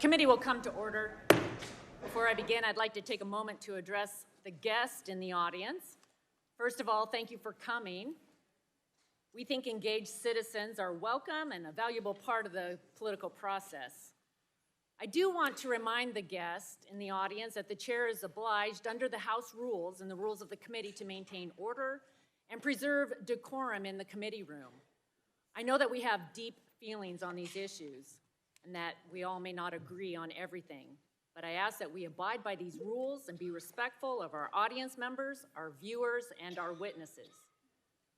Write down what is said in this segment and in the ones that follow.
committee will come to order. Before I begin, I'd like to take a moment to address the guest in the audience. First of all, thank you for coming. We think engaged citizens are welcome and a valuable part of the political process. I do want to remind the guest in the audience that the chair is obliged under the House rules and the rules of the committee to maintain order and preserve decorum in the committee room. I know that we have deep feelings on these issues and that we all may not agree on everything, but I ask that we abide by these rules and be respectful of our audience members, our viewers, and our witnesses.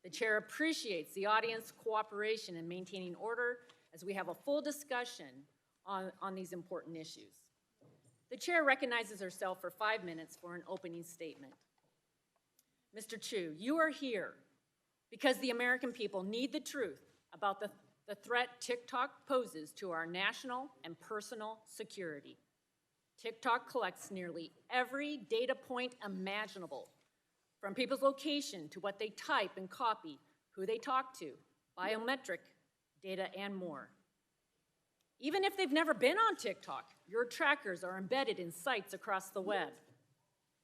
The chair appreciates the audience cooperation in maintaining order as we have a full discussion on these important issues. The chair recognizes herself for 5 minutes for an opening statement. Mr. Chu, you are here because the American people need the truth about the threat TikTok poses to our national and personal security. TikTok collects nearly every data point imaginable, from people's location to what they type and copy, who they talk to, biometric data, and more. Even if they've never been on TikTok, your trackers are embedded in sites across the web.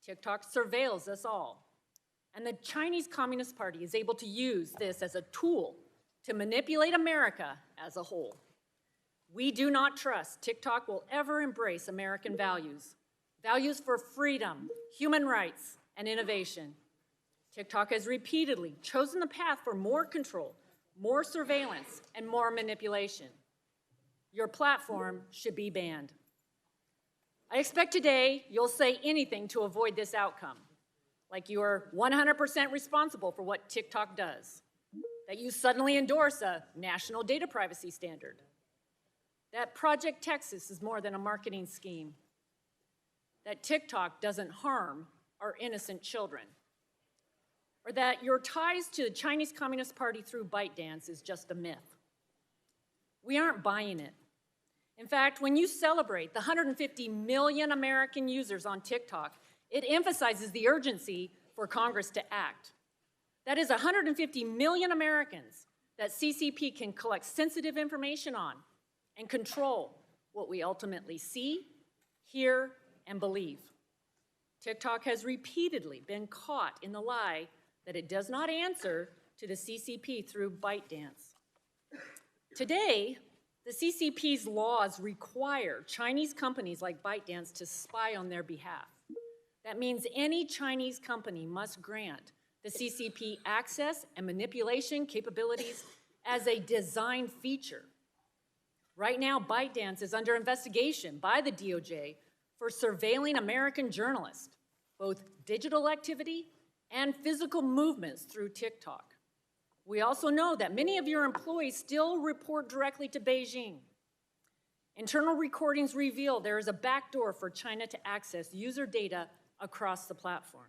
TikTok surveils us all. And the Chinese Communist Party is able to use this as a tool to manipulate America as a whole. We do not trust TikTok will ever embrace American values, values for freedom, human rights, and innovation. TikTok has repeatedly chosen the path for more control, more surveillance, and more manipulation. Your platform should be banned. I expect today you'll say anything to avoid this outcome, like you are 100% responsible for what TikTok does, that you suddenly endorse a national data privacy standard, that Project Texas is more than a marketing scheme, that TikTok doesn't harm our innocent children, or that your ties to the Chinese Communist Party through ByteDance is just a myth. We aren't buying it. In fact, when you celebrate the 150 million American users on TikTok, it emphasizes the urgency for Congress to act. That is 150 million Americans that CCP can collect sensitive information on and control what we ultimately see, hear, and believe. TikTok has repeatedly been caught in the lie that it does not answer to the CCP through ByteDance. Today, the CCP's laws require Chinese companies like ByteDance to spy on their behalf. That means any Chinese company must grant the CCP access and manipulation capabilities as a design feature. Right now, ByteDance is under investigation by the DOJ for surveilling American journalists, both digital activity and physical movements through TikTok. We also know that many of your employees still report directly to Beijing. Internal recordings reveal there is a backdoor for China to access user data across the platform.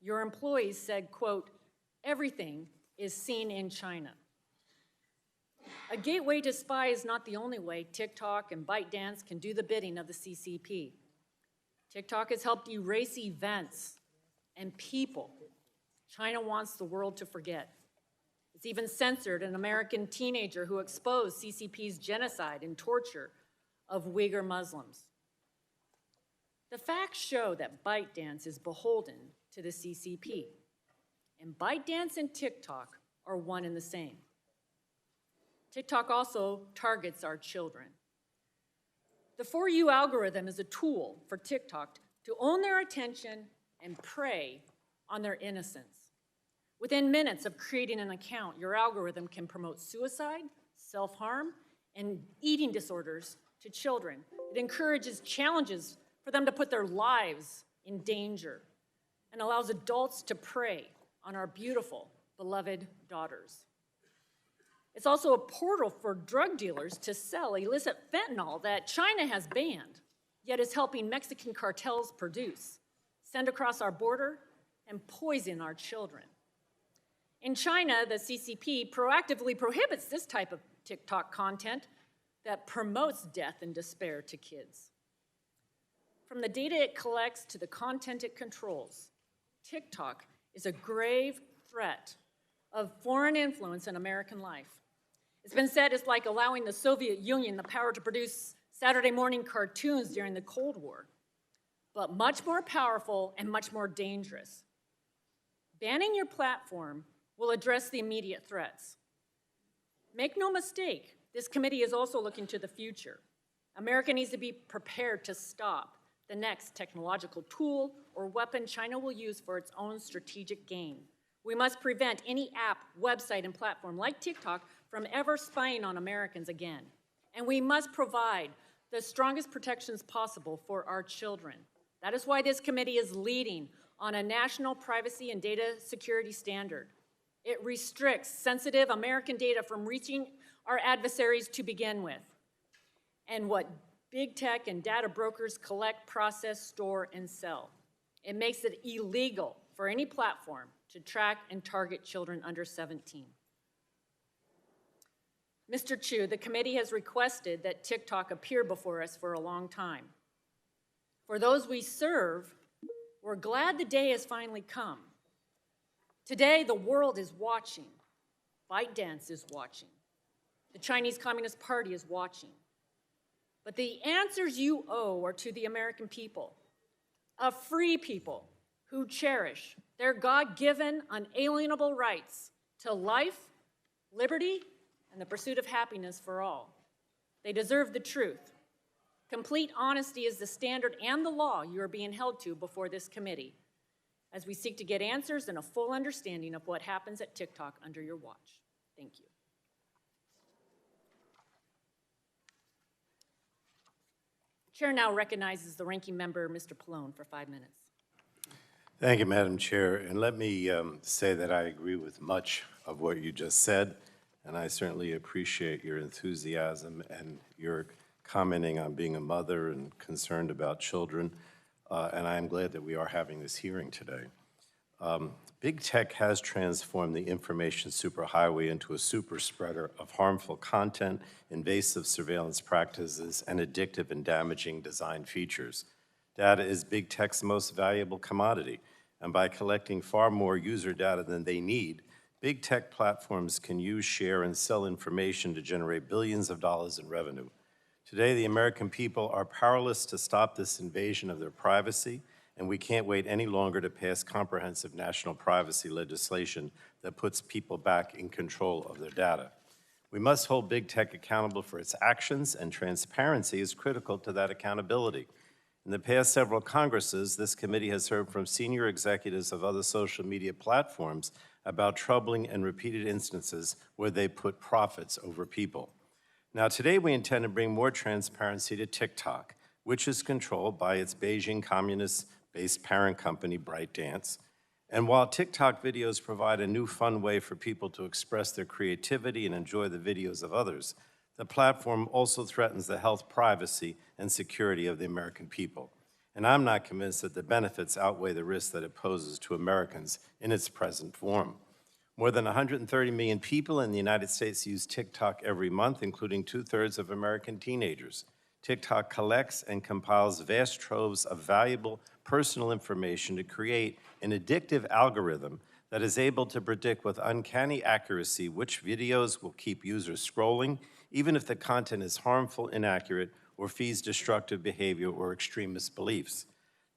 Your employees said, quote, "Everything is seen in China." A gateway to spy is not the only way TikTok and ByteDance can do the bidding of the CCP. TikTok has helped erase events and people China wants the world to forget. It's even censored an American teenager who exposed CCP's genocide and torture of Uyghur Muslims. The facts show that ByteDance is beholden to the CCP, and ByteDance and TikTok are one and the same. TikTok also targets our children. The For You algorithm is a tool for TikTok to own their attention and prey on their innocence. Within minutes of creating an account, your algorithm can promote suicide, self-harm, and eating disorders to children. It encourages challenges for them to put their lives in danger and allows adults to prey on our beautiful, beloved daughters. It's also a portal for drug dealers to sell illicit fentanyl that China has banned, yet is helping Mexican cartels produce, send across our border, and poison our children. In China, the CCP proactively prohibits this type of TikTok content that promotes death and despair to kids. From the data it collects to the content it controls, TikTok is a grave threat of foreign influence in American life. It's been said it's like allowing the Soviet Union the power to produce Saturday morning cartoons during the Cold War, but much more powerful and much more dangerous. Banning your platform will address the immediate threats. Make no mistake, this committee is also looking to the future. America needs to be prepared to stop the next technological tool or weapon China will use for its own strategic gain. We must prevent any app, website, and platform like TikTok from ever spying on Americans again. And we must provide the strongest protections possible for our children. That is why this committee is leading on a national privacy and data security standard. It restricts sensitive American data from reaching our adversaries to begin with, and what big tech and data brokers collect, process, store, and sell. It makes it illegal for any platform to track and target children under 17. Mr. Chu, the committee has requested that TikTok appear before us for a long time. For those we serve, we're glad the day has finally come. Today, the world is watching. ByteDance is watching. The Chinese Communist Party is watching. But the answers you owe are to the American people, a free people who cherish their God-given, unalienable rights to life, liberty, and the pursuit of happiness for all. They deserve the truth. Complete honesty is the standard and the law you are being held to before this committee, as we seek to get answers and a full understanding of what happens at TikTok under your watch. Thank you. Chair now recognizes the ranking member, Mr. Pallone, for 5 minutes. Thank you, Madam Chair. And let me say that I agree with much of what you just said, and I certainly appreciate your enthusiasm and your commenting on being a mother and concerned about children. And I am glad that we are having this hearing today. Big tech has transformed the information superhighway into a super spreader of harmful content, invasive surveillance practices, and addictive and damaging design features. Data is big tech's most valuable commodity, and by collecting far more user data than they need, big tech platforms can use, share, and sell information to generate billions of dollars in revenue. Today, the American people are powerless to stop this invasion of their privacy, and we can't wait any longer to pass comprehensive national privacy legislation that puts people back in control of their data. We must hold big tech accountable for its actions, and transparency is critical to that accountability. In the past several Congresses, this committee has heard from senior executives of other social media platforms about troubling and repeated instances where they put profits over people. Now, today we intend to bring more transparency to TikTok, which is controlled by its Beijing communist-based parent company, ByteDance. And while TikTok videos provide a new fun way for people to express their creativity and enjoy the videos of others, the platform also threatens the health, privacy, and security of the American people. And I'm not convinced that the benefits outweigh the risks that it poses to Americans in its present form. More than 130 million people in the United States use TikTok every month, including 2/3 of American teenagers. TikTok collects and compiles vast troves of valuable personal information to create an addictive algorithm that is able to predict with uncanny accuracy which videos will keep users scrolling, even if the content is harmful, inaccurate, or feeds destructive behavior or extremist beliefs.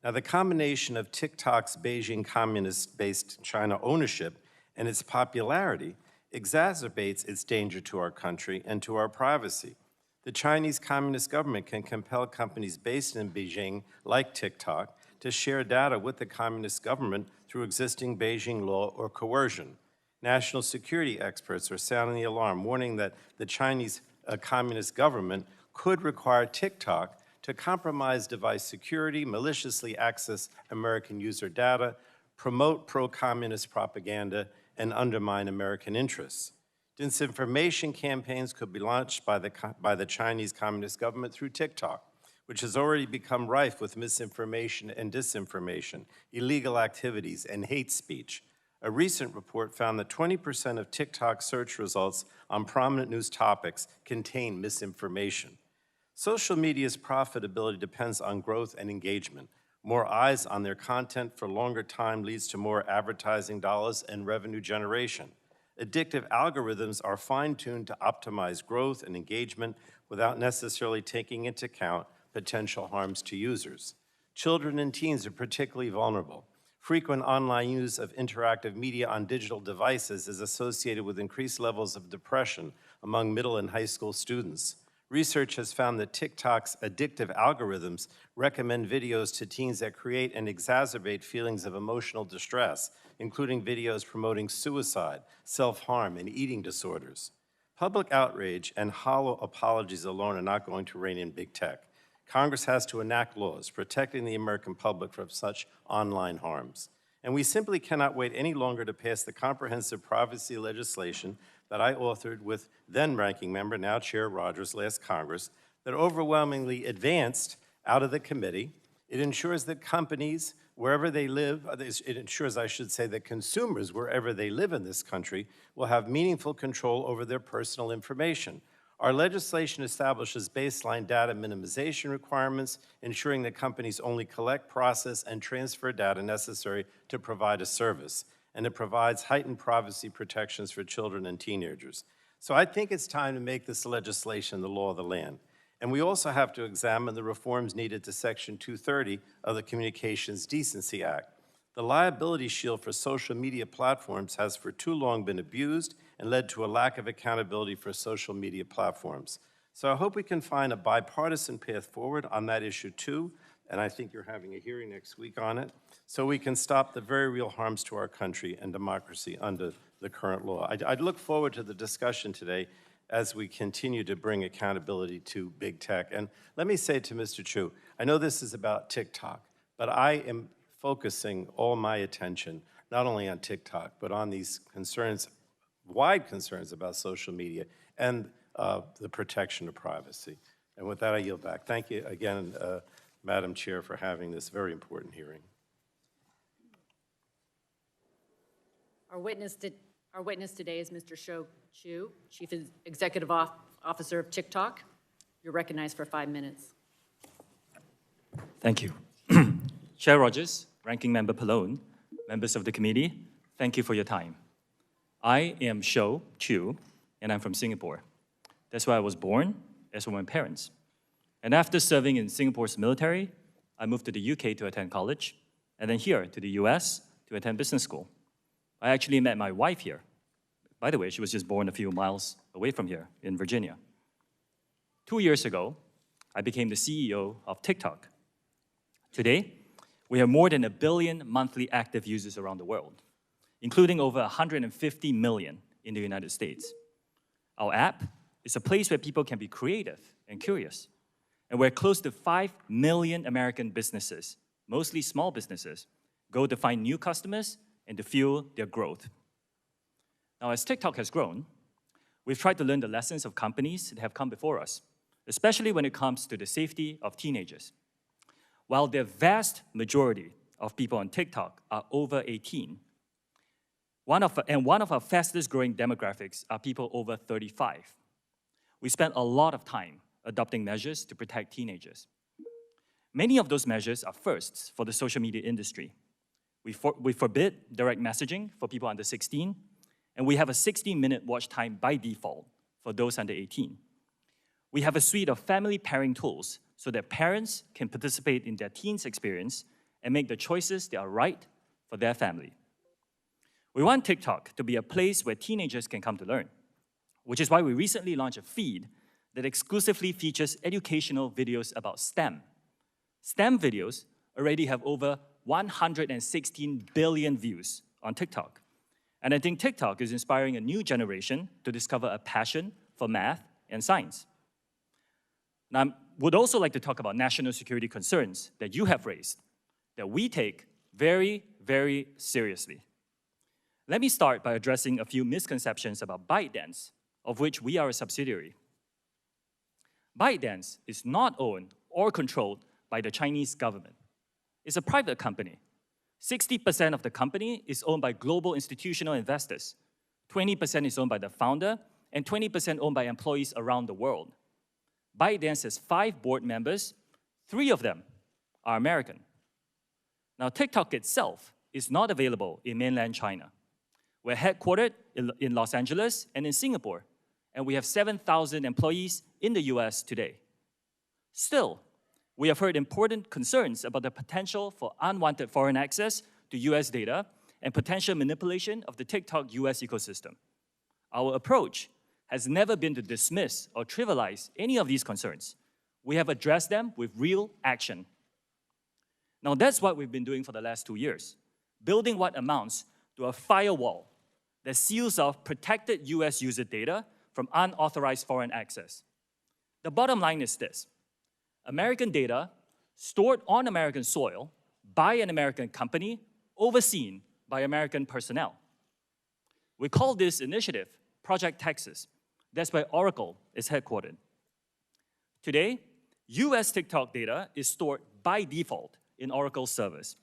Now, the combination of TikTok's Beijing communist-based China ownership and its popularity exacerbates its danger to our country and to our privacy. The Chinese Communist government can compel companies based in Beijing, like TikTok, to share data with the Communist government through existing Beijing law or coercion. National security experts are sounding the alarm, warning that the Chinese Communist government could require TikTok to compromise device security, maliciously access American user data, promote pro-communist propaganda, and undermine American interests. Disinformation campaigns could be launched by the Chinese Communist government through TikTok, which has already become rife with misinformation and disinformation, illegal activities, and hate speech. A recent report found that 20% of TikTok search results on prominent news topics contain misinformation. Social media's profitability depends on growth and engagement. More eyes on their content for longer time leads to more advertising dollars and revenue generation. Addictive algorithms are fine-tuned to optimize growth and engagement without necessarily taking into account potential harms to users. Children and teens are particularly vulnerable. Frequent online use of interactive media on digital devices is associated with increased levels of depression among middle and high school students. Research has found that TikTok's addictive algorithms recommend videos to teens that create and exacerbate feelings of emotional distress, including videos promoting suicide, self-harm, and eating disorders. Public outrage and hollow apologies alone are not going to rein in big tech. Congress has to enact laws protecting the American public from such online harms. And we simply cannot wait any longer to pass the comprehensive privacy legislation that I authored with then-ranking member, now Chair Rogers, last Congress, that overwhelmingly advanced out of the committee. It ensures that companies, wherever they live, it ensures, I should say, that consumers, wherever they live in this country, will have meaningful control over their personal information. Our legislation establishes baseline data minimization requirements, ensuring that companies only collect, process, and transfer data necessary to provide a service. And it provides heightened privacy protections for children and teenagers. So I think it's time to make this legislation the law of the land. And we also have to examine the reforms needed to Section 230 of the Communications Decency Act. The liability shield for social media platforms has for too long been abused and led to a lack of accountability for social media platforms. So I hope we can find a bipartisan path forward on that issue too, and I think you're having a hearing next week on it, so we can stop the very real harms to our country and democracy under the current law. I'd look forward to the discussion today as we continue to bring accountability to big tech. And let me say to Mr. Chu, I know this is about TikTok, but I am focusing all my attention not only on TikTok, but on these concerns, wide concerns about social media and the protection of privacy. And with that, I yield back. Thank you again, Madam Chair, for having this very important hearing. Our witness today is Mr. Shou Chu, Chief Executive Officer of TikTok. You're recognized for 5 minutes. Thank you. Chair Rogers, Ranking Member Pallone, members of the committee, thank you for your time. I am Shou Chu, and I'm from Singapore. That's where I was born, as were my parents. And after serving in Singapore's military, I moved to the UK to attend college, and then here to the US to attend business school. I actually met my wife here. By the way, she was just born a few miles away from here in Virginia. 2 years ago, I became the CEO of TikTok. Today, we have more than 1 billion monthly active users around the world, including over 150 million in the United States. Our app is a place where people can be creative and curious, and where close to 5 million American businesses, mostly small businesses, go to find new customers and to fuel their growth. Now, as TikTok has grown, we've tried to learn the lessons of companies that have come before us, especially when it comes to the safety of teenagers. While the vast majority of people on TikTok are over 18, one of our fastest growing demographics are people over 35. We spent a lot of time adopting measures to protect teenagers. Many of those measures are firsts for the social media industry. We forbid direct messaging for people under 16, and we have a 60-minute watch time by default for those under 18. We have a suite of family pairing tools so that parents can participate in their teens' experience and make the choices that are right for their family. We want TikTok to be a place where teenagers can come to learn, which is why we recently launched a feed that exclusively features educational videos about STEM. STEM videos already have over 116 billion views on TikTok. And I think TikTok is inspiring a new generation to discover a passion for math and science. Now, I would also like to talk about national security concerns that you have raised, that we take very, very seriously. Let me start by addressing a few misconceptions about ByteDance, of which we are a subsidiary. ByteDance is not owned or controlled by the Chinese government. It's a private company. 60% of the company is owned by global institutional investors. 20% is owned by the founder, and 20% owned by employees around the world. ByteDance has 5 board members. 3 of them are American. Now, TikTok itself is not available in mainland China. We're headquartered in Los Angeles and in Singapore, and we have 7,000 employees in the US today. Still, we have heard important concerns about the potential for unwanted foreign access to US data and potential manipulation of the TikTok US ecosystem. Our approach has never been to dismiss or trivialize any of these concerns. We have addressed them with real action. Now, that's what we've been doing for the last 2 years, building what amounts to a firewall that seals off protected US user data from unauthorized foreign access. The bottom line is this: American data stored on American soil by an American company, overseen by American personnel. We call this initiative Project Texas. That's where Oracle is headquartered. Today, US TikTok data is stored by default in Oracle's servers.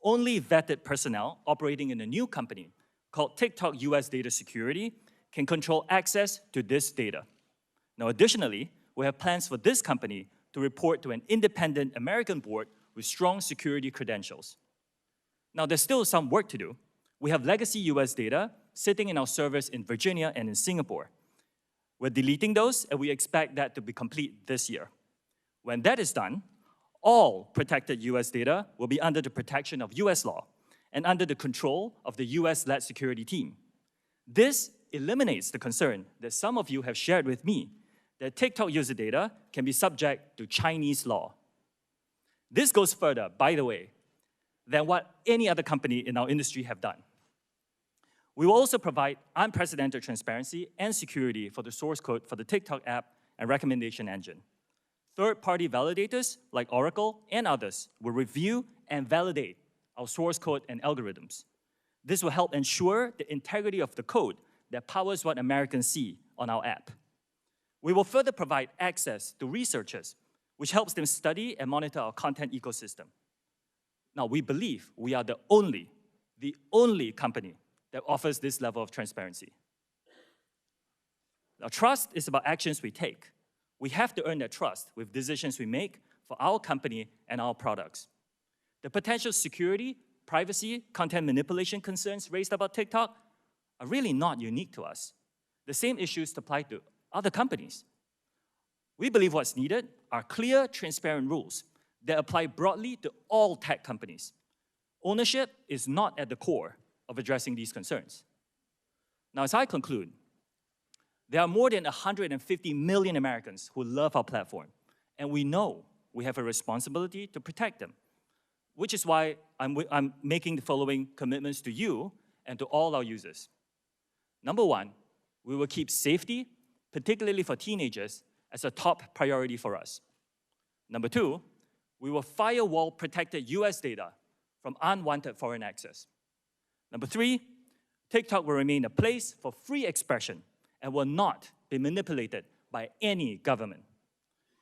Only vetted personnel operating in a new company called TikTok US Data Security can control access to this data. Now, additionally, we have plans for this company to report to an independent American board with strong security credentials. Now, there's still some work to do. We have legacy US data sitting in our servers in Virginia and in Singapore. We're deleting those, and we expect that to be complete this year. When that is done, all protected US data will be under the protection of US law and under the control of the US-led security team. This eliminates the concern that some of you have shared with me that TikTok user data can be subject to Chinese law. This goes further, by the way, than what any other company in our industry have done. We will also provide unprecedented transparency and security for the source code for the TikTok app and recommendation engine. Third-party validators like Oracle and others will review and validate our source code and algorithms. This will help ensure the integrity of the code that powers what Americans see on our app. We will further provide access to researchers, which helps them study and monitor our content ecosystem. Now, we believe we are the only company that offers this level of transparency. Now, trust is about actions we take. We have to earn that trust with decisions we make for our company and our products. The potential security, privacy, content manipulation concerns raised about TikTok are really not unique to us. The same issues apply to other companies. We believe what's needed are clear, transparent rules that apply broadly to all tech companies. Ownership is not at the core of addressing these concerns. Now, as I conclude, there are more than 150 million Americans who love our platform, and we know we have a responsibility to protect them, which is why I'm making the following commitments to you and to all our users. Number one, we will keep safety, particularly for teenagers, as a top priority for us. Number two, we will firewall protected US data from unwanted foreign access. Number three, TikTok will remain a place for free expression and will not be manipulated by any government.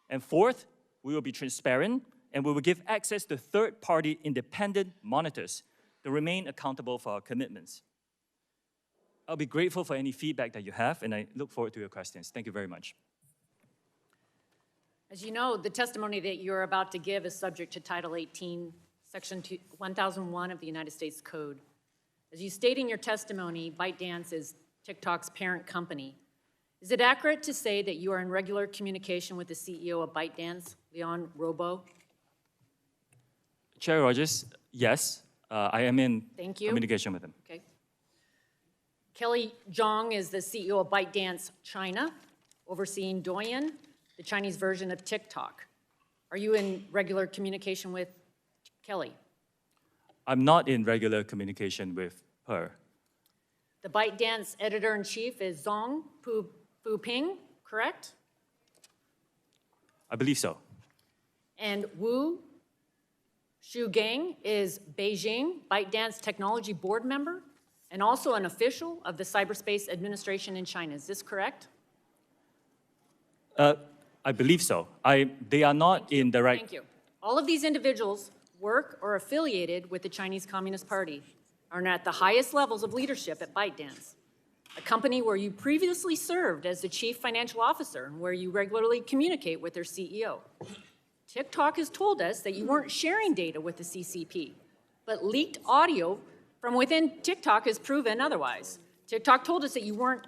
And fourth, we will be transparent and we will give access to third-party independent monitors to remain accountable for our commitments. I'll be grateful for any feedback that you have, and I look forward to your questions. Thank you very much. As you know, the testimony that you're about to give is subject to Title 18, Section 1001 of the United States Code. As you state in your testimony, ByteDance is TikTok's parent company. Is it accurate to say that you are in regular communication with the CEO of ByteDance, Leon Robo? Chair Rogers, yes, I am in communication with him. Okay. Kelly Zhang is the CEO of ByteDance China, overseeing Douyin, the Chinese version of TikTok. Are you in regular communication with Kelly? I'm not in regular communication with her. The ByteDance editor-in-chief is Zhong Fuping, correct? I believe so. And Wu Shugang is Beijing ByteDance technology board member and also an official of the Cyberspace Administration in China. Is this correct? I believe so. They are not in the right... Thank you. All of these individuals work or affiliated with the Chinese Communist Party, are at the highest levels of leadership at ByteDance, a company where you previously served as the chief financial officer and where you regularly communicate with their CEO. TikTok has told us that you weren't sharing data with the CCP, but leaked audio from within TikTok has proven otherwise. TikTok told us that you weren't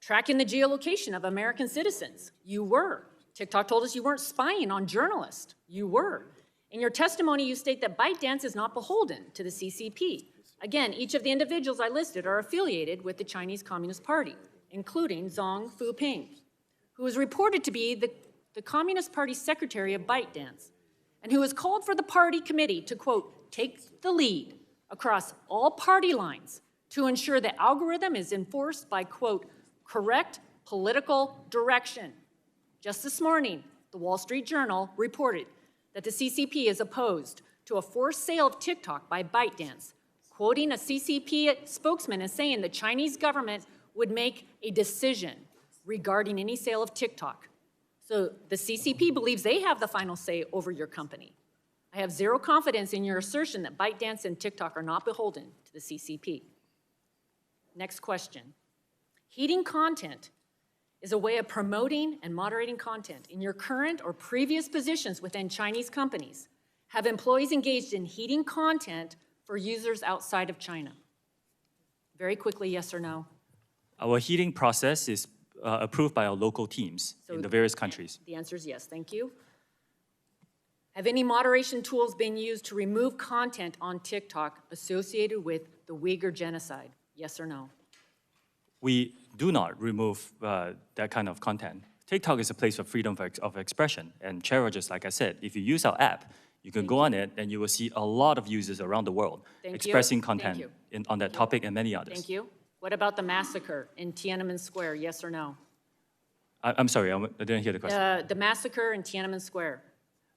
tracking the geolocation of American citizens. You were. TikTok told us you weren't spying on journalists. You were. In your testimony, you state that ByteDance is not beholden to the CCP. Again, each of the individuals I listed are affiliated with the Chinese Communist Party, including Zhang Fuping, who is reported to be the Communist Party secretary of ByteDance, and who has called for the party committee to, quote, take the lead across all party lines to ensure the algorithm is enforced by, quote, correct political direction. Just this morning, the Wall Street Journal reported that the CCP is opposed to a forced sale of TikTok by ByteDance, quoting a CCP spokesman as saying the Chinese government would make a decision regarding any sale of TikTok. So the CCP believes they have the final say over your company. I have zero confidence in your assertion that ByteDance and TikTok are not beholden to the CCP. Next question. Heating content is a way of promoting and moderating content. In your current or previous positions within Chinese companies, have employees engaged in heating content for users outside of China? Very quickly, yes or no? Our heating process is approved by our local teams in the various countries. The answer is yes, thank you. Have any moderation tools been used to remove content on TikTok associated with the Uyghur genocide? Yes or no? We do not remove that kind of content. TikTok is a place of freedom of expression. And Chair Rogers, like I said, if you use our app, you can go on it and you will see a lot of users around the world expressing content on that topic and many others. Thank you. What about the massacre in Tiananmen Square, yes or no? I'm sorry, I didn't hear the question. The massacre in Tiananmen Square.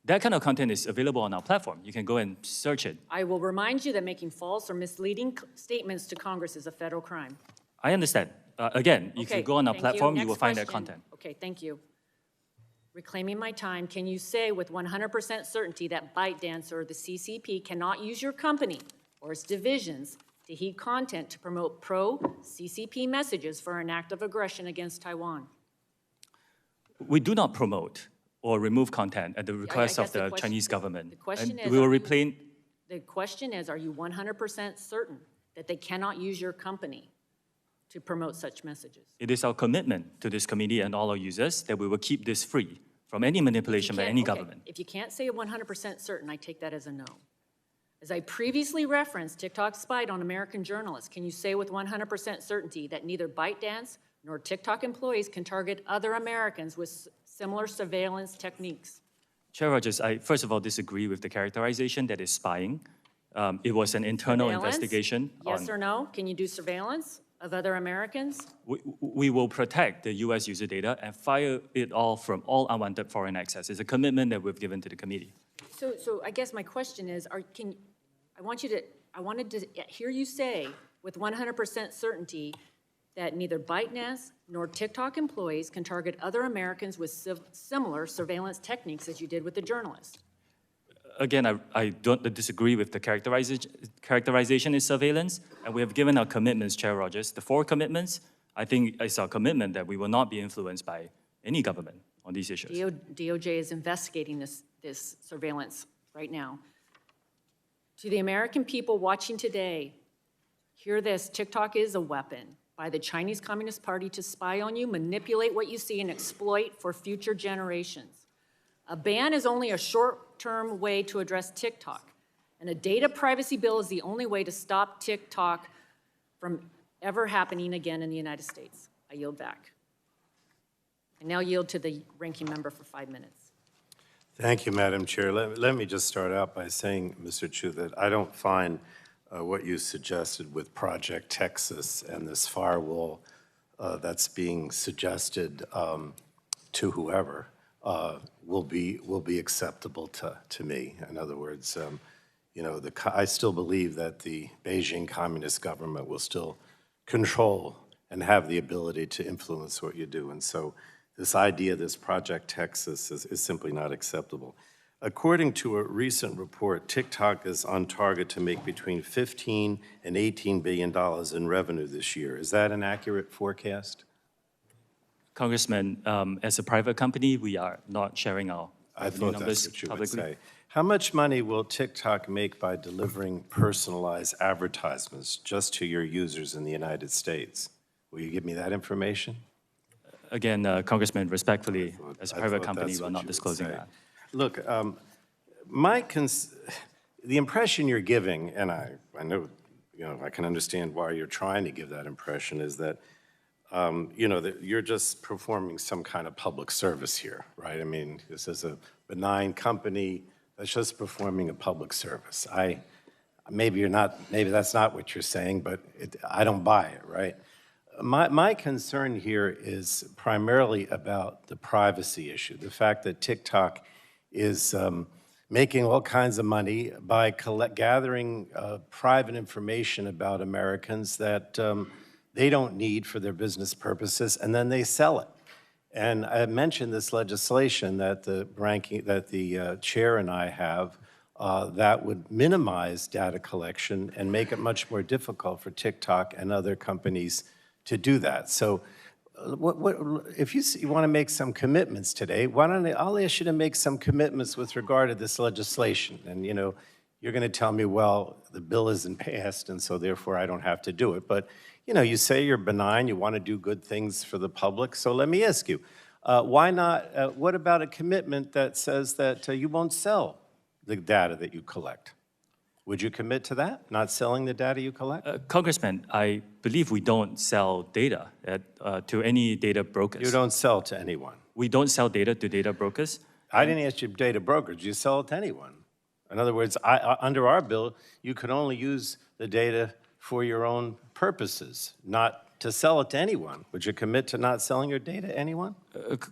That kind of content is available on our platform. You can go and search it. I will remind you that making false or misleading statements to Congress is a federal crime. I understand. Again, if you go on our platform, you will find that question. content. Okay, thank you. Reclaiming my time, can you say with 100% certainty that ByteDance or the CCP cannot use your company or its divisions to heat content to promote pro-CCP messages for an act of aggression against Taiwan? We do not promote or remove content at the request of the Chinese government. The question is, we will replace. The question is, are you 100% certain that they cannot use your company to promote such messages? It is our commitment to this committee and all our users that we will keep this free from any manipulation by any government. If you can't say 100% certain, I take that as a no. As I previously referenced, TikTok spied on American journalists. Can you say with 100% certainty that neither ByteDance nor TikTok employees can target other Americans with similar surveillance techniques? Chair Rogers, I first of all disagree with the characterization that is spying. It was an internal investigation. Yes or no? Can you do surveillance of other Americans? We will protect the U.S. user data and fire it all from all unwanted foreign access. It's a commitment that we've given to the committee. So I guess my question is, I wanted to hear you say with 100% certainty that neither ByteDance nor TikTok employees can target other Americans with similar surveillance techniques as you did with the journalists. Again, I don't disagree with the characterization is surveillance, and we have given our commitments, Chair Rogers. The 4 commitments, I think it's our commitment that we will not be influenced by any government on these issues. DOJ is investigating this surveillance right now. To the American people watching today, hear this: TikTok is a weapon by the Chinese Communist Party to spy on you, manipulate what you see, and exploit for future generations. A ban is only a short-term way to address TikTok, and a data privacy bill is the only way to stop TikTok from ever happening again in the United States. I yield back. I now yield to the ranking member for 5 minutes. Thank you, Madam Chair. Let me just start out by saying, Mr. Chu, that I don't find what you suggested with Project Texas and this firewall that's being suggested to whoever will be acceptable to me. In other words, you know, I still believe that the Beijing Communist government will still control and have the ability to influence what you do. And so this idea, this Project Texas, is simply not acceptable. According to a recent report, TikTok is on target to make between $15 and $18 billion in revenue this year. Is that an accurate forecast? Congressman, as a private company, we are not sharing our I revenue thought numbers that's what you would publicly. say. How much money will TikTok make by delivering personalized advertisements just to your users in the United States? Will you give me that information? Again, Congressman, respectfully, as a I private thought company, that's we're what not you would disclosing say. that. Look, the impression you're giving, and I know, I can understand why you're trying to give that impression, is that, that you're just performing some kind of public service here, right? I mean, this is a benign company that's just performing a public service. Maybe that's not what you're saying, but I don't buy it, right? My concern here is primarily about the privacy issue, the fact that TikTok is making all kinds of money by gathering private information about Americans that they don't need for their business purposes, and then they sell it. And I mentioned this legislation that the chair and I have that would minimize data collection and make it much more difficult for TikTok and other companies to do that. So if you want to make some commitments today, I'll ask you to make some commitments with regard to this legislation. And, you're going to tell me, well, the bill isn't passed, and so therefore I don't have to do it. But, you say you're benign, you want to do good things for the public. So let me ask you, why not, what about a commitment that says that you won't sell the data that you collect? Would you commit to that, not selling the data you collect? Congressman, I believe we don't sell data to any data brokers. You don't sell to anyone. We don't sell data to data brokers. I didn't ask you data brokers. You sell it to anyone. In other words, under our bill, you can only use the data for your own purposes, not to sell it to anyone. Would you commit to not selling your data to anyone?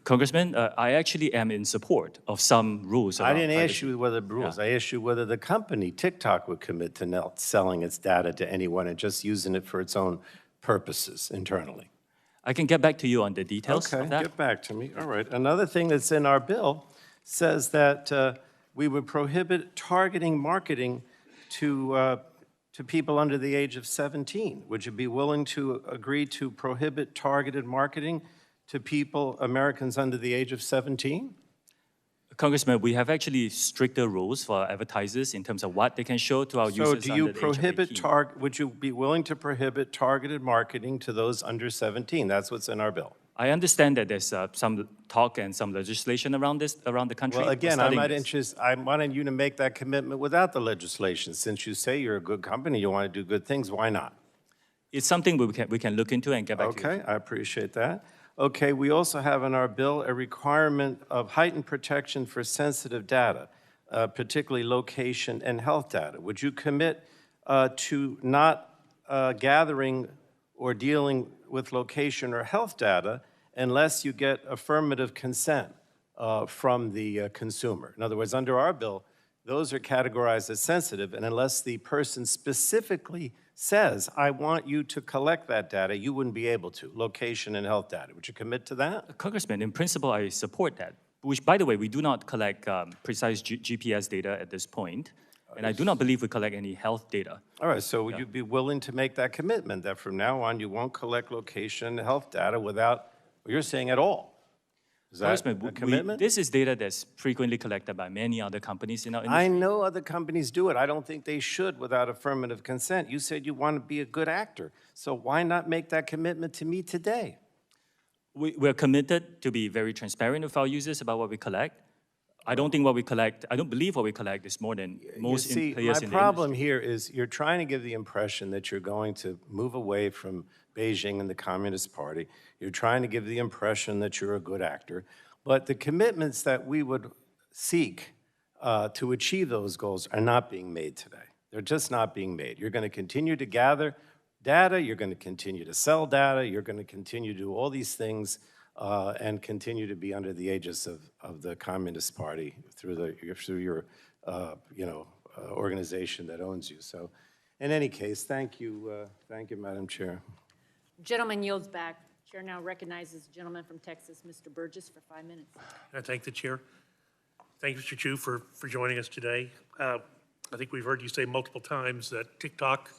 Congressman, I actually am in support of some rules around I didn't privacy. ask you whether the rules. I asked you whether the company, TikTok, would commit to not selling its data to anyone and just using it for its own purposes internally. I can get back to you on the details of that. Get back to me. All right. Another thing that's in our bill says that we would prohibit targeting marketing to people under the age of 17. Would you be willing to agree to prohibit targeted marketing to people, Americans under the age of 17? Congressman, we have actually stricter rules for advertisers in terms of what they can show to our So users do you under the age of 18. would you be willing to prohibit targeted marketing to those under 17? That's what's in our bill. I understand that there's some talk and some legislation around the country. Well, We're again, I'm studying not this. interested. I wanted you to make that commitment without the legislation. Since you say you're a good company, you want to do good things, why not? It's something we can look into and get back to you. Okay, I appreciate that. Okay, we also have in our bill a requirement of heightened protection for sensitive data, particularly location and health data. Would you commit to not gathering or dealing with location or health data unless you get affirmative consent from the consumer? In other words, under our bill, those are categorized as sensitive, and unless the person specifically says, I want you to collect that data, you wouldn't be able to, location and health data. Would you commit to that? Congressman, in principle, I support that. Which, by the way, we do not collect precise GPS data at this point, and I do not believe we collect any health data. All right, so would you be willing to make that commitment that from now on you won't collect location and health data without, you're saying at all? Is that Congressman, a commitment? this is data that's frequently collected by many other companies in our industry. I know other companies do it. I don't think they should without affirmative consent. You said you want to be a good actor, so why not make that commitment to me today? We're committed to be very transparent with our users about what we collect. I don't believe what we collect is more than most players in the industry. My problem here is you're trying to give the impression that you're going to move away from Beijing and the Communist Party. You're trying to give the impression that you're a good actor. But the commitments that we would seek to achieve those goals are not being made today. They're just not being made. You're going to continue to gather data. You're going to continue to sell data. You're going to continue to do all these things and continue to be under the aegis of the Communist Party through your organization that owns you. So, in any case, thank you, Madam Chair. Gentleman yields back. Chair now recognizes the gentleman from Texas, Mr. Burgess, for 5 minutes. I thank the chair. Thank you, Mr. Chu, for joining us today. I think we've heard you say multiple times that TikTok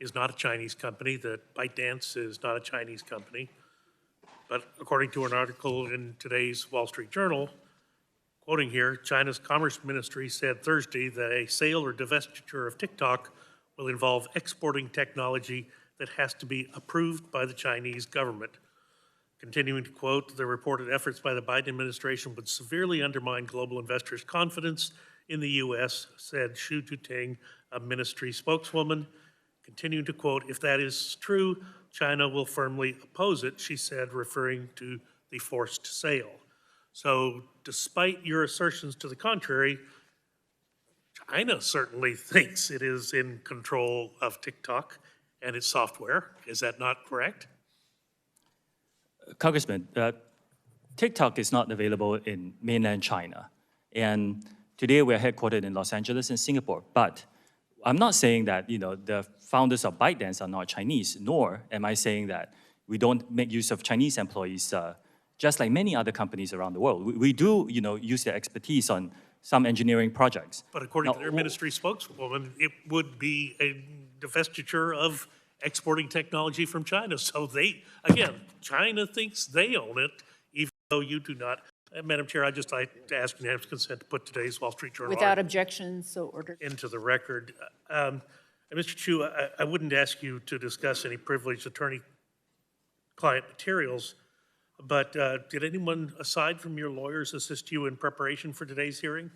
is not a Chinese company, that ByteDance is not a Chinese company. But according to an article in today's Wall Street Journal, quoting here, China's Commerce Ministry said Thursday that a sale or divestiture of TikTok will involve exporting technology that has to be approved by the Chinese government. Continuing to quote, the reported efforts by the Biden administration would severely undermine global investors' confidence in the U.S., said Xu Juting, a ministry spokeswoman. Continuing to quote, if that is true, China will firmly oppose it, she said, referring to the forced sale. So despite your assertions to the contrary, China certainly thinks it is in control of TikTok and its software. Is that not correct? Congressman, TikTok is not available in mainland China. And today we're headquartered in Los Angeles and Singapore. But I'm not saying that the founders of ByteDance are not Chinese, nor am I saying that we don't make use of Chinese employees, just like many other companies around the world. We do use their expertise on some engineering projects. But according to their ministry spokeswoman, it would be a divestiture of exporting technology from China. So again, China thinks they own it, even though you do not. Madam Chair, I'd just like to ask unanimous consent to put today's Wall Street Journal Without objection, so ordered. into the record. Mr. Chu, I wouldn't ask you to discuss any privileged attorney-client materials, but did anyone aside from your lawyers assist you in preparation for today's hearing?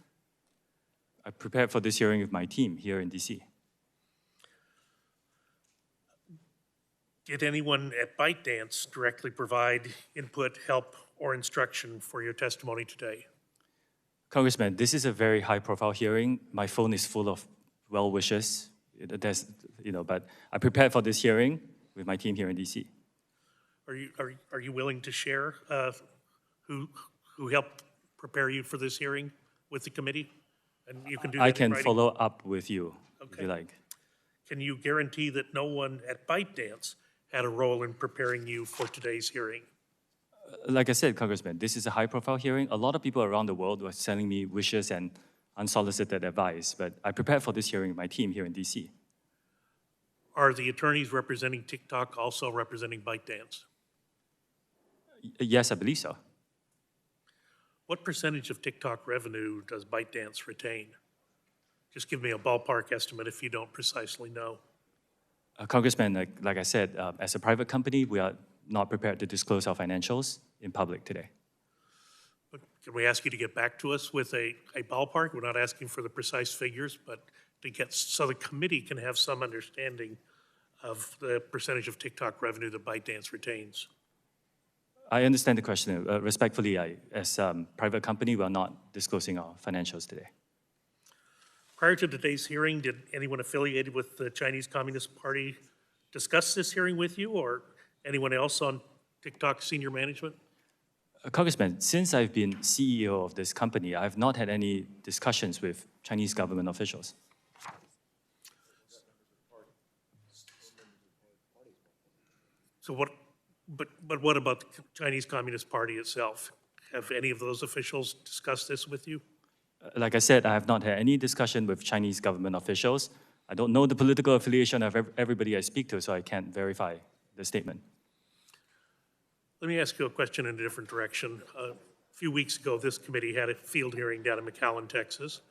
I prepared for this hearing with my team here in DC. Did anyone at ByteDance directly provide input, help, or instruction for your testimony today? Congressman, this is a very high-profile hearing. My phone is full of well wishes. But I prepared for this hearing with my team here in DC. Are you willing to share who helped prepare you for this hearing with the committee? And you can do that I in can writing. follow up with you if Okay. you like. Can you guarantee that no one at ByteDance had a role in preparing you for today's hearing? Like I said, Congressman, this is a high-profile hearing. A lot of people around the world were sending me wishes and unsolicited advice, but I prepared for this hearing with my team here in DC. Are the attorneys representing TikTok also representing ByteDance? Yes, I believe so. What percentage of TikTok revenue does ByteDance retain? Just give me a ballpark estimate if you don't precisely know. Congressman, like I said, as a private company, we are not prepared to disclose our financials in public today. But can we ask you to get back to us with a ballpark? We're not asking for the precise figures, but to get so the committee can have some understanding of the percentage of TikTok revenue that ByteDance retains. I understand the question. Respectfully, as a private company, we are not disclosing our financials today. Prior to today's hearing, did anyone affiliated with the Chinese Communist Party discuss this hearing with you, or anyone else on TikTok senior management? Congressman, since I've been CEO of this company, I have not had any discussions with Chinese government officials. So but what about the Chinese Communist Party itself? Have any of those officials discussed this with you? Like I said, I have not had any discussion with Chinese government officials. I don't know the political affiliation of everybody I speak to, so I can't verify the statement. Let me ask you a question in a different direction. A few weeks ago, this committee had a field hearing down in McAllen, Texas,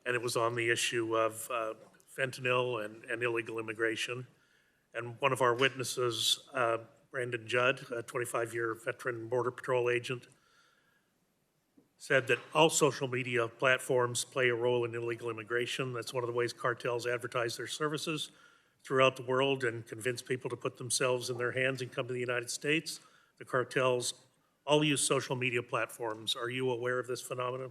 and it was on the issue of fentanyl and illegal immigration. And one of our witnesses, Brandon Judd, a 25-year veteran Border Patrol agent, said that all social media platforms play a role in illegal immigration. That's one of the ways cartels advertise their services throughout the world and convince people to put themselves in their hands and come to the United States. The cartels all use social media platforms. Are you aware of this phenomenon?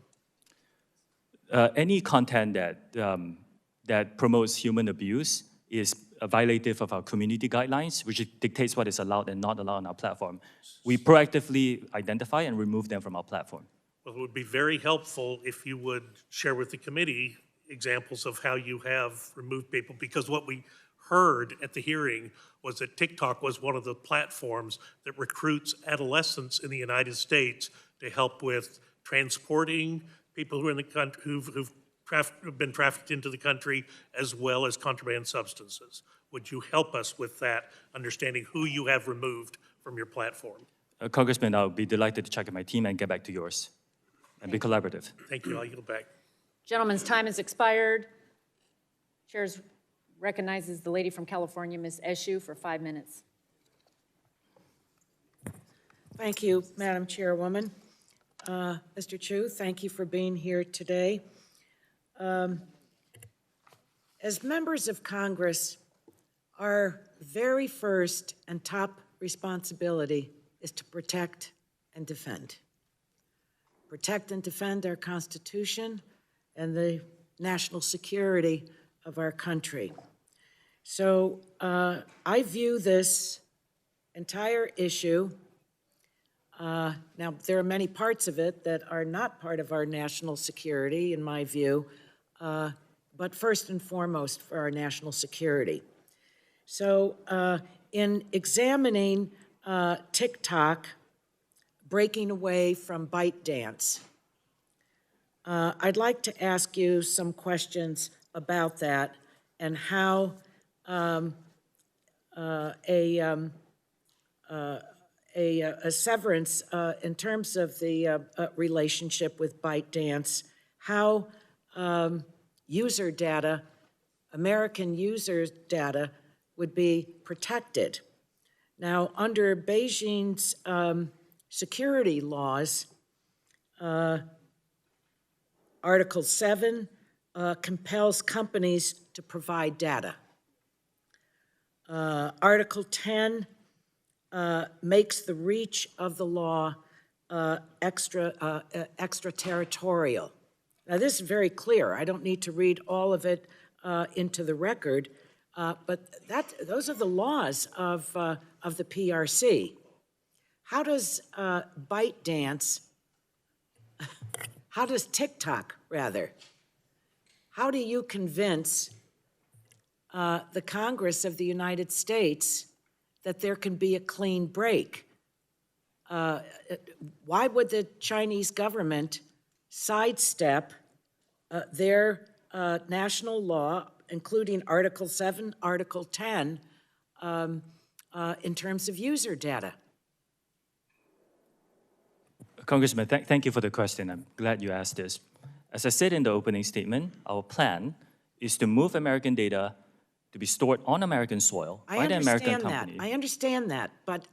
Any content that promotes human abuse is violative of our community guidelines, which dictates what is allowed and not allowed on our platform. We proactively identify and remove them from our platform. Well, it would be very helpful if you would share with the committee examples of how you have removed people, because what we heard at the hearing was that TikTok was one of the platforms that recruits adolescents in the United States to help with transporting people who are in the country who've been trafficked into the country, as well as contraband substances. Would you help us with that, understanding who you have removed from your platform? Congressman, I'll be delighted to check with my team and get back to yours. and be collaborative. Thank you. I'll yield back. Gentleman's time has expired. Chair recognizes the lady from California, Ms. Eshu, for 5 minutes. Thank you, Madam Chairwoman. Mr. Chu, thank you for being here today. As members of Congress, our very first and top responsibility is to protect and defend. Protect and defend our Constitution and the national security of our country. So I view this entire issue, now there are many parts of it that are not part of our national security, in my view, but first and foremost for our national security. So in examining TikTok breaking away from ByteDance, I'd like to ask you some questions about that and how a severance in terms of the relationship with ByteDance, how user data, American users' data, would be protected. Now, under Beijing's security laws, Article 7 compels companies to provide data. Article 10 makes the reach of the law extraterritorial. Now, this is very clear. I don't need to read all of it into the record, but those are the laws of the PRC. How does ByteDance, how does TikTok, rather, how do you convince the Congress of the United States that there can be a clean break? Why would the Chinese government sidestep their national law, including Article 7, Article 10, in terms of user data? Congressman, thank you for the question. I'm glad you asked this. As I said in the opening statement, our plan is to move American data to be stored on American soil by the American company. I understand that, but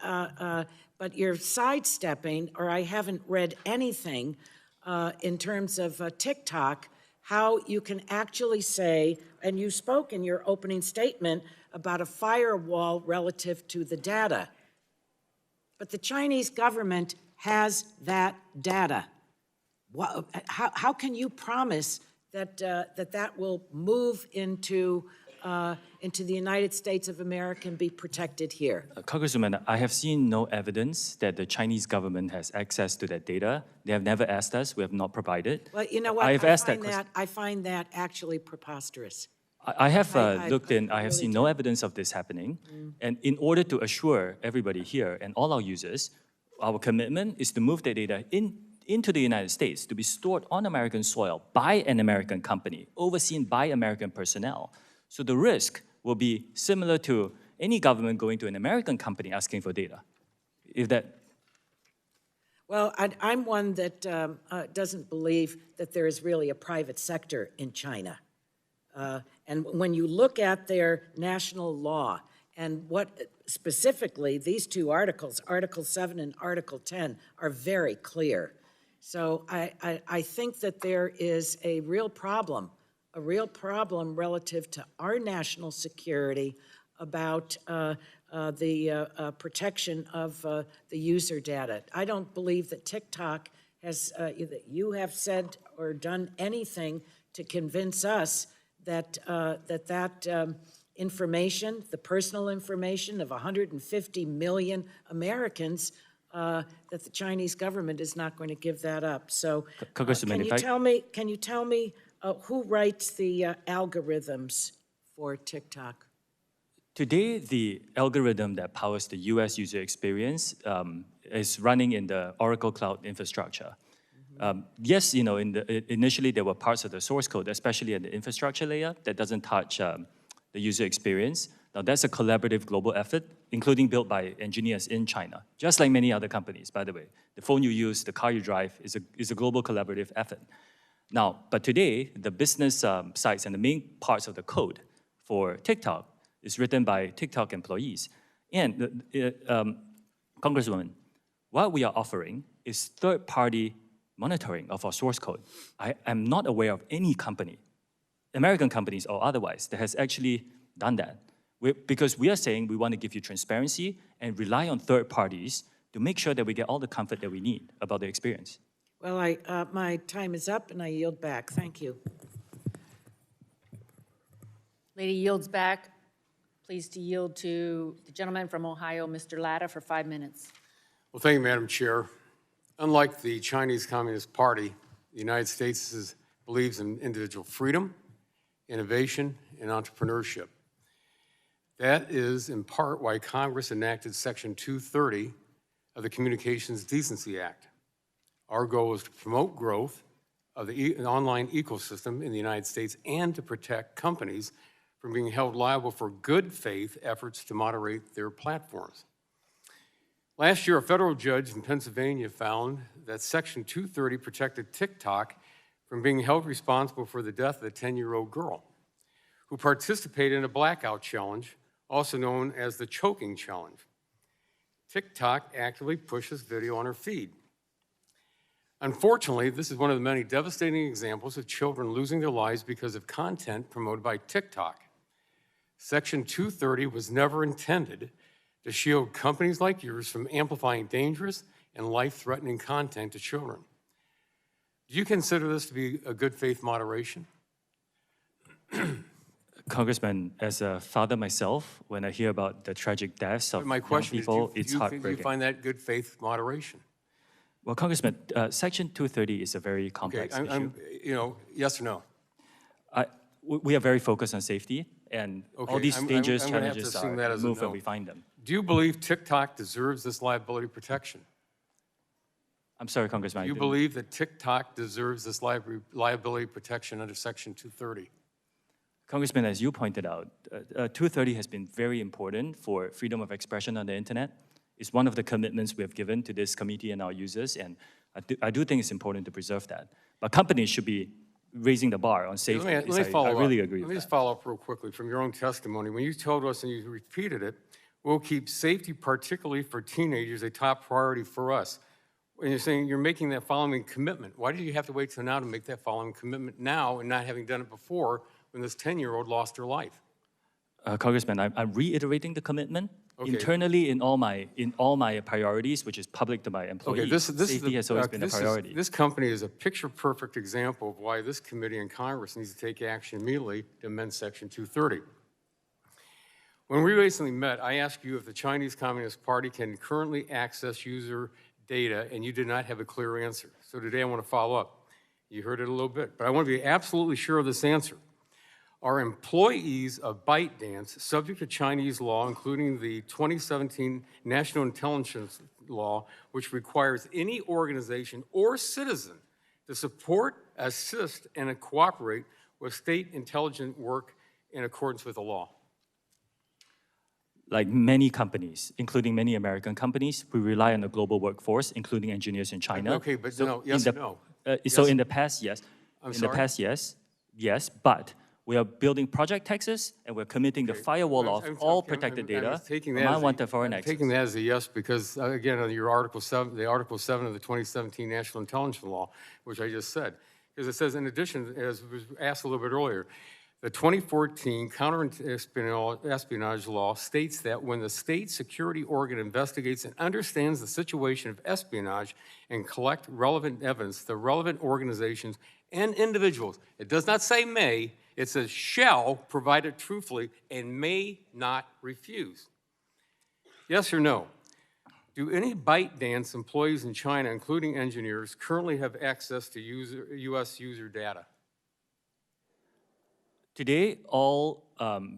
you're sidestepping, or I haven't read anything in terms of TikTok, how you can actually say, and you spoke in your opening statement about a firewall relative to the data, but the Chinese government has that data. How can you promise that that will move into the United States of America and be protected here? Congresswoman, I have seen no evidence that the Chinese government has access to that data. They have never asked us. We have not provided. Well, you know what? I find that actually preposterous. I have looked in. I have really seen no evidence of this happening. And in order to assure everybody here and all our users, our commitment is to move the data into the United States to be stored on American soil by an American company, overseen by American personnel. So the risk will be similar to any government going to an American company asking for data. If that. Well, I'm one that doesn't believe that there is really a private sector in China. And when you look at their national law and what specifically these two articles, Article 7 and Article 10, are very clear. So I think that there is a real problem relative to our national security about the protection of the user data. I don't believe that TikTok has, that you have said or done anything to convince us that information, the personal information of 150 million Americans, that the Chinese government is not going to give that up. So can you tell me who writes the algorithms for TikTok? Today, the algorithm that powers the US user experience is running in the Oracle Cloud infrastructure. Yes, you know, initially there were parts of the source code, especially at the infrastructure layer, that doesn't touch the user experience. Now, that's a collaborative global effort, including built by engineers in China, just like many other companies, by the way. The phone you use, the car you drive is a global collaborative effort. Now, but today, the business sites and the main parts of the code for TikTok is written by TikTok employees. And, Congresswoman, what we are offering is third-party monitoring of our source code. I am not aware of any company, American companies or otherwise, that has actually done that. Because we are saying we want to give you transparency and rely on third parties to make sure that we get all the comfort that we need about the experience. Well, my time is up, and I yield back. Thank you. Lady yields back. Pleased to yield to the gentleman from Ohio, Mr. Latta, for 5 minutes. Well, thank you, Madam Chair. Unlike the Chinese Communist Party, the United States believes in individual freedom, innovation, and entrepreneurship. That is, in part, why Congress enacted Section 230 of the Communications Decency Act. Our goal is to promote growth of the online ecosystem in the United States and to protect companies from being held liable for good faith efforts to moderate their platforms. Last year, a federal judge in Pennsylvania found that Section 230 protected TikTok from being held responsible for the death of a 10-year-old girl who participated in a blackout challenge, also known as the choking challenge. TikTok actively pushes video on her feed. Unfortunately, this is one of the many devastating examples of children losing their lives because of content promoted by TikTok. Section 230 was never intended to shield companies like yours from amplifying dangerous and life-threatening content to children. Do you consider this to be a good faith moderation? Congressman, as a father myself, when I hear about the tragic deaths of My young question people, is, it's do you heartbreaking. find that good faith moderation? Well, Congressman, Section 230 is a very Okay, complex issue. yes or no? We are very focused on safety, and all these dangerous I'm gonna have to challenges assume are that as a removed when no. we find them. Do you believe TikTok deserves this liability protection? I'm sorry, Congressman. Do you believe that TikTok deserves this liability protection under Section 230? Congressman, as you pointed out, 230 has been very important for freedom of expression on the internet. It's one of the commitments we have given to this committee and our users, and I do think it's important to preserve that. But companies should be raising the bar on safety. Let me follow I up. really agree Let with me that. just follow up real quickly from your own testimony. When you told us and you repeated it, we'll keep safety, particularly for teenagers, a top priority for us. And you're saying you're making that following commitment. Why did you have to wait till now to make that following commitment now and not having done it before when this 10-year-old lost her life? Congressman, I'm reiterating the commitment Okay. internally in all my priorities, which is public to my employees. Okay, this Safety has always been a priority. This company is a picture-perfect example of why this committee in Congress needs to take action immediately to amend Section 230. When we recently met, I asked you if the Chinese Communist Party can currently access user data, and you did not have a clear answer. So today I want to follow up. You heard it a little bit, but I want to be absolutely sure of this answer. Are employees of ByteDance subject to Chinese law, including the 2017 National Intelligence Law, which requires any organization or citizen to support, assist, and cooperate with state intelligence work in accordance with the law? Like many companies, including many American companies, we rely on the global workforce, including engineers in China. Okay, but no, yes or no? So Yes. in the past, yes. I'm In sorry? the past, yes, but we are building Project Texas, and we're committing the firewall of all protected data from unwanted foreign access. Taking that as a yes because, again, on your Article 7, the Article 7 of the 2017 National Intelligence Law, which I just said, because it says, in addition, as was asked a little bit earlier, the 2014 counter-espionage law states that when the state security organ investigates and understands the situation of espionage and collect relevant evidence, the relevant organizations and individuals, it does not say may, it says shall provide it truthfully and may not refuse. Yes or no? Do any ByteDance employees in China, including engineers, currently have access to U.S. user data? Today, all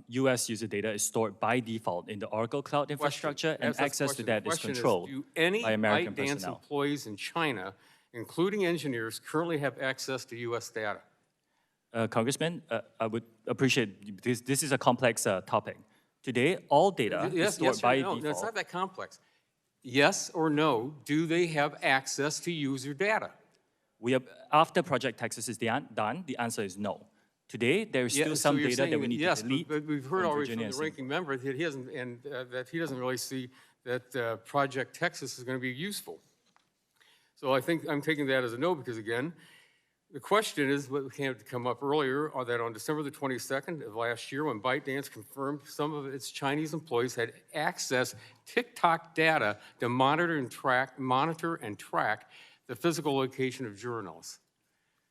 U.S. user data is stored by default in the Oracle Cloud infrastructure, and That's the access to question. that The is question controlled do any by American ByteDance personnel. employees in China, including engineers, currently have access to U.S. data? Congressman, I would appreciate, because this is a complex topic. Today, all data is Yes, stored yes or by no? No, it's default. not that complex. Yes or no, do they have access to user data? After Project Texas is done, the answer is no. Today, there is Yeah, still so some you're data saying that we need yes, to delete but we've heard from already Virginia from the and ranking member that he doesn't really see that Project Texas is going to be useful. So I think I'm taking that as a no because, again, the question is what came to come up earlier, that on December the 22nd of last year, when ByteDance confirmed some of its Chinese employees had accessed TikTok data to monitor and track the physical location of journalists.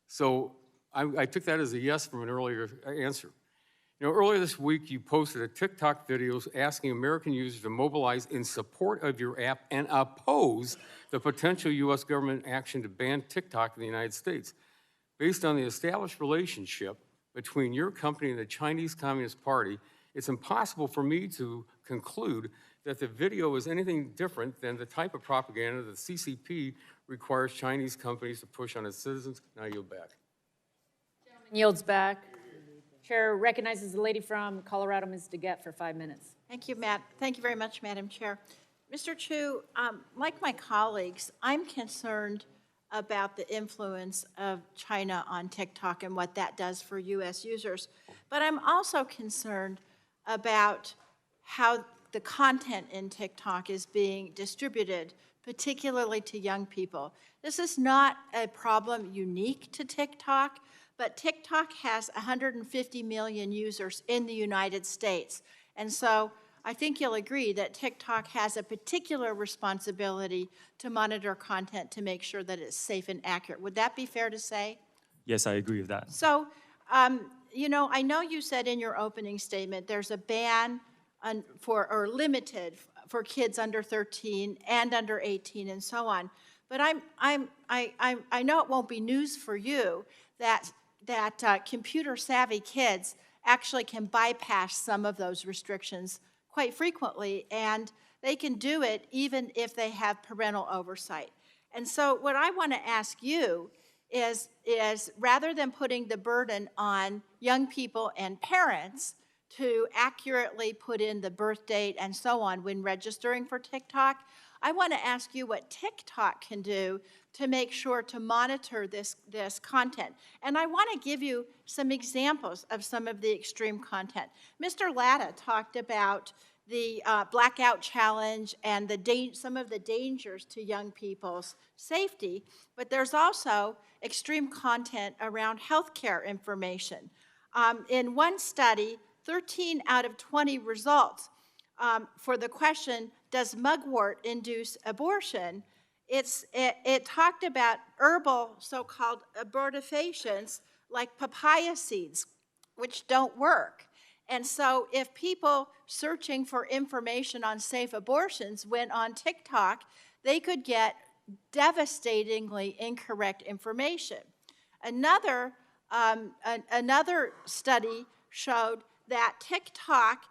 So I took that as a yes from an earlier answer. You know, earlier this week, you posted a TikTok video asking American users to mobilize in support of your app and oppose the potential U.S. government action to ban TikTok in the United States. Based on the established relationship between your company and the Chinese Communist Party, it's impossible for me to conclude that the video is anything different than the type of propaganda that the CCP requires Chinese companies to push on its citizens. Now I yield back. Yields back. Chair recognizes the lady from Colorado, Ms. DeGette, for 5 minutes. Thank you, Matt. Thank you very much, Madam Chair. Mr. Chu, like my colleagues, I'm concerned about the influence of China on TikTok and what that does for U.S. users. But I'm also concerned about how the content in TikTok is being distributed, particularly to young people. This is not a problem unique to TikTok, but TikTok has 150 million users in the United States. And so I think you'll agree that TikTok has a particular responsibility to monitor content to make sure that it's safe and accurate. Would that be fair to say? Yes, I agree with that. So, you know, I know you said in your opening statement there's a ban or limited for kids under 13 and under 18 and so on. But I know it won't be news for you that computer-savvy kids actually can bypass some of those restrictions quite frequently, and they can do it even if they have parental oversight. And so what I want to ask you is rather than putting the burden on young people and parents to accurately put in the birth date and so on when registering for TikTok, I want to ask you what TikTok can do to make sure to monitor this content. And I want to give you some examples of some of the extreme content. Mr. Latta talked about the blackout challenge and some of the dangers to young people's safety, but there's also extreme content around healthcare information. In one study, 13 out of 20 results for the question, does mugwort induce abortion? It talked about herbal so-called abortifacients like papaya seeds, which don't work. And so if people searching for information on safe abortions went on TikTok, they could get devastatingly incorrect information. Another study showed that TikTok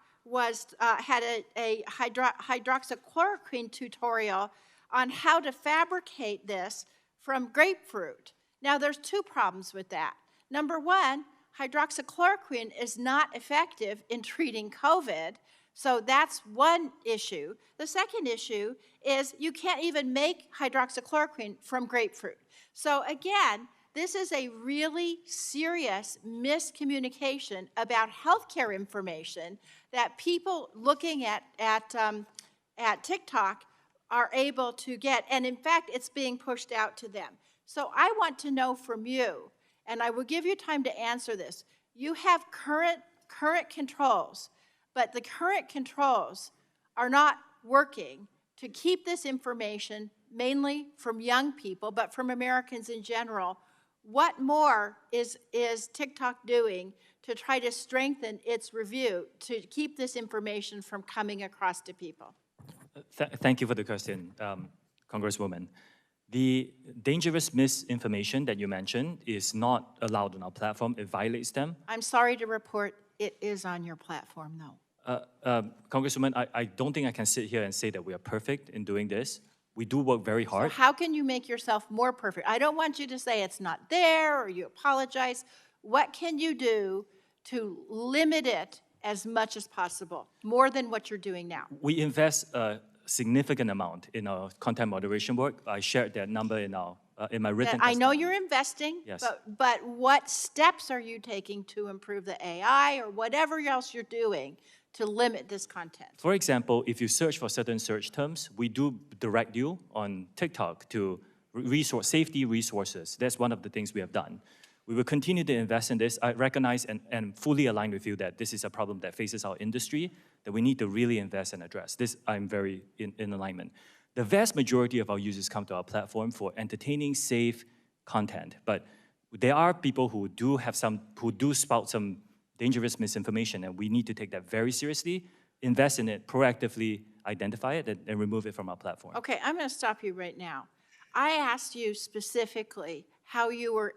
had a hydroxychloroquine tutorial on how to fabricate this from grapefruit. Now, there's two problems with that. Number one, hydroxychloroquine is not effective in treating COVID, so that's one issue. The second issue is you can't even make hydroxychloroquine from grapefruit. So again, this is a really serious miscommunication about healthcare information that people looking at TikTok are able to get, and in fact, it's being pushed out to them. So I want to know from you, and I will give you time to answer this. You have current controls, but the current controls are not working to keep this information, mainly from young people, but from Americans in general. What more is TikTok doing to try to strengthen its review to keep this information from coming across to people? Thank you for the question, Congresswoman. The dangerous misinformation that you mentioned is not allowed on our platform. It violates them. I'm sorry to report it is on your platform, though. Congresswoman, I don't think I can sit here and say that we are perfect in doing this. We do work very hard. So how can you make yourself more perfect? I don't want you to say it's not there or you apologize. What can you do to limit it as much as possible, more than what you're doing now? We invest a significant amount in our content moderation work. I shared that number in my written I know testimony. you're investing, Yes. but what steps are you taking to improve the AI or whatever else you're doing to limit this content? For example, if you search for certain search terms, we do direct you on TikTok to safety resources. That's one of the things we have done. We will continue to invest in this. I recognize and fully align with you that this is a problem that faces our industry, that we need to really invest and address. This, I'm very in alignment. The vast majority of our users come to our platform for entertaining, safe content, but there are people who do spout some dangerous misinformation, and we need to take that very seriously, invest in it, proactively identify it, and remove it from our platform. Okay, I'm going to stop you right now. I asked you specifically how you're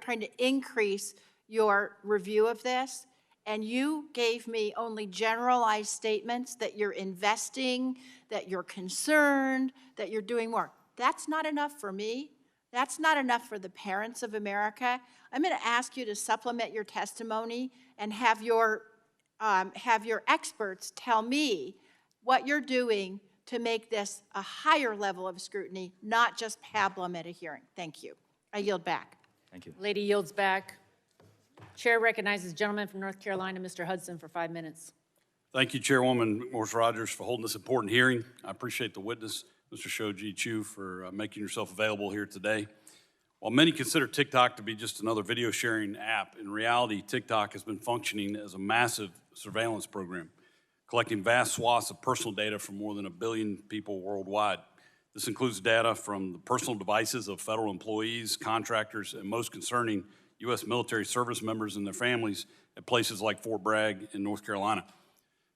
trying to increase your review of this, and you gave me only generalized statements that you're investing, that you're concerned, that you're doing more. That's not enough for me. That's not enough for the parents of America. I'm going to ask you to supplement your testimony and have your experts tell me what you're doing to make this a higher level of scrutiny, not just pablum at a hearing. Thank you. I yield back. Thank you. Lady yields back. Chair recognizes the gentleman from North Carolina, Mr. Hudson, for 5 minutes. Thank you, Chairwoman Morris Rogers, for holding this important hearing. I appreciate the witness, Mr. Shoji Chu, for making yourself available here today. While many consider TikTok to be just another video sharing app, in reality, TikTok has been functioning as a massive surveillance program, collecting vast swaths of personal data from more than 1 billion people worldwide. This includes data from the personal devices of federal employees, contractors, and most concerning, U.S. military service members and their families at places like Fort Bragg in North Carolina.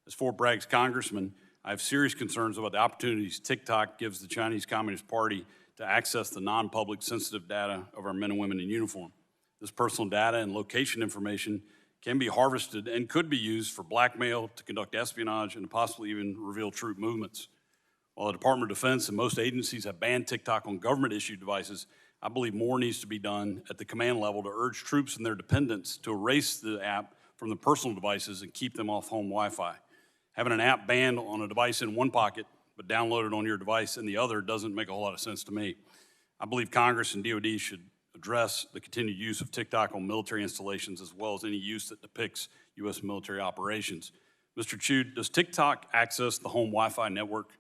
As Fort Bragg's congressman, I have serious concerns about the opportunities TikTok gives the Chinese Communist Party to access the non-public sensitive data of our men and women in uniform. This personal data and location information can be harvested and could be used for blackmail, to conduct espionage, and to possibly even reveal troop movements. While the Department of Defense and most agencies have banned TikTok on government-issued devices, I believe more needs to be done at the command level to urge troops and their dependents to erase the app from the personal devices and keep them off home Wi-Fi. Having an app banned on a device in one pocket but downloaded on your device in the other doesn't make a whole lot of sense to me. I believe Congress and DoD should address the continued use of TikTok on military installations as well as any use that depicts U.S. military operations. Mr. Chu, does TikTok access the home Wi-Fi network?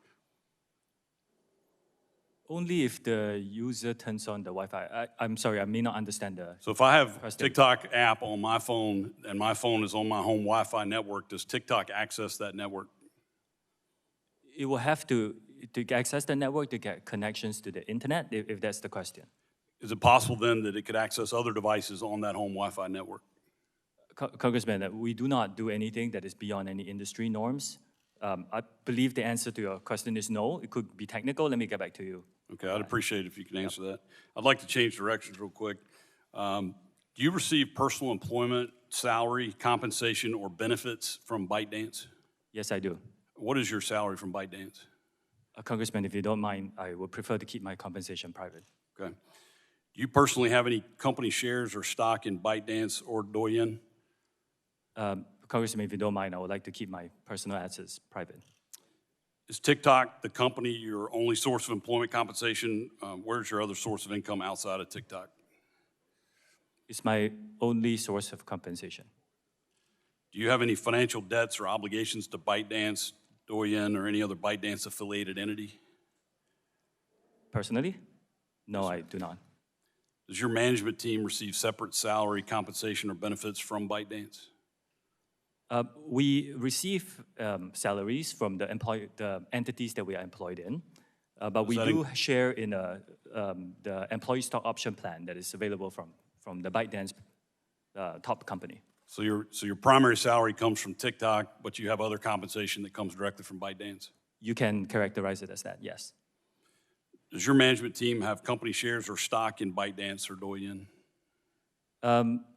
Only if the user turns on the Wi-Fi. I'm sorry, I may not understand the So if I have question. TikTok app on my phone and my phone is on my home Wi-Fi network, does TikTok access that network? It will have to access the network to get connections to the internet, if that's the question. Is it possible then that it could access other devices on that home Wi-Fi network? Congressman, we do not do anything that is beyond any industry norms. I believe the answer to your question is no. It could be technical. Let me get back to you. Okay, I'd appreciate it if you can answer that. I'd like to change directions real quick. Do you receive personal employment, salary, compensation, or benefits from ByteDance? Yes, I do. What is your salary from ByteDance? Congressman, if you don't mind, I would prefer to keep my compensation private. Okay. Do you personally have any company shares or stock in ByteDance or Douyin? Congressman, if you don't mind, I would like to keep my personal assets private. Is TikTok the company your only source of employment compensation? Where's your other source of income outside of TikTok? It's my only source of compensation. Do you have any financial debts or obligations to ByteDance, Douyin, or any other ByteDance affiliated entity? Personally? No, I do not. Does your management team receive separate salary, compensation, or benefits from ByteDance? We receive salaries from the entities that we are employed in, but we do share in the employee stock option plan that is available from the ByteDance top company. So your primary salary comes from TikTok, but you have other compensation that comes directly from ByteDance? You can characterize it as that, yes. Does your management team have company shares or stock in ByteDance or Douyin?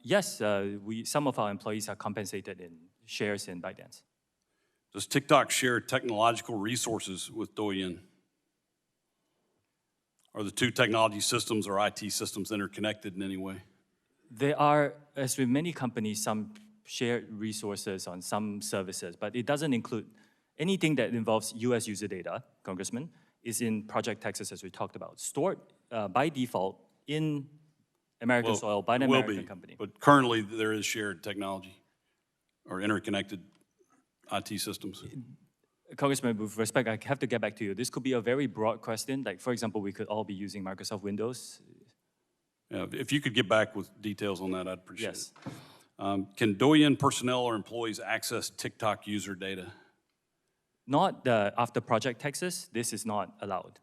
Yes, some of our employees are compensated in shares in ByteDance. Does TikTok share technological resources with Douyin? Are the two technology systems or IT systems interconnected in any way? There are, as with many companies, some shared resources on some services, but it doesn't include anything that involves US user data, Congressman, is in Project Texas, as we talked about, stored by default in American soil by an it will American be, company. but currently there is shared technology or interconnected IT systems. Congressman, with respect, I have to get back to you. This could be a very broad question. Like, for example, we could all be using Microsoft Windows. Yeah, if you could get back with details on that, I'd appreciate Yes. it. Can Douyin personnel or employees access TikTok user data? Not after Project Texas, this is not allowed.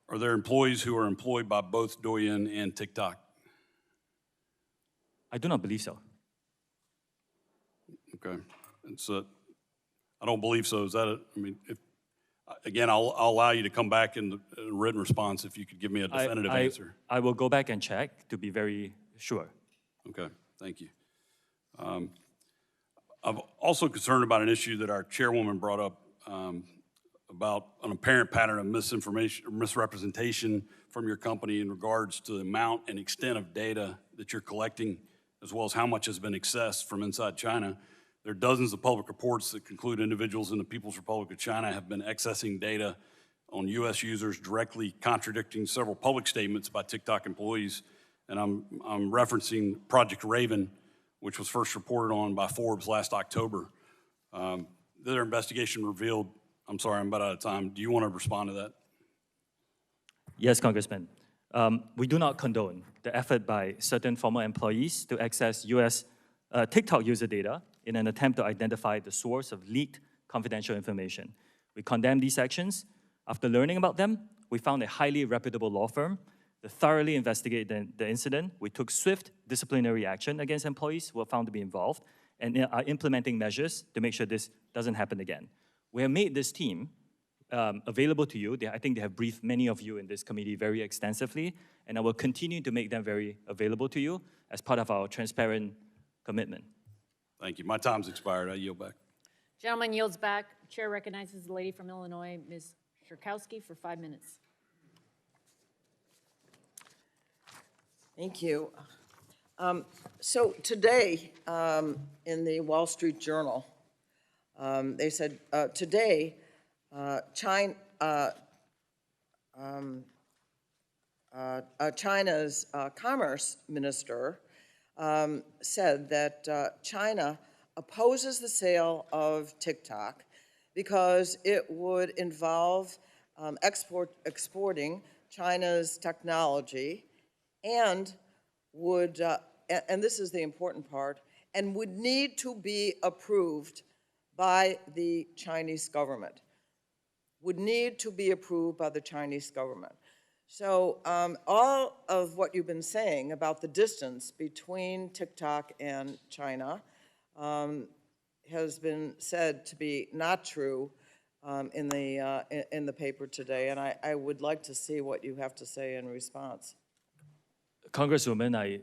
Are there employees who are employed by both Douyin and TikTok? I do not believe so. Okay, and so I don't believe so. Is that it? I mean, again, I'll allow you to come back in the written response if you could give me a definitive answer. I will go back and check to be very sure. Okay, thank you. I'm also concerned about an issue that our chairwoman brought up about an apparent pattern of misinformation or misrepresentation from your company in regards to the amount and extent of data that you're collecting, as well as how much has been accessed from inside China. There are dozens of public reports that conclude individuals in the People's Republic of China have been accessing data on U.S. users, directly contradicting several public statements by TikTok employees. And I'm referencing Project Raven, which was first reported on by Forbes last October. Their investigation revealed, I'm sorry, I'm about out of time. Do you want to respond to that? Yes, Congressman. We do not condone the effort by certain former employees to access US TikTok user data in an attempt to identify the source of leaked confidential information. We condemn these actions. After learning about them, we found a highly reputable law firm to thoroughly investigate the incident. We took swift disciplinary action against employees who were found to be involved and are implementing measures to make sure this doesn't happen again. We have made this team available to you. I think they have briefed many of you in this committee very extensively, and I will continue to make them very available to you as part of our transparent commitment. Thank you. My time's expired. I yield back. Gentleman yields back. Chair recognizes the lady from Illinois, Ms. Shirkowski, for 5 minutes. Thank you. So today, in the Wall Street Journal, they said, today, China's commerce minister said that China opposes the sale of TikTok because it would involve exporting China's technology and would, and this is the important part, and would need to be approved by the Chinese government. Would need to be approved by the Chinese government. So all of what you've been saying about the distance between TikTok and China has been said to be not true in the paper today, and I would like to see what you have to say in response. Congresswoman, I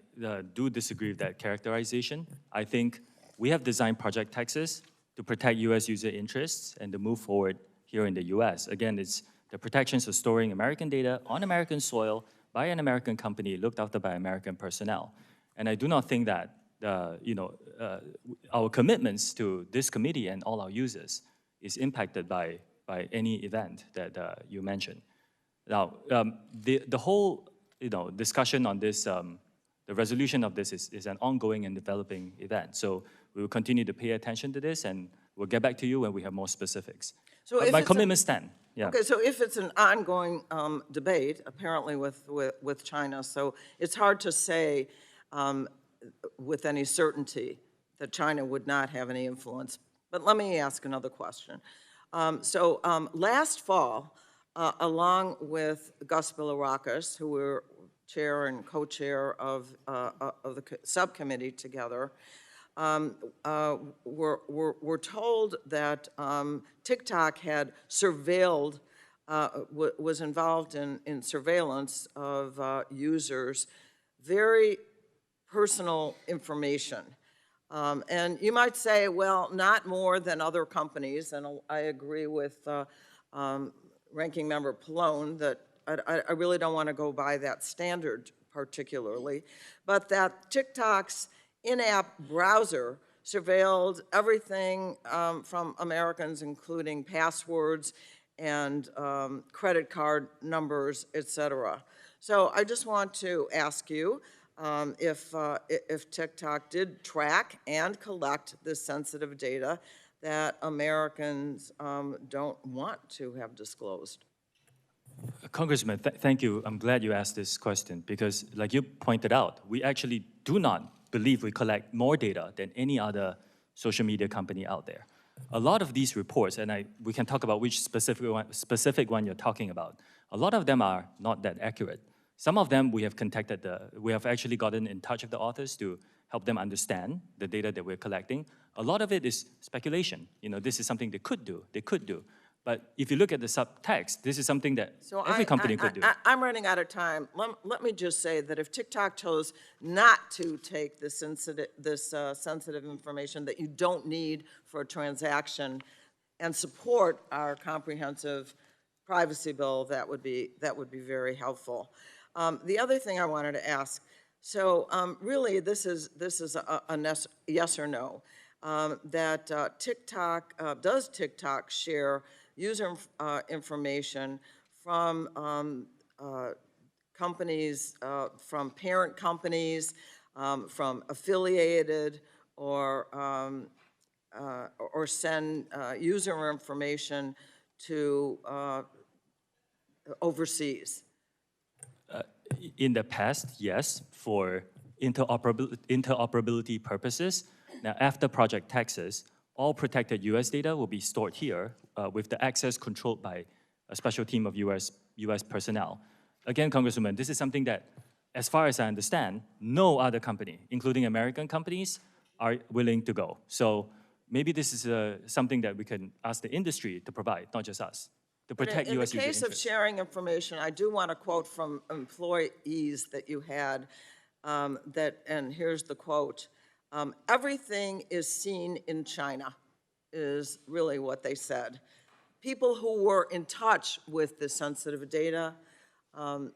do disagree with that characterization. I think we have designed Project Texas to protect US user interests and to move forward here in the US. Again, it's the protections of storing American data on American soil by an American company looked after by American personnel. And I do not think that our commitments to this committee and all our users is impacted by any event that you mentioned. Now, the whole discussion on this, the resolution of this is an ongoing and developing event. So we will continue to pay attention to this, and we'll get back to you when we have more specifics. So but my commitment stands. Yeah. Okay, so if it's an ongoing debate, apparently with China, so it's hard to say with any certainty that China would not have any influence. But let me ask another question. Last fall, along with Gus Bilirakis, who were chair and co-chair of the subcommittee together, were told that TikTok had surveilled, was involved in surveillance of users, very personal information. And you might say, well, not more than other companies, and I agree with Ranking Member Pallone that I really don't want to go by that standard particularly, but that TikTok's in-app browser surveilled everything from Americans, including passwords and credit card numbers, et cetera. So I just want to ask you if TikTok did track and collect this sensitive data that Americans don't want to have disclosed. Congressman, thank you. I'm glad you asked this question because, like you pointed out, we actually do not believe we collect more data than any other social media company out there. A lot of these reports, and we can talk about which specific one you're talking about, a lot of them are not that accurate. Some of them we have actually gotten in touch with the authors to help them understand the data that we're collecting. A lot of it is speculation. You know, this is something they could do. But if you look at the subtext, this is something that every company could do. I'm running out of time. Let me just say that if TikTok chose not to take this sensitive information that you don't need for a transaction and support our comprehensive privacy bill, that would be very helpful. The other thing I wanted to ask, so really this is a yes or no, that does TikTok share user information from companies, from parent companies, from affiliated, or send user information to overseas? In the past, yes, for interoperability purposes. Now, after Project Texas, all protected U.S. data will be stored here with the access controlled by a special team of U.S. personnel. Again, Congresswoman, this is something that, as far as I understand, no other company, including American companies, are willing to go. So maybe this is something that we can ask the industry to provide, not just us, to protect U.S. In the user case of interests. sharing information, I do want to quote from employees that you had, and here's the quote, everything is seen in China, is really what they said. People who were in touch with the sensitive data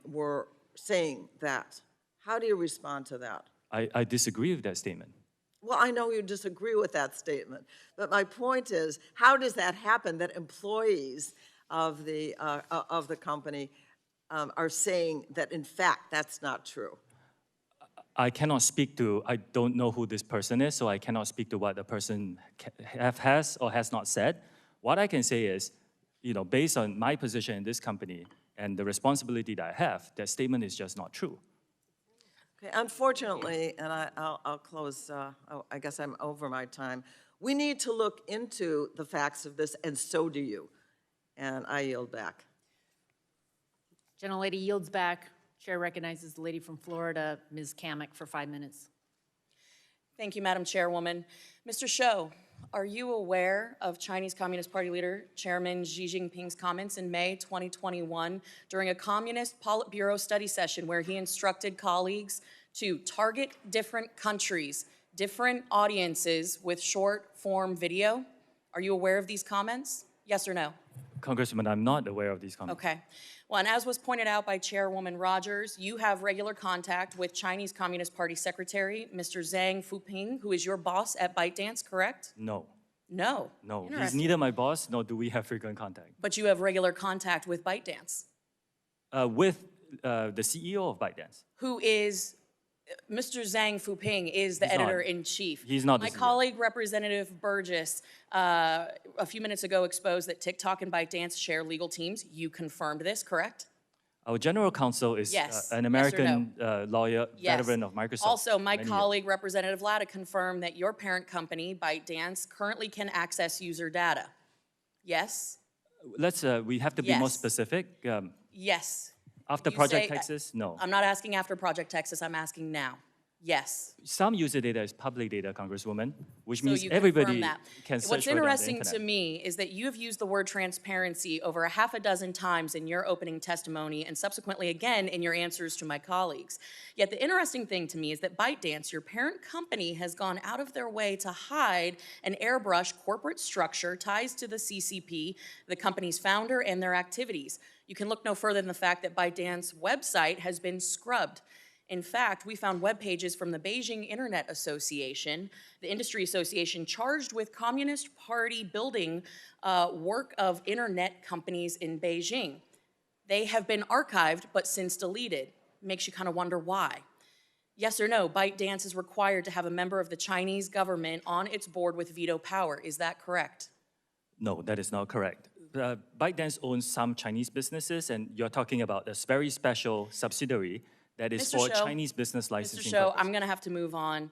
were saying that. How do you respond to that? I disagree with that statement. Well, I know you disagree with that statement, but my point is, how does that happen that employees of the company are saying that, in fact, that's not true? I cannot speak to, I don't know who this person is, so I cannot speak to what the person has or has not said. What I can say is, you know, based on my position in this company and the responsibility that I have, that statement is just not true. Okay, unfortunately, and I'll close, I guess I'm over my time, we need to look into the facts of this, and so do you. And I yield back. Gentlelady yields back. Chair recognizes the lady from Florida, Ms. Kamek, for 5 minutes. Thank you, Madam Chairwoman. Mr. Shou, are you aware of Chinese Communist Party leader Chairman Xi Jinping's comments in May 2021 during a Communist Politburo study session where he instructed colleagues to target different countries, different audiences with short-form video? Are you aware of these comments? Yes or no? Congressman, I'm not aware of these comments. Okay. Well, and as was pointed out by Chairwoman Rogers, you have regular contact with Chinese Communist Party Secretary, Mr. Zhang Fuping, who is your boss at ByteDance, correct? No. No. No, he's Interesting. neither my boss, nor do we have frequent contact. But you have regular contact with ByteDance. With the CEO of ByteDance. Who is, Mr. Zhang Fuping is the He's not. editor-in-chief. He's not the My CEO. colleague, Representative Burgess, a few minutes ago exposed that TikTok and ByteDance share legal teams. You confirmed this, correct? Our general counsel is Yes. an Yes or American no? lawyer, Yes. veteran of Microsoft. Also, my many years. colleague, Representative Latta, confirmed that your parent company, ByteDance, currently can access user data. Yes? We have to be more Yes. specific. Yes. After You Project say- Texas, no. I'm not asking after Project Texas, I'm asking now. Yes. Some user data is public data, Congresswoman, which So means you everybody confirm that. can search What's for it on the interesting internet. to me is that you have used the word transparency over a half a dozen times in your opening testimony and subsequently again in your answers to my colleagues. Yet the interesting thing to me is that ByteDance, your parent company, has gone out of their way to hide an airbrush corporate structure ties to the CCP, the company's founder, and their activities. You can look no further than the fact that ByteDance's website has been scrubbed. In fact, we found web pages from the Beijing Internet Association, the industry association charged with Communist Party building work of internet companies in Beijing. They have been archived, but since deleted. Makes you kind of wonder why. Yes or no, ByteDance is required to have a member of the Chinese government on its board with veto power. Is that correct? No, that is not correct. ByteDance owns some Chinese businesses, and you're talking about a very special subsidiary that is Mr. for Shou, Chinese business Mr. licensing Shou, purposes. I'm going to have to move on.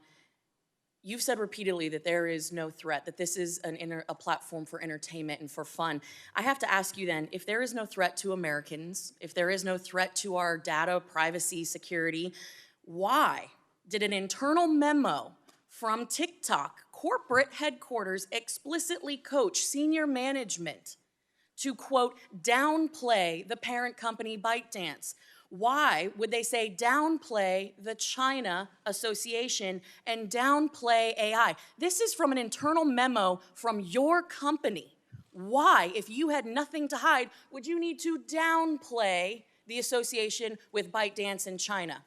You've said repeatedly that there is no threat, that this is a platform for entertainment and for fun. I have to ask you then, if there is no threat to Americans, if there is no threat to our data, privacy, security, why did an internal memo from TikTok corporate headquarters explicitly coach senior management to, quote, downplay the parent company ByteDance? Why would they say downplay the China Association and downplay AI? This is from an internal memo from your company. Why, if you had nothing to hide, would you need to downplay the association with ByteDance in China?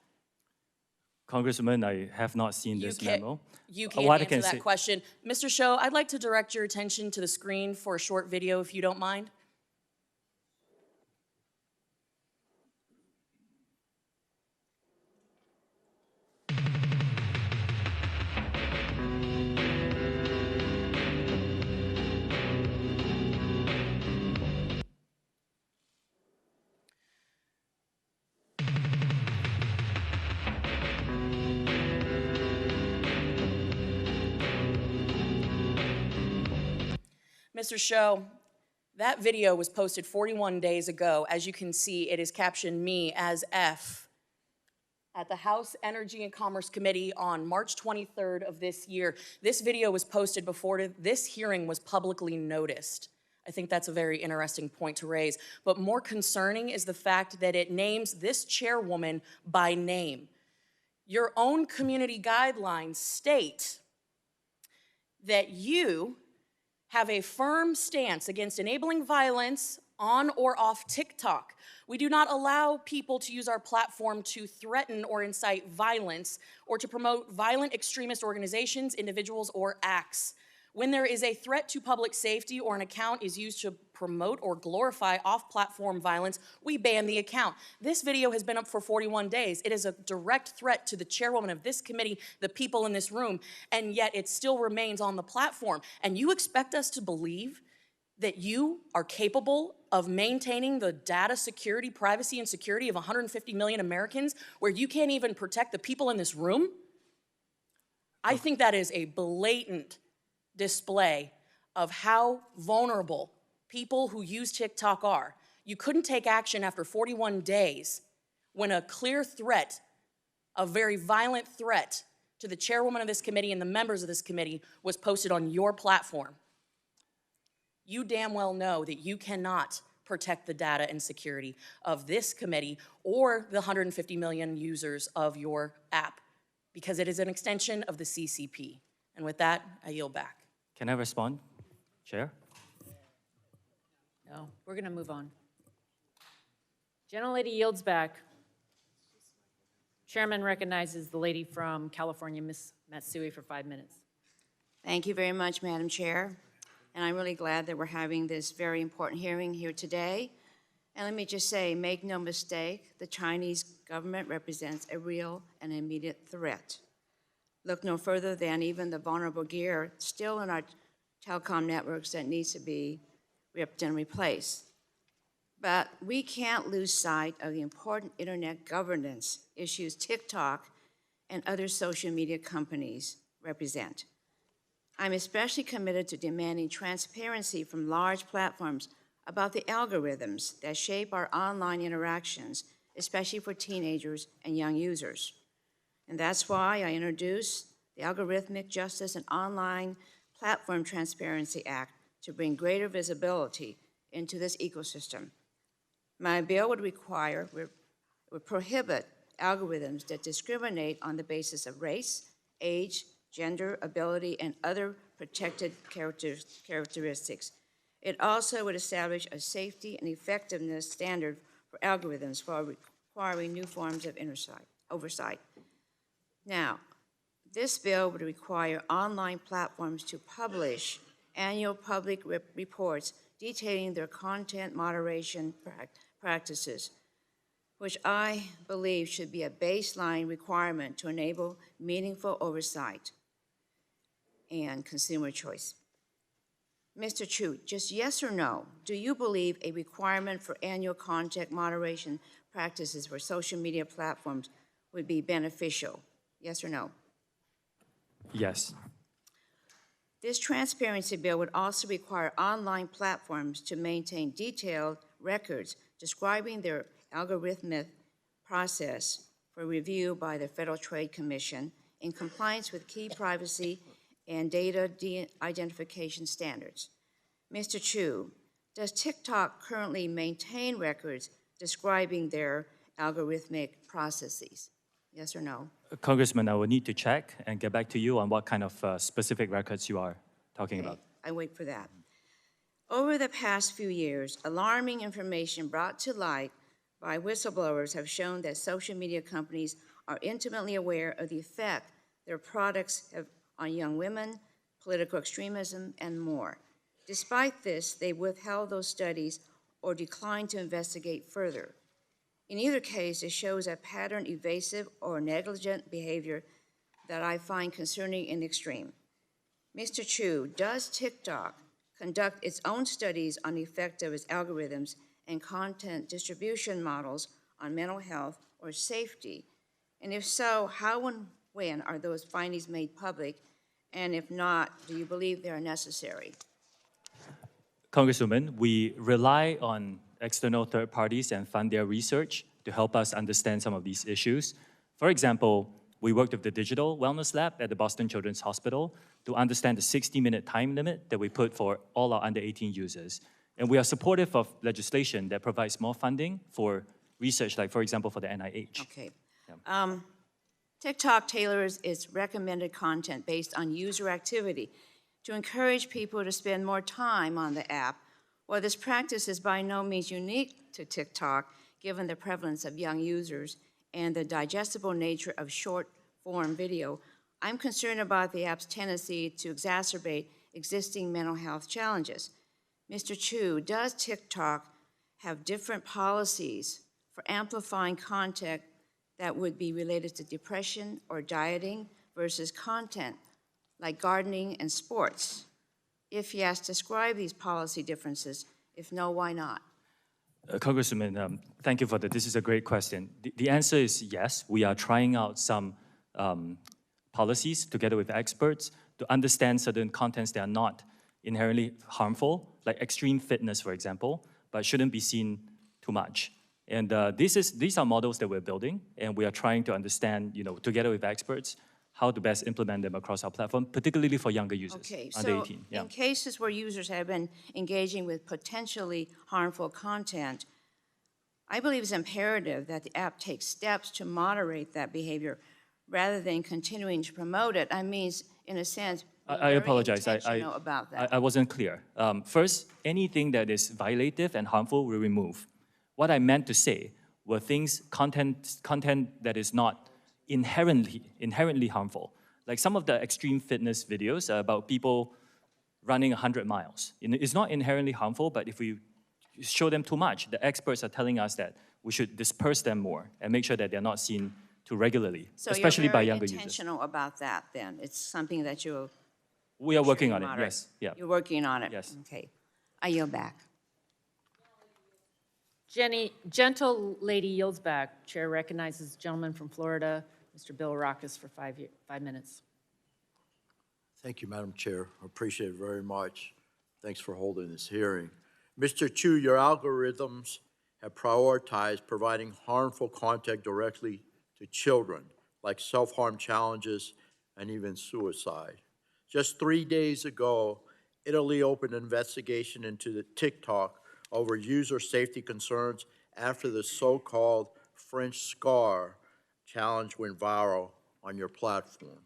Congresswoman, I have not seen this memo. You can't What I answer can that say- question. Mr. Shou, I'd like to direct your attention to the screen for a short video, if you don't mind. Mr. Shou, that video was posted 41 days ago. As you can see, it is captioned me as F at the House Energy and Commerce Committee on March 23rd of this year. This video was posted before this hearing was publicly noticed. I think that's a very interesting point to raise. But more concerning is the fact that it names this chairwoman by name. Your own community guidelines state that you have a firm stance against enabling violence on or off TikTok. We do not allow people to use our platform to threaten or incite violence or to promote violent extremist organizations, individuals, or acts. When there is a threat to public safety or an account is used to promote or glorify off-platform violence, we ban the account. This video has been up for 41 days. It is a direct threat to the chairwoman of this committee, the people in this room, and yet it still remains on the platform. And you expect us to believe that you are capable of maintaining the data security, privacy, and security of 150 million Americans where you can't even protect the people in this room? I think that is a blatant display of how vulnerable people who use TikTok are. You couldn't take action after 41 days when a clear threat, a very violent threat to the chairwoman of this committee and the members of this committee was posted on your platform. You damn well know that you cannot protect the data and security of this committee or the 150 million users of your app because it is an extension of the CCP. And with that, I yield back. Can I respond, Chair? No, we're going to move on. Gentlelady yields back. Chairman recognizes the lady from California, Ms. Matsui, for 5 minutes. Thank you very much, Madam Chair. And I'm really glad that we're having this very important hearing here today. And let me just say, make no mistake, the Chinese government represents a real and immediate threat. Look no further than even the vulnerable gear still in our telecom networks that needs to be ripped and replaced. But we can't lose sight of the important internet governance issues TikTok and other social media companies represent. I'm especially committed to demanding transparency from large platforms about the algorithms that shape our online interactions, especially for teenagers and young users. And that's why I introduced the Algorithmic Justice and Online Platform Transparency Act to bring greater visibility into this ecosystem. My bill would prohibit algorithms that discriminate on the basis of race, age, gender, ability, and other protected characteristics. It also would establish a safety and effectiveness standard for algorithms for requiring new forms of oversight. Now, this bill would require online platforms to publish annual public reports detailing their content moderation practices, which I believe should be a baseline requirement to enable meaningful oversight and consumer choice. Mr. Chu, just yes or no, do you believe a requirement for annual content moderation practices for social media platforms would be beneficial? Yes or no? Yes. This transparency bill would also require online platforms to maintain detailed records describing their algorithmic process for review by the Federal Trade Commission in compliance with key privacy and data identification standards. Mr. Chu, does TikTok currently maintain records describing their algorithmic processes? Yes or no? Congressman, I will need to check and get back to you on what kind of specific records you are talking about. I wait for that. Over the past few years, alarming information brought to light by whistleblowers have shown that social media companies are intimately aware of the effect their products have on young women, political extremism, and more. Despite this, they withheld those studies or declined to investigate further. In either case, it shows a pattern evasive or negligent behavior that I find concerning in the extreme. Mr. Chu, does TikTok conduct its own studies on the effect of its algorithms and content distribution models on mental health or safety? And if so, how and when are those findings made public? And if not, do you believe they are necessary? Congresswoman, we rely on external third parties and fund their research to help us understand some of these issues. For example, we worked with the Digital Wellness Lab at the Boston Children's Hospital to understand the 60-minute time limit that we put for all our under-18 users. And we are supportive of legislation that provides more funding for research, like, for example, for the NIH. Okay. TikTok tailors its recommended content based on user activity to encourage people to spend more time on the app. While this practice is by no means unique to TikTok, given the prevalence of young users and the digestible nature of short-form video, I'm concerned about the app's tendency to exacerbate existing mental health challenges. Mr. Chu, does TikTok have different policies for amplifying content that would be related to depression or dieting versus content like gardening and sports? If yes, describe these policy differences. If no, why not? Congresswoman, thank you for that. This is a great question. The answer is yes. We are trying out some policies together with experts to understand certain contents that are not inherently harmful, like extreme fitness, for example, but shouldn't be seen too much. And these are models that we're building, and we are trying to understand, together with experts, how to best implement them across our platform, particularly for younger users, under 18. In cases where users have been engaging with potentially harmful content, I believe it's imperative that the app takes steps to moderate that behavior rather than continuing to promote it. I mean, in a sense, I apologize. About that. I wasn't clear. First, anything that is violative and harmful, we remove. What I meant to say were content that is not inherently harmful. Like some of the extreme fitness videos about people running 100 miles. It's not inherently harmful, but if we show them too much, the experts are telling us that we should disperse them more and make sure that they're not seen too regularly, especially by younger users. So you're very intentional about that then? It's something that we are working on it, yes. Yeah. You're working on it? Yes. Okay. I yield back. Gentle lady yields back. Chair recognizes the gentleman from Florida, Mr. Bill Rockus, for 5 minutes. Thank you, Madam Chair. I appreciate it very much. Thanks for holding this hearing. Mr. Chu, your algorithms have prioritized providing harmful content directly to children, like self-harm challenges and even suicide. Just 3 days ago, Italy opened an investigation into the TikTok over user safety concerns after the so-called French scar challenge went viral on your platform.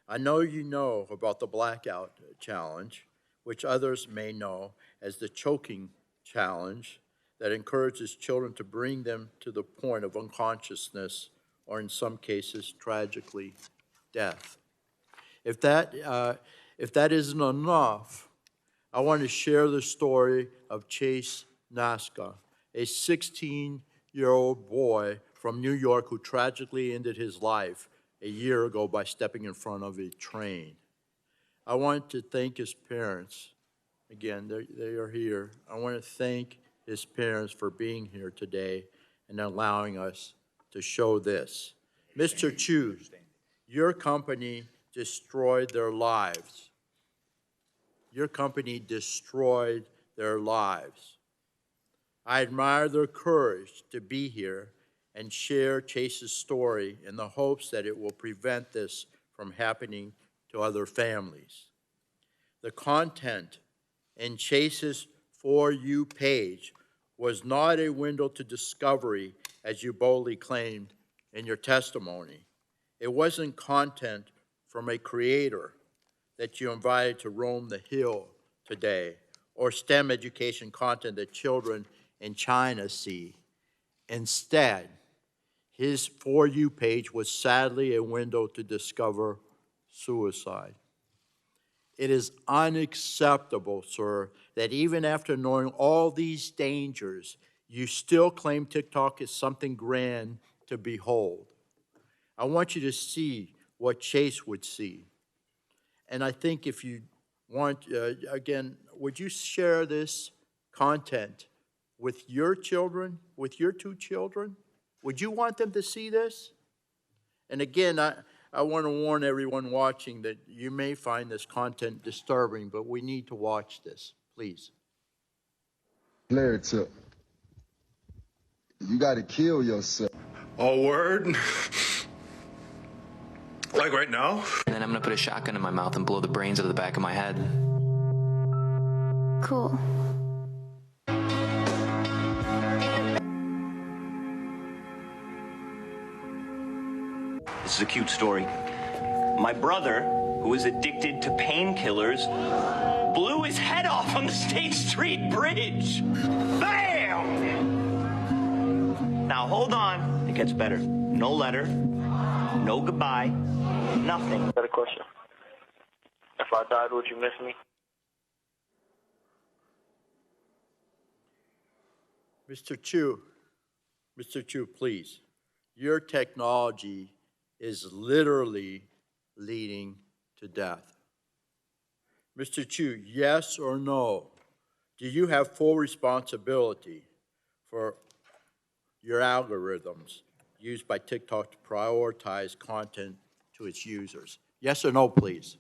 I know you know about the blackout challenge, which others may know as the choking challenge that encourages children to bring them to the point of unconsciousness or in some cases, tragically, death. If that isn't enough, I want to share the story of Chase Naska, a 16-year-old boy from New York who tragically ended his life a year ago by stepping in front of a train. I want to thank his parents. Again, they are here. I want to thank his parents for being here today and allowing us to show this. Mr. Chu, your company destroyed their lives. Your company destroyed their lives. I admire their courage to be here and share Chase's story in the hopes that it will prevent this from happening to other families. The content in Chase's For You page was not a window to discovery, as you boldly claimed in your testimony. It wasn't content from a creator that you invited to roam the hill today, or STEM education content that children in China see. Instead, his For You page was sadly a window to discover suicide. It is unacceptable, sir, that even after knowing all these dangers, you still claim TikTok is something grand to behold. I want you to see what Chase would see. And I think if you want, again, would you share this content with your children, with your two children? Would you want them to see this? And again, I want to warn everyone watching that you may find this content disturbing, but we need to watch this, please. Player tip. You got to kill yourself. Oh, word? Like right now? And then I'm gonna put a shotgun in my mouth and blow the brains out of the back of my head. Cool. This is a cute story. My brother, who is addicted to painkillers, blew his head off on the State Street Bridge. Bam! Now hold on, it gets better. No letter, no goodbye, nothing. Got a question. If I died, would you miss me? Mr. Chu, please. Your technology is literally leading to death. Mr. Chu, yes or no? Do you have full responsibility for your algorithms used by TikTok to prioritize content to its users? Yes or no, please?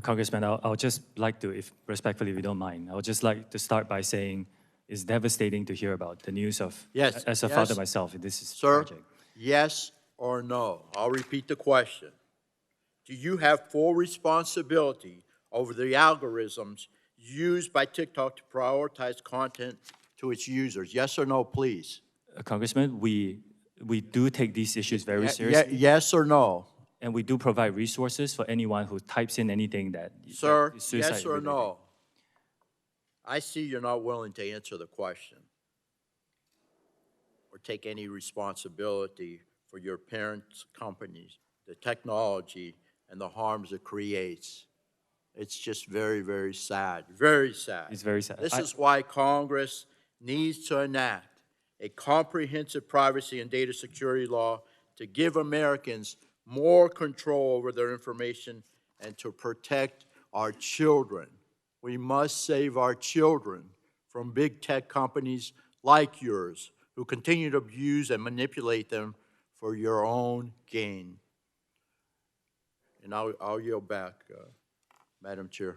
Congressman, I'll just like to, if respectfully, if you don't mind, I would just like to start by saying it's devastating to hear about the news of, yes, as a father myself, this is sir, tragic. Yes or no? I'll repeat the question. Do you have full responsibility over the algorithms used by TikTok to prioritize content to its users? Yes or no, please? Congressman, we do take these issues very seriously. Yes or no? And we do provide resources for anyone who types in anything that Sir, is suicide yes or related. no? I see you're not willing to answer the question or take any responsibility for your parents' companies, the technology, and the harms it creates. It's just very, very sad. Very sad. It's very sad. This is why Congress needs to enact a comprehensive privacy and data security law to give Americans more control over their information and to protect our children. We must save our children from big tech companies like yours who continue to abuse and manipulate them for your own gain. And I'll yield back, Madam Chair.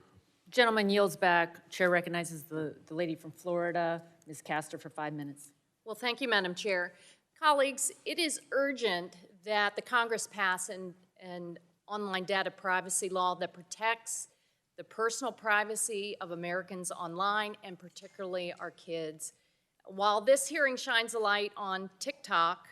Gentleman yields back. Chair recognizes the lady from Florida, Ms. Castor, for 5 minutes. Well, thank you, Madam Chair. Colleagues, it is urgent that the Congress pass an online data privacy law that protects the personal privacy of Americans online, and particularly our kids. While this hearing shines a light on TikTok,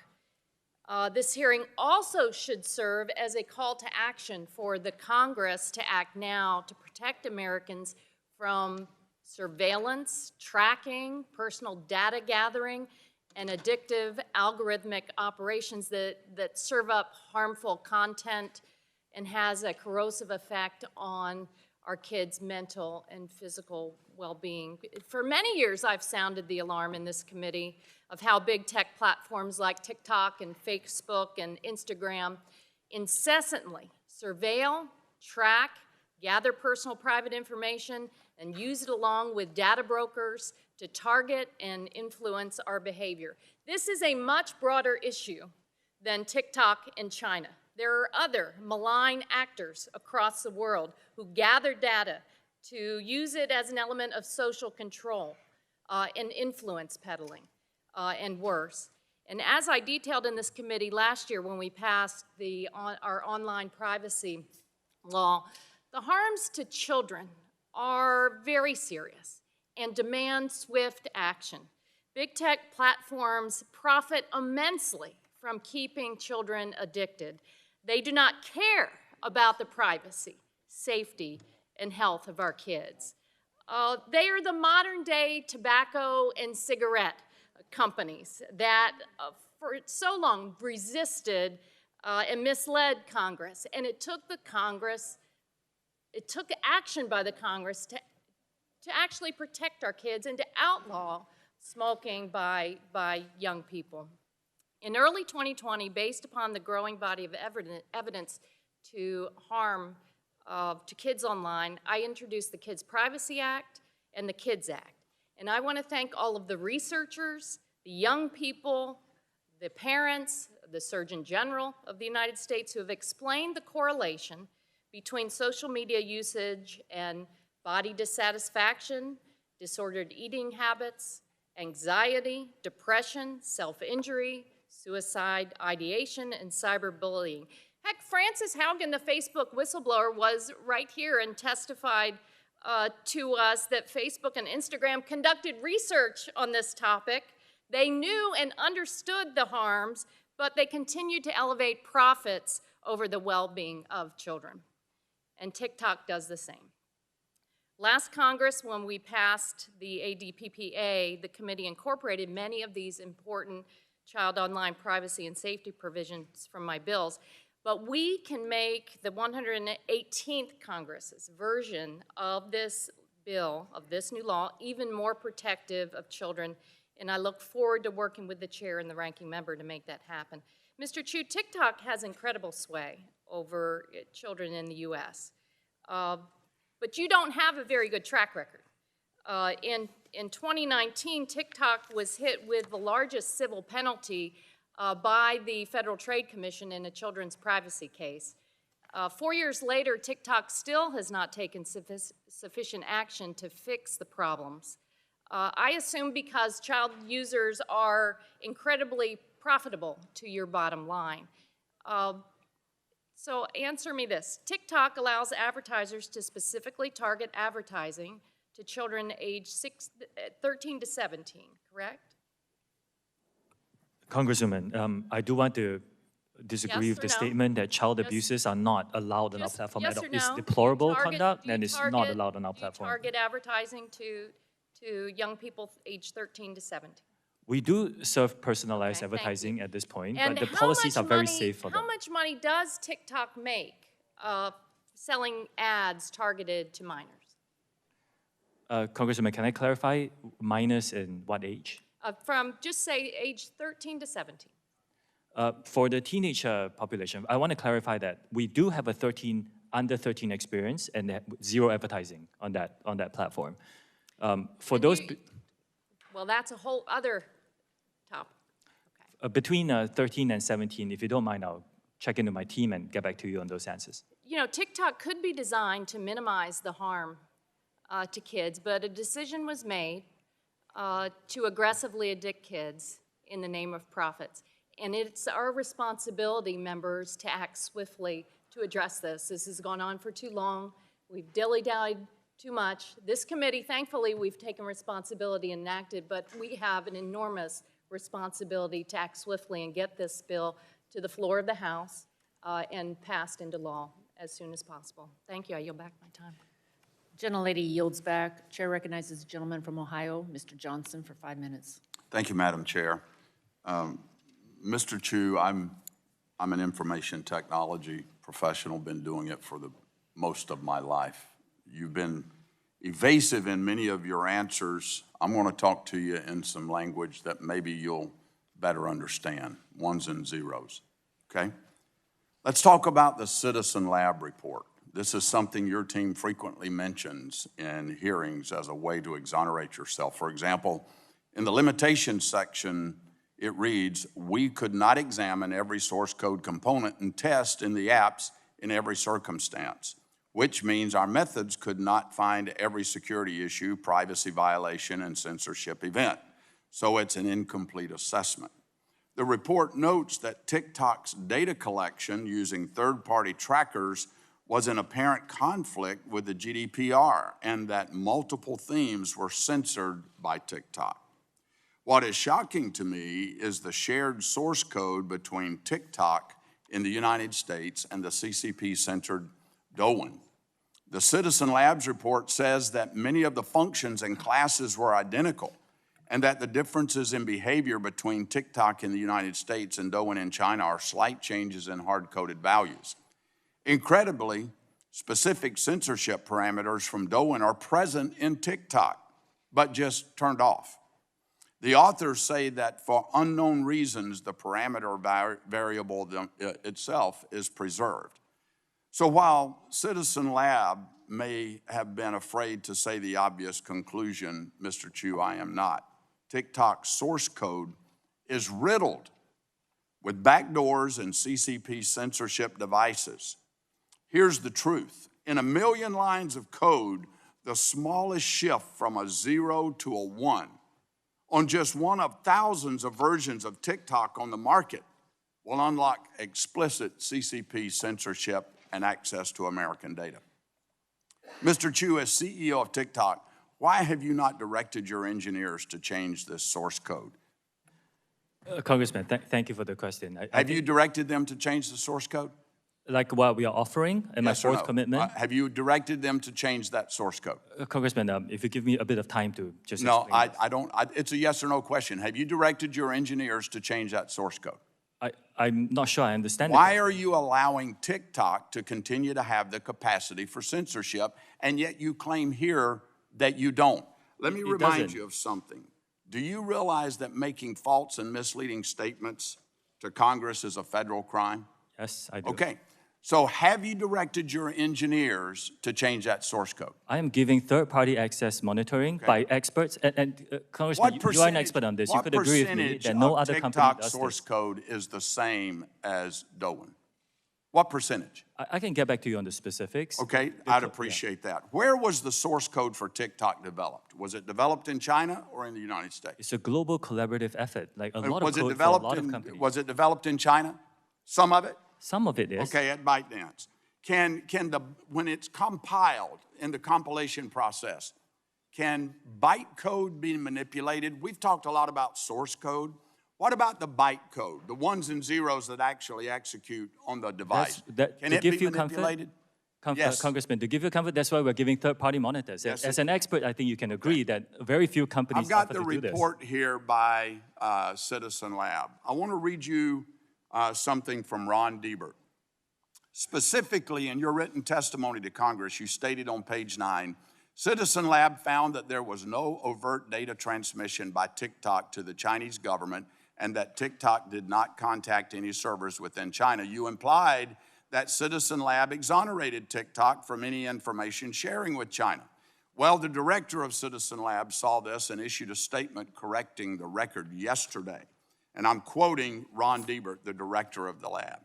this hearing also should serve as a call to action for the Congress to act now to protect Americans from surveillance, tracking, personal data gathering, and addictive algorithmic operations that serve up harmful content and has a corrosive effect on our kids' mental and physical well-being. For many years, I've sounded the alarm in this committee of how big tech platforms like TikTok and Facebook and Instagram incessantly surveil, track, gather personal private information, and use it along with data brokers to target and influence our behavior. This is a much broader issue than TikTok in China. There are other malign actors across the world who gather data to use it as an element of social control and influence peddling and worse. And as I detailed in this committee last year when we passed our online privacy law, the harms to children are very serious and demand swift action. Big tech platforms profit immensely from keeping children addicted. They do not care about the privacy, safety, and health of our kids. They are the modern-day tobacco and cigarette companies that for so long resisted and misled Congress. And it took action by the Congress to actually protect our kids and to outlaw smoking by young people. In early 2020, based upon the growing body of evidence to harm to kids online, I introduced the Kids Privacy Act and the KIDS Act. And I want to thank all of the researchers, the young people, the parents, the Surgeon General of the United States who have explained the correlation between social media usage and body dissatisfaction, disordered eating habits, anxiety, depression, self-injury, suicide ideation, and cyberbullying. Heck, Frances Haugen, the Facebook whistleblower, was right here and testified to us that Facebook and Instagram conducted research on this topic. They knew and understood the harms, but they continued to elevate profits over the well-being of children. And TikTok does the same. Last Congress, when we passed the ADPPA, the committee incorporated many of these important child online privacy and safety provisions from my bills, but we can make the 118th Congress's version of this bill, of this new law, even more protective of children, and I look forward to working with the chair and the ranking member to make that happen. Mr. Chu, TikTok has incredible sway over children in the U.S., but you don't have a very good track record. In 2019, TikTok was hit with the largest civil penalty by the Federal Trade Commission in a children's privacy case. 4 years later, TikTok still has not taken sufficient action to fix the problems. I assume because child users are incredibly profitable to your bottom line. So answer me this. TikTok allows advertisers to specifically target advertising to children aged 13 to 17, correct? Congresswoman, I do want to disagree Yes with the or no? statement that child Yes. abuses are not allowed on our Just platform yes at all. or no? It's Do you deplorable target- conduct do you and it's not target- allowed on our do you platform. target advertising to young people aged 13 to 17? We do serve personalized Okay, thank you. advertising at this point, And but the how policies much are very money- safe for How them. much money does TikTok make selling ads targeted to minors? Congresswoman, can I clarify minors in what age? From just say age 13 to 17. For the teenage population, I want to clarify that we do have a under 13 experience and they have zero advertising on that platform. For And those Well, that's a whole other topic. between 13 and 17, if you don't mind, I'll check into my team and get back to you on those answers. You know, TikTok could be designed to minimize the harm to kids, but a decision was made to aggressively addict kids in the name of profits. And it's our responsibility, members, to act swiftly to address this. This has gone on for too long. We've dilly-dallied too much. This committee, thankfully, we've taken responsibility and acted, but we have an enormous responsibility to act swiftly and get this bill to the floor of the House and passed into law as soon as possible. Thank you. I yield back my time. Gentlelady yields back. Chair recognizes the gentleman from Ohio, Mr. Johnson, for 5 minutes. Thank you, Madam Chair. Mr. Chu, I'm an information technology professional, been doing it for the most of my life. You've been evasive in many of your answers. I'm going to talk to you in some language that maybe you'll better understand, ones and zeros, okay? Let's talk about the Citizen Lab report. This is something your team frequently mentions in hearings as a way to exonerate yourself. For example, in the limitations section, it reads, we could not examine every source code component and test in the apps in every circumstance, which means our methods could not find every security issue, privacy violation, and censorship event. So it's an incomplete assessment. The report notes that TikTok's data collection using third-party trackers was in apparent conflict with the GDPR and that multiple themes were censored by TikTok. What is shocking to me is the shared source code between TikTok in the United States and the CCP-censored Douyin. The Citizen Labs report says that many of the functions and classes were identical and that the differences in behavior between TikTok in the United States and Douyin in China are slight changes in hard-coded values. Incredibly, specific censorship parameters from Douyin are present in TikTok, but just turned off. The authors say that for unknown reasons, the parameter variable itself is preserved. So while Citizen Lab may have been afraid to say the obvious conclusion, Mr. Chu, I am not. TikTok's source code is riddled with backdoors and CCP censorship devices. Here's the truth. In 1 million lines of code, the smallest shift from a 0 to a 1 on just one of thousands of versions of TikTok on the market will unlock explicit CCP censorship and access to American data. Mr. Chu, as CEO of TikTok, why have you not directed your engineers to change this source code? Congressman, thank you for the question. Have you directed them to change the source code? Like what we are offering and Yes my or fourth no? commitment? Have you directed them to change that source code? Congressman, if you give me a bit of time to just No, explain this. I don't. It's a yes or no question. Have you directed your engineers to change that source code? I'm not sure I understand. Why are you allowing TikTok to continue to have the capacity for censorship, and yet you claim here that you don't? Let me remind you of something. Do you realize that making false and misleading statements to Congress is a federal crime? Yes, I do. Okay. So have you directed your engineers to change that source code? I am giving third-party access monitoring by experts, and Congressman, you are an expert on this. You could agree with me that no other company TikTok does source this. code is the same as Douyin? What percentage? I can get back to you on the specifics. Okay, I'd appreciate that. Where was the source code for TikTok developed? Was it developed in China or in the United States? It's a global collaborative effort, like a lot of Was it code for a lot developed of in, companies. was it developed in China? Some of it? Some of it is. Okay, at ByteDance. When it's compiled in the compilation process, can bytecode be manipulated? We've talked a lot about source code. What about the bytecode, the ones and zeros that actually execute on the device? Can it be manipulated? Yes. Congressman, to give you comfort, that's why we're giving third-party monitors. Yes, As an expert, I think you can agree that very few companies I've got offer the to do this. report here by Citizen Lab. I want to read you something from Ron Diebert. Specifically, in your written testimony to Congress, you stated on page 9, Citizen Lab found that there was no overt data transmission by TikTok to the Chinese government and that TikTok did not contact any servers within China. You implied that Citizen Lab exonerated TikTok from any information sharing with China. Well, the director of Citizen Lab saw this and issued a statement correcting the record yesterday. And I'm quoting Ron Diebert, the director of the lab.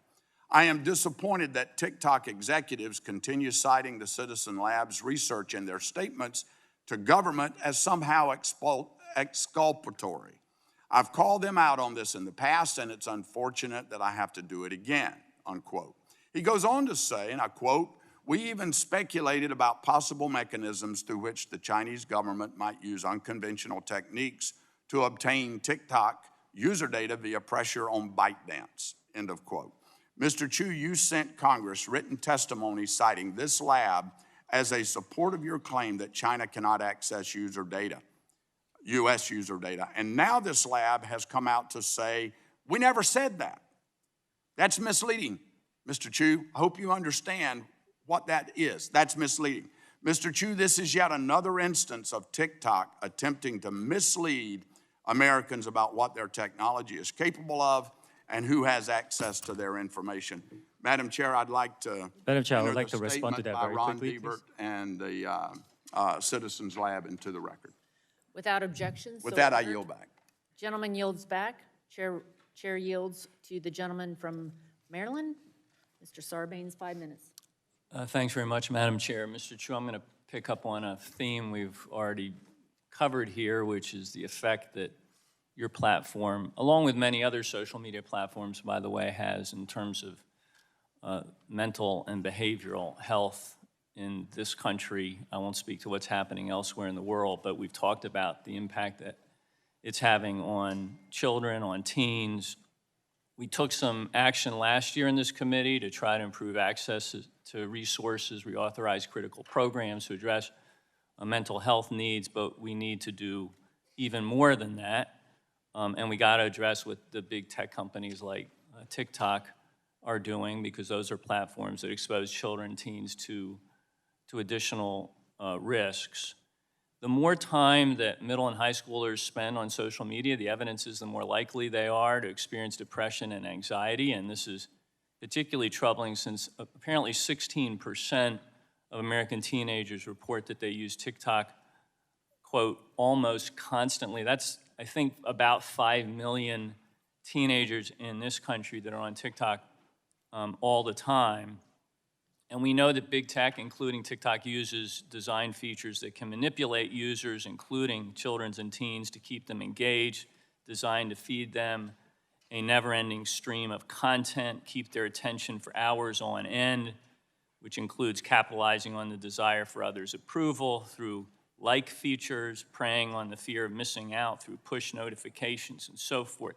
I am disappointed that TikTok executives continue citing the Citizen Lab's research in their statements to government as somehow exculpatory. I've called them out on this in the past, and it's unfortunate that I have to do it again, unquote. He goes on to say, and I quote, we even speculated about possible mechanisms through which the Chinese government might use unconventional techniques to obtain TikTok user data via pressure on ByteDance, end of quote. Mr. Chu, you sent Congress written testimony citing this lab as a support of your claim that China cannot access user data. U.S. user data. And now this lab has come out to say, we never said that. That's misleading, Mr. Chu. I hope you understand what that is. That's misleading. Mr. Chu, this is yet another instance of TikTok attempting to mislead Americans about what their technology is capable of and who has access to their information. Madam Chair, I'd like to Madam Chair, I enter would like the to respond to statement that by very Ron quickly, Deibert please. and the Citizens Lab into the record. Without objection, With so that, I ordered. yield back. Gentleman yields back. Chair yields to the gentleman from Maryland. Mr. Sarbanes, 5 minutes. Thanks very much, Madam Chair. Mr. Chu, I'm going to pick up on a theme we've already covered here, which is the effect that your platform, along with many other social media platforms, by the way, has in terms of mental and behavioral health in this country. I won't speak to what's happening elsewhere in the world, but we've talked about the impact that it's having on children, on teens. We took some action last year in this committee to try to improve access to resources. We authorized critical programs to address mental health needs, but we need to do even more than that. And we got to address what the big tech companies like TikTok are doing, because those are platforms that expose children, teens to additional risks. The more time that middle and high schoolers spend on social media, the evidence is the more likely they are to experience depression and anxiety, and this is particularly troubling since apparently 16% of American teenagers report that they use TikTok, quote, almost constantly. That's, I think, about 5 million teenagers in this country that are on TikTok all the time. And we know that big tech, including TikTok, uses design features that can manipulate users, including children and teens, to keep them engaged, designed to feed them a never-ending stream of content, keep their attention for hours on end, which includes capitalizing on the desire for others' approval through like features, preying on the fear of missing out through push notifications, and so forth.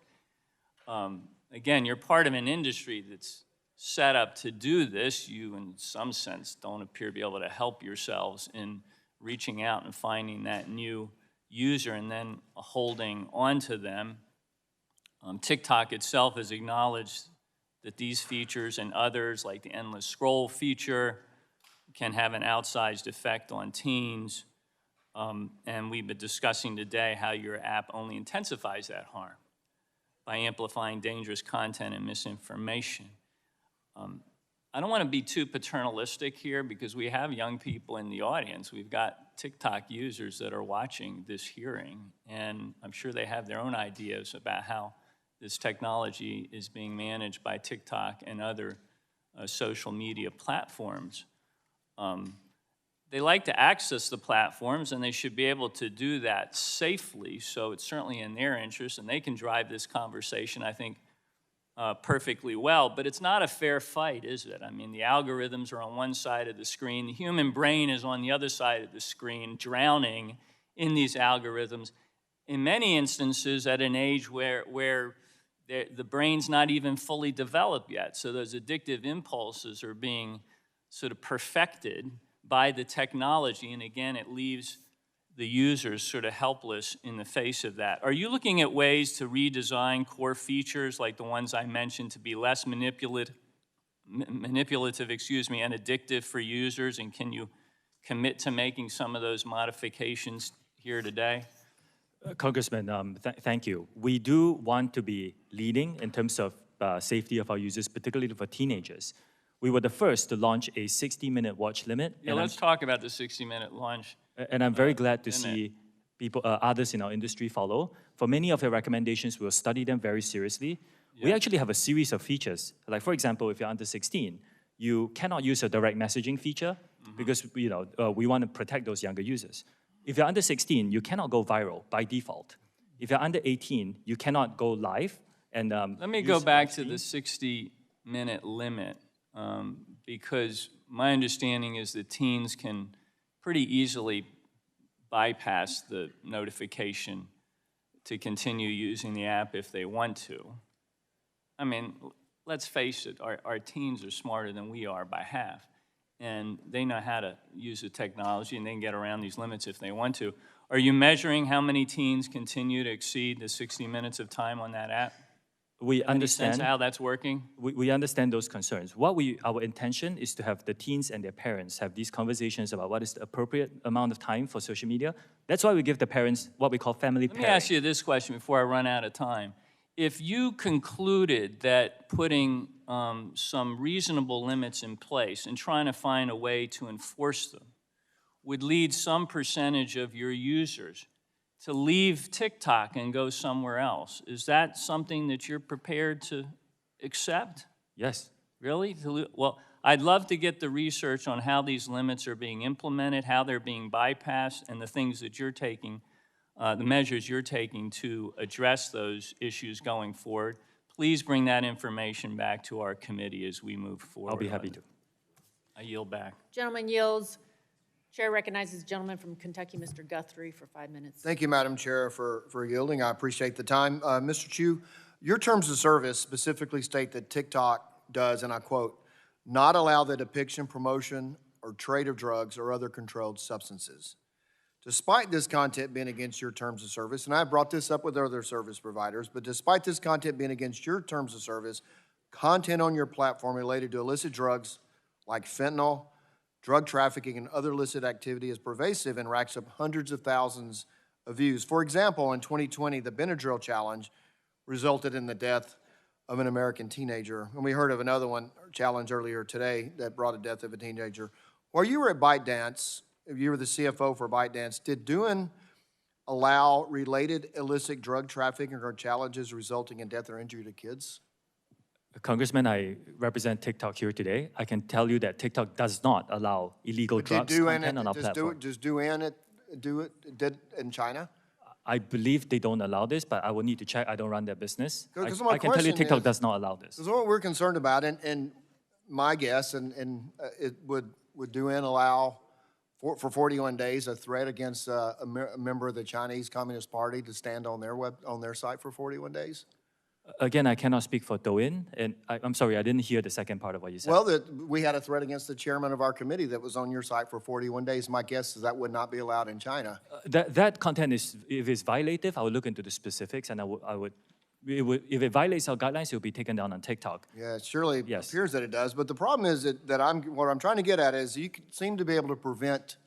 Again, you're part of an industry that's set up to do this. You, in some sense, don't appear to be able to help yourselves in reaching out and finding that new user and then holding on to them. TikTok itself has acknowledged that these features and others, like the endless scroll feature, can have an outsized effect on teens. And we've been discussing today how your app only intensifies that harm by amplifying dangerous content and misinformation. I don't want to be too paternalistic here because we have young people in the audience. We've got TikTok users that are watching this hearing, and I'm sure they have their own ideas about how this technology is being managed by TikTok and other social media platforms. They like to access the platforms, and they should be able to do that safely, so it's certainly in their interest, and they can drive this conversation, I think, perfectly well, but it's not a fair fight, is it? I mean, the algorithms are on one side of the screen, the human brain is on the other side of the screen, drowning in these algorithms, in many instances at an age where the brain's not even fully developed yet, so those addictive impulses are being sort of perfected by the technology, and again, it leaves the users sort of helpless in the face of that. Are you looking at ways to redesign core features like the ones I mentioned to be less manipulative, and addictive for users? And can you commit to making some of those modifications here today? Congressman, thank you. We do want to be leading in terms of safety of our users, particularly for teenagers. We were the first to launch a 60-minute watch limit. Yeah, let's talk about the 60-minute launch. And I'm very glad to see people, others in our industry follow. For many of your recommendations, we'll study them very seriously. Yeah. We actually have a series of features. Like, for example, if you're under 16, you cannot use a direct messaging feature because we want to protect those younger users. If you're under 16, you cannot go viral by default. If you're under 18, you cannot go live. And let me go back to the 60-minute limit because my understanding is that teens can pretty easily bypass the notification to continue using the app if they want to. I mean, let's face it, our teens are smarter than we are by half, and they know how to use the technology and they can get around these limits if they want to. Are you measuring how many teens continue to exceed the 60 minutes of time on that app? We Any sense understand of how that's working? we understand those concerns. Our intention is to have the teens and their parents have these conversations about what is the appropriate amount of time for social media. That's why we give the parents what we call family Let me pairing. ask you this question before I run out of time. If you concluded that putting some reasonable limits in place and trying to find a way to enforce them would lead some percentage of your users to leave TikTok and go somewhere else, is that something that you're prepared to accept? Yes. Really? Well, I'd love to get the research on how these limits are being implemented, how they're being bypassed, and the things that you're taking, the measures you're taking to address those issues going forward. Please bring that information back to our committee as we move forward. I'll be happy to. I yield back. Gentleman yields. Chair recognizes the gentleman from Kentucky, Mr. Guthrie, for 5 minutes. Thank you, Madam Chair, for yielding. I appreciate the time. Mr. Chu, your terms of service specifically state that TikTok does, and I quote, not allow the depiction, promotion, or trade of drugs or other controlled substances. Despite this content being against your terms of service, and I brought this up with other service providers, but despite this content being against your terms of service, content on your platform related to illicit drugs like fentanyl, drug trafficking, and other illicit activity is pervasive and racks up hundreds of thousands of views. For example, in 2020, the Benadryl challenge resulted in the death of an American teenager. And we heard of another one challenge earlier today that brought a death of a teenager. While you were at ByteDance, you were the CFO for ByteDance, did doing allow related illicit drug trafficking or challenges resulting in death or injury to kids? Congressman, I represent TikTok here today. I can tell you that TikTok does not allow illegal drugs content on our platform. Does do it in China? I believe they don't allow this, but I will need to check. I don't run their business. My I can tell you question TikTok is- does not allow this. Because what we're concerned about, and my guess, and it would DUN allow for 41 days a threat against a member of the Chinese Communist Party to stand on their site for 41 days? Again, I cannot speak for Douyin, and I'm sorry, I didn't hear the second part of what you said. Well, we had a threat against the chairman of our committee that was on your site for 41 days. My guess is that would not be allowed in China. That content is, if it's violative, I will look into the specifics, and if it violates our guidelines, it will be taken down on TikTok. Yeah, it surely appears that it does. But the problem is what I'm trying to get at is you seem to be able to prevent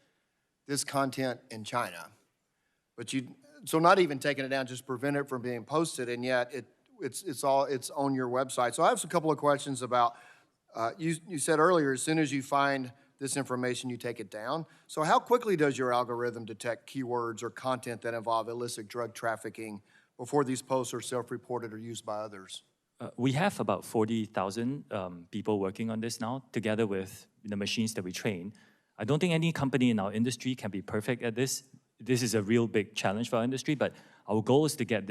this content in China, but so not even taking it down, just prevent it from being posted, and yet it's on your website. So I have a couple of questions about, you said earlier, as soon as you find this information, you take it down. So how quickly does your algorithm detect keywords or content that involve illicit drug trafficking before these posts are self-reported or used by others? We have about 40,000 people working on this now, together with the machines that we train. I don't think any company in our industry can be perfect at this. This is a real big challenge for our industry, but our goal is to get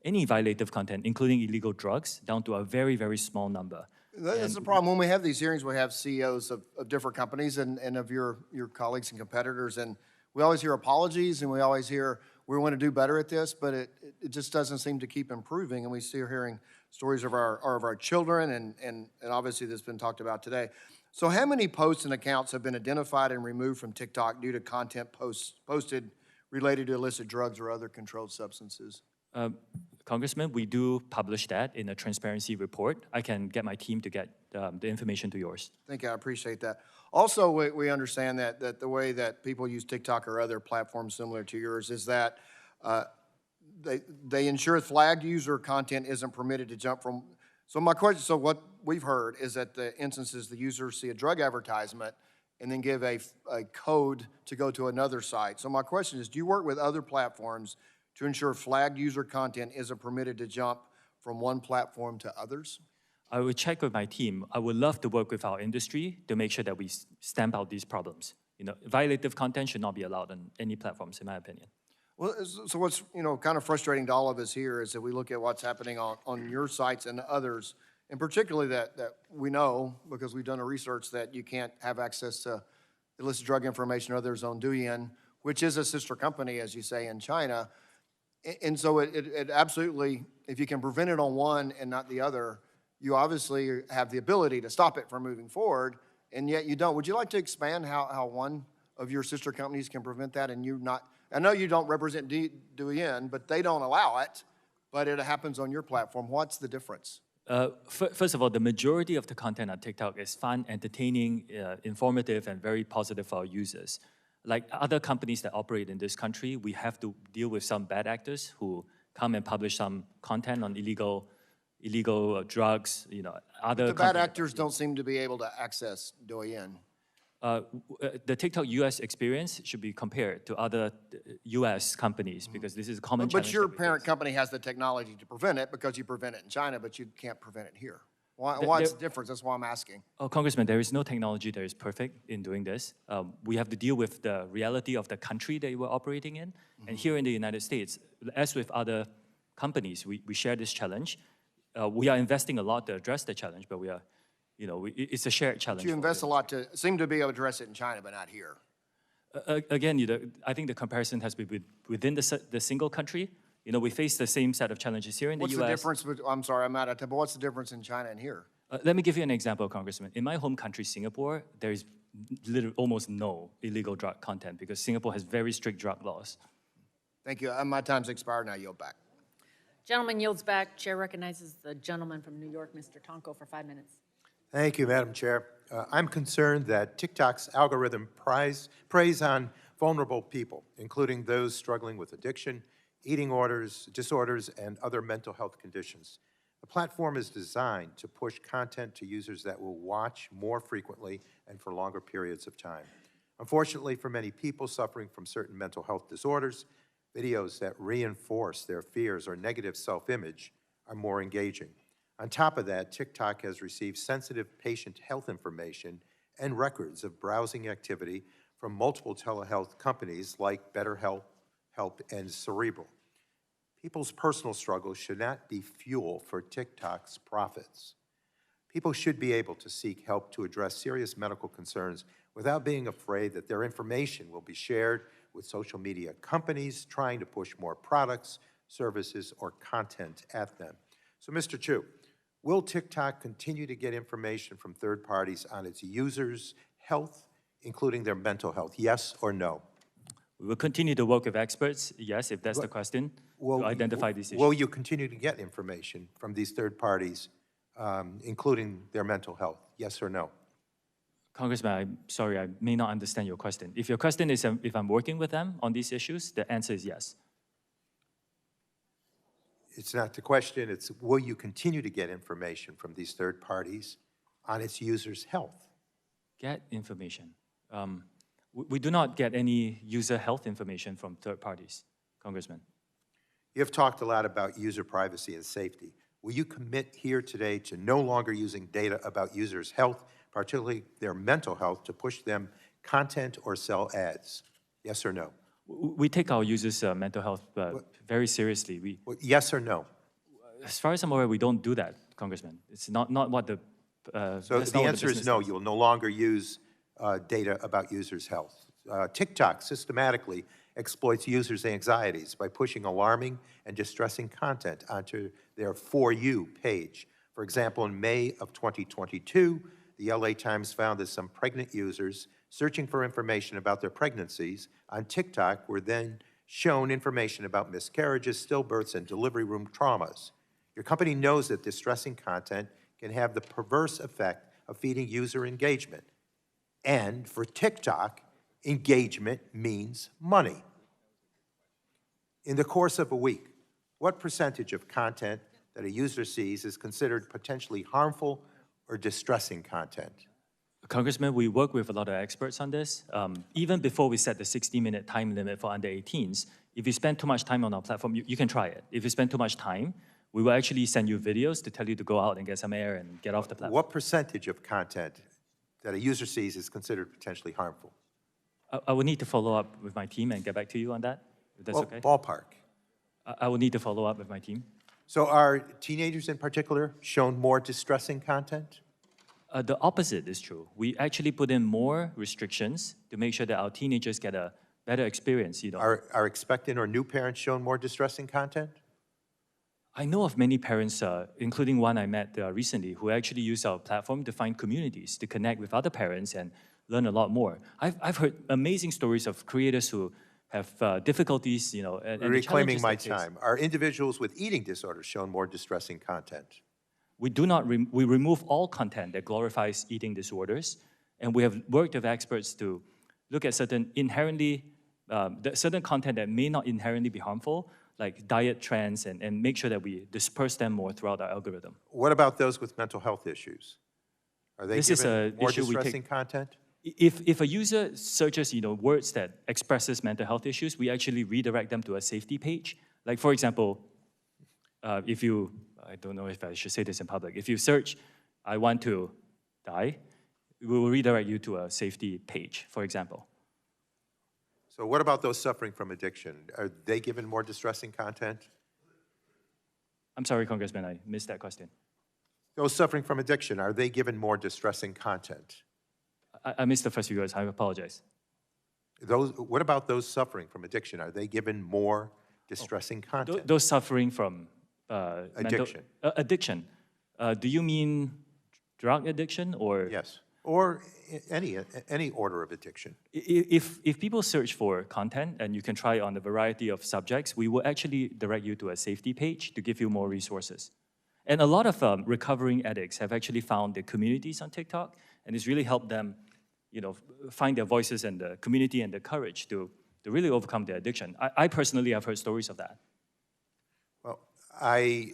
any violative content, including illegal drugs, down to a very, very small number. That's the problem. When we have these hearings, we have CEOs of different companies and of your colleagues and competitors, and we always hear apologies, and we always hear, we want to do better at this, but it just doesn't seem to keep improving, and we see hearing stories of our children, and obviously this has been talked about today. So how many posts and accounts have been identified and removed from TikTok due to content posted related to illicit drugs or other controlled substances? Congressman, we do publish that in a transparency report. I can get my team to get the information to yours. Thank you, I appreciate that. Also, we understand that the way that people use TikTok or other platforms similar to yours is that they ensure flagged user content isn't permitted to jump from. So my question, so what we've heard is that the instances the users see a drug advertisement and then give a code to go to another site. So my question is, do you work with other platforms to ensure flagged user content isn't permitted to jump from one platform to others? I will check with my team. I would love to work with our industry to make sure that we stamp out these problems. Violative content should not be allowed on any platforms, in my opinion. Well, so what's kind of frustrating to all of us here is that we look at what's happening on your sites and others, and particularly that we know, because we've done a research, that you can't have access to illicit drug information or others on Douyin, which is a sister company, as you say, in China. And so it absolutely, if you can prevent it on one and not the other, you obviously have the ability to stop it from moving forward, and yet you don't. Would you like to expand how one of your sister companies can prevent that and you not? I know you don't represent Douyin, but they don't allow it, but it happens on your platform. What's the difference? First of all, the majority of the content on TikTok is fun, entertaining, informative, and very positive for our users. Like other companies that operate in this country, we have to deal with some bad actors who come and publish some content on illegal drugs, other. The bad actors don't seem to be able to access Douyin. The TikTok US experience should be compared to other US companies because this is a common challenge. But your parent company has the technology to prevent it because you prevent it in China, but you can't prevent it here. What's the difference? That's why I'm asking. Oh, Congressman, there is no technology that is perfect in doing this. We have to deal with the reality of the country that we're operating in. And here in the United States, as with other companies, we share this challenge. We are investing a lot to address the challenge, but we are, it's a shared challenge. But you invest a lot to seem to be able to address it in China, but not here. Again, I think the comparison has to be within the single country. We face the same set of challenges here in the US. What's the difference? I'm sorry, I'm out of time, but what's the difference in China and here? Let me give you an example, Congressman. In my home country, Singapore, there is literally almost no illegal drug content because Singapore has very strict drug laws. Thank you. My time's expired now. Yield back. Gentleman yields back. Chair recognizes the gentleman from New York, Mr. Tonko, for 5 minutes. Thank you, Madam Chair. I'm concerned that TikTok's algorithm preys on vulnerable people, including those struggling with addiction, eating disorders, and other mental health conditions. The platform is designed to push content to users that will watch more frequently and for longer periods of time. Unfortunately, for many people suffering from certain mental health disorders, videos that reinforce their fears or negative self-image are more engaging. On top of that, TikTok has received sensitive patient health information and records of browsing activity from multiple telehealth companies like BetterHelp, and Cerebral. People's personal struggles should not be fuel for TikTok's profits. People should be able to seek help to address serious medical concerns without being afraid that their information will be shared with social media companies trying to push more products, services, or content at them. So, Mr. Chu, will TikTok continue to get information from third parties on its users' health, including their mental health, yes or no? We will continue to work with experts, yes, if that's the question, to identify these issues. Will you continue to get information from these third parties, including their mental health, yes or no? Congressman, I'm sorry, I may not understand your question. If your question is if I'm working with them on these issues, the answer is yes. It's not the question, it's will you continue to get information from these third parties on its users' health? Get information. We do not get any user health information from third parties, Congressman. You have talked a lot about user privacy and safety. Will you commit here today to no longer using data about users' health, particularly their mental health, to push them content or sell ads? Yes or no? We take our users' mental health very seriously. Yes or no? As far as I'm aware, we don't do that, Congressman. It's not what the... So the answer is no, you will no longer use data about users' health. TikTok systematically exploits users' anxieties by pushing alarming and distressing content onto their For You page. For example, in May of 2022, the LA Times found that some pregnant users searching for information about their pregnancies on TikTok were then shown information about miscarriages, stillbirths, and delivery room traumas. Your company knows that distressing content can have the perverse effect of feeding user engagement. And for TikTok, engagement means money. In the course of a week, what percentage of content that a user sees is considered potentially harmful or distressing content? Congressman, we work with a lot of experts on this. Even before we set the 60-minute time limit for under 18s, if you spend too much time on our platform, you can try it. If you spend too much time, we will actually send you videos to tell you to go out and get some air and get off the platform. What percentage of content that a user sees is considered potentially harmful? I will need to follow up with my team and get back to you on that, if that's okay. Ballpark. I will need to follow up with my team. So are teenagers in particular shown more distressing content? The opposite is true. We actually put in more restrictions to make sure that our teenagers get a better experience. Are expectant or new parents shown more distressing content? I know of many parents, including one I met recently, who actually use our platform to find communities, to connect with other parents and learn a lot more. I've heard amazing stories of creators who have difficulties, you know, and the Reclaiming challenges my they face. time. Are individuals with eating disorders shown more distressing content? We do not, we remove all content that glorifies eating disorders, and we have worked with experts to look at certain certain content that may not inherently be harmful, like diet trends, and make sure that we disperse them more throughout our algorithm. What about those with mental health issues? Are they This is given an more issue we distressing take. content? If a user searches, you know, words that expresses mental health issues, we actually redirect them to a safety page. Like, for example, if you, I don't know if I should say this in public, if you search, "I want to die," we will redirect you to a safety page, for example. So what about those suffering from addiction? Are they given more distressing content? I'm sorry, Congressman, I missed that question. Those suffering from addiction, are they given more distressing content? I missed the first few words, I apologize. What about those suffering from addiction? Are they given more distressing content? Those suffering from Addiction. Addiction. Do you mean drug addiction or? Yes, or any order of addiction. If people search for content and you can try on a variety of subjects, we will actually direct you to a safety page to give you more resources. And a lot of recovering addicts have actually found the communities on TikTok, and it's really helped them, you know, find their voices and the community and the courage to really overcome their addiction. I personally have heard stories of that. Well, I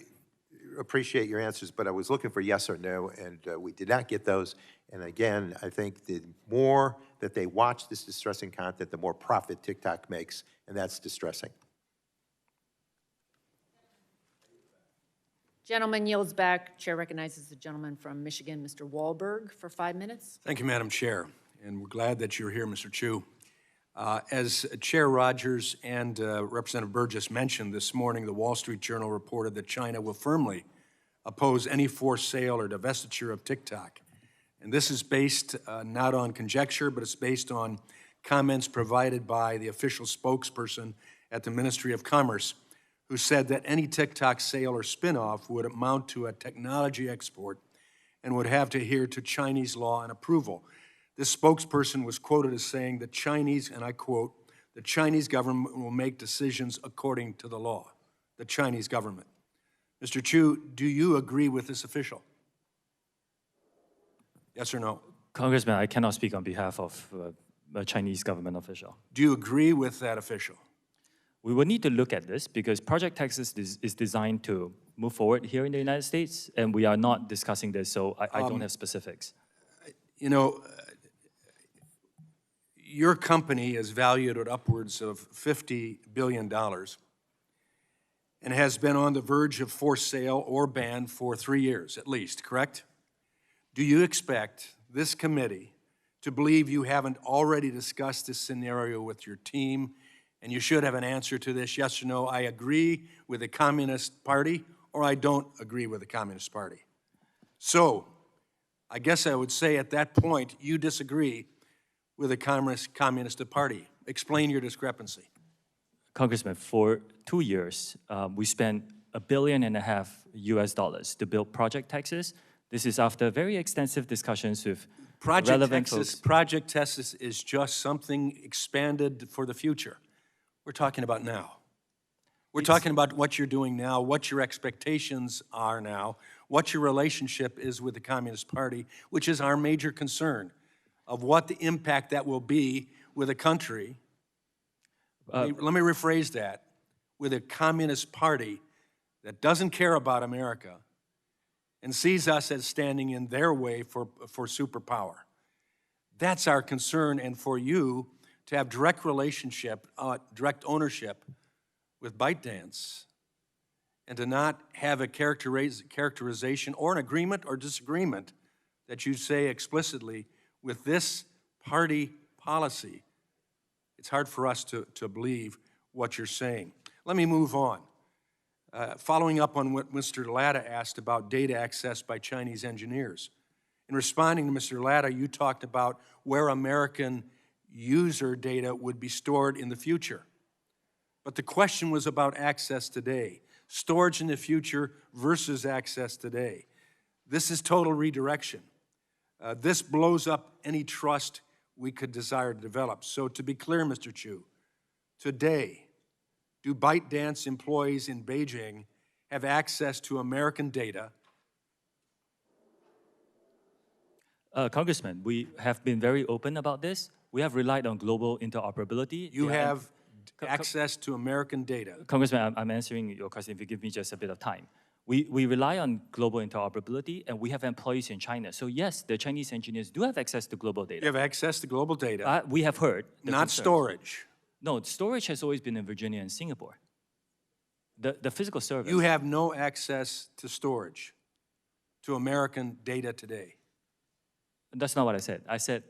appreciate your answers, but I was looking for yes or no, and we did not get those. And again, I think the more that they watch this distressing content, the more profit TikTok makes, and that's distressing. Gentleman yields back. Chair recognizes the gentleman from Michigan, Mr. Wahlberg, for 5 minutes. Thank you, Madam Chair, and we're glad that you're here, Mr. Chu. As Chair Rogers and Representative Burgess mentioned this morning, the Wall Street Journal reported that China will firmly oppose any forced sale or divestiture of TikTok. And this is based not on conjecture, but it's based on comments provided by the official spokesperson at the Ministry of Commerce, who said that any TikTok sale or spinoff would amount to a technology export and would have to adhere to Chinese law and approval. This spokesperson was quoted as saying the Chinese, and I quote, "The Chinese government will make decisions according to the law." The Chinese government. Mr. Chu, do you agree with this official? Yes or no? Congressman, I cannot speak on behalf of a Chinese government official. Do you agree with that official? We will need to look at this because Project Texas is designed to move forward here in the United States, and we are not discussing this, so I don't have specifics. You know, your company is valued at upwards of $50 billion and has been on the verge of forced sale or ban for 3 years at least, correct? Do you expect this committee to believe you haven't already discussed this scenario with your team? And you should have an answer to this, yes or no, I agree with the Communist Party, or I don't agree with the Communist Party. So, I guess I would say at that point, you disagree with the Communist Party. Explain your discrepancy. Congressman, for 2 years, we spent $1.5 billion US to build Project Texas. This is after very extensive discussions with relevant folks. Project Texas is just something expanded for the future. We're talking about now. We're talking about what you're doing now, what your expectations are now, what your relationship is with the Communist Party, which is our major concern of what the impact that will be with a country. Let me rephrase that. With a Communist Party that doesn't care about America and sees us as standing in their way for superpower. That's our concern, and for you to have direct relationship, direct ownership with ByteDance, and to not have a characterization or an agreement or disagreement that you say explicitly with this party policy, it's hard for us to believe what you're saying. Let me move on. Following up on what Mr. Latta asked about data access by Chinese engineers. In responding to Mr. Latta, you talked about where American user data would be stored in the future. But the question was about access today, storage in the future versus access today. This is total redirection. This blows up any trust we could desire to develop. So to be clear, Mr. Chu, today, do ByteDance employees in Beijing have access to American data? Congressman, we have been very open about this. We have relied on global interoperability. You There are- have access to American data. Congressman, I'm answering your question if you give me just a bit of time. We rely on global interoperability, and we have employees in China. So yes, the Chinese engineers do have access to global data. You have access to global data, We have heard. the not concerns. storage. No, storage has always been in Virginia and Singapore. The physical service. You have no access to storage, to American data today. That's not what I said. I said,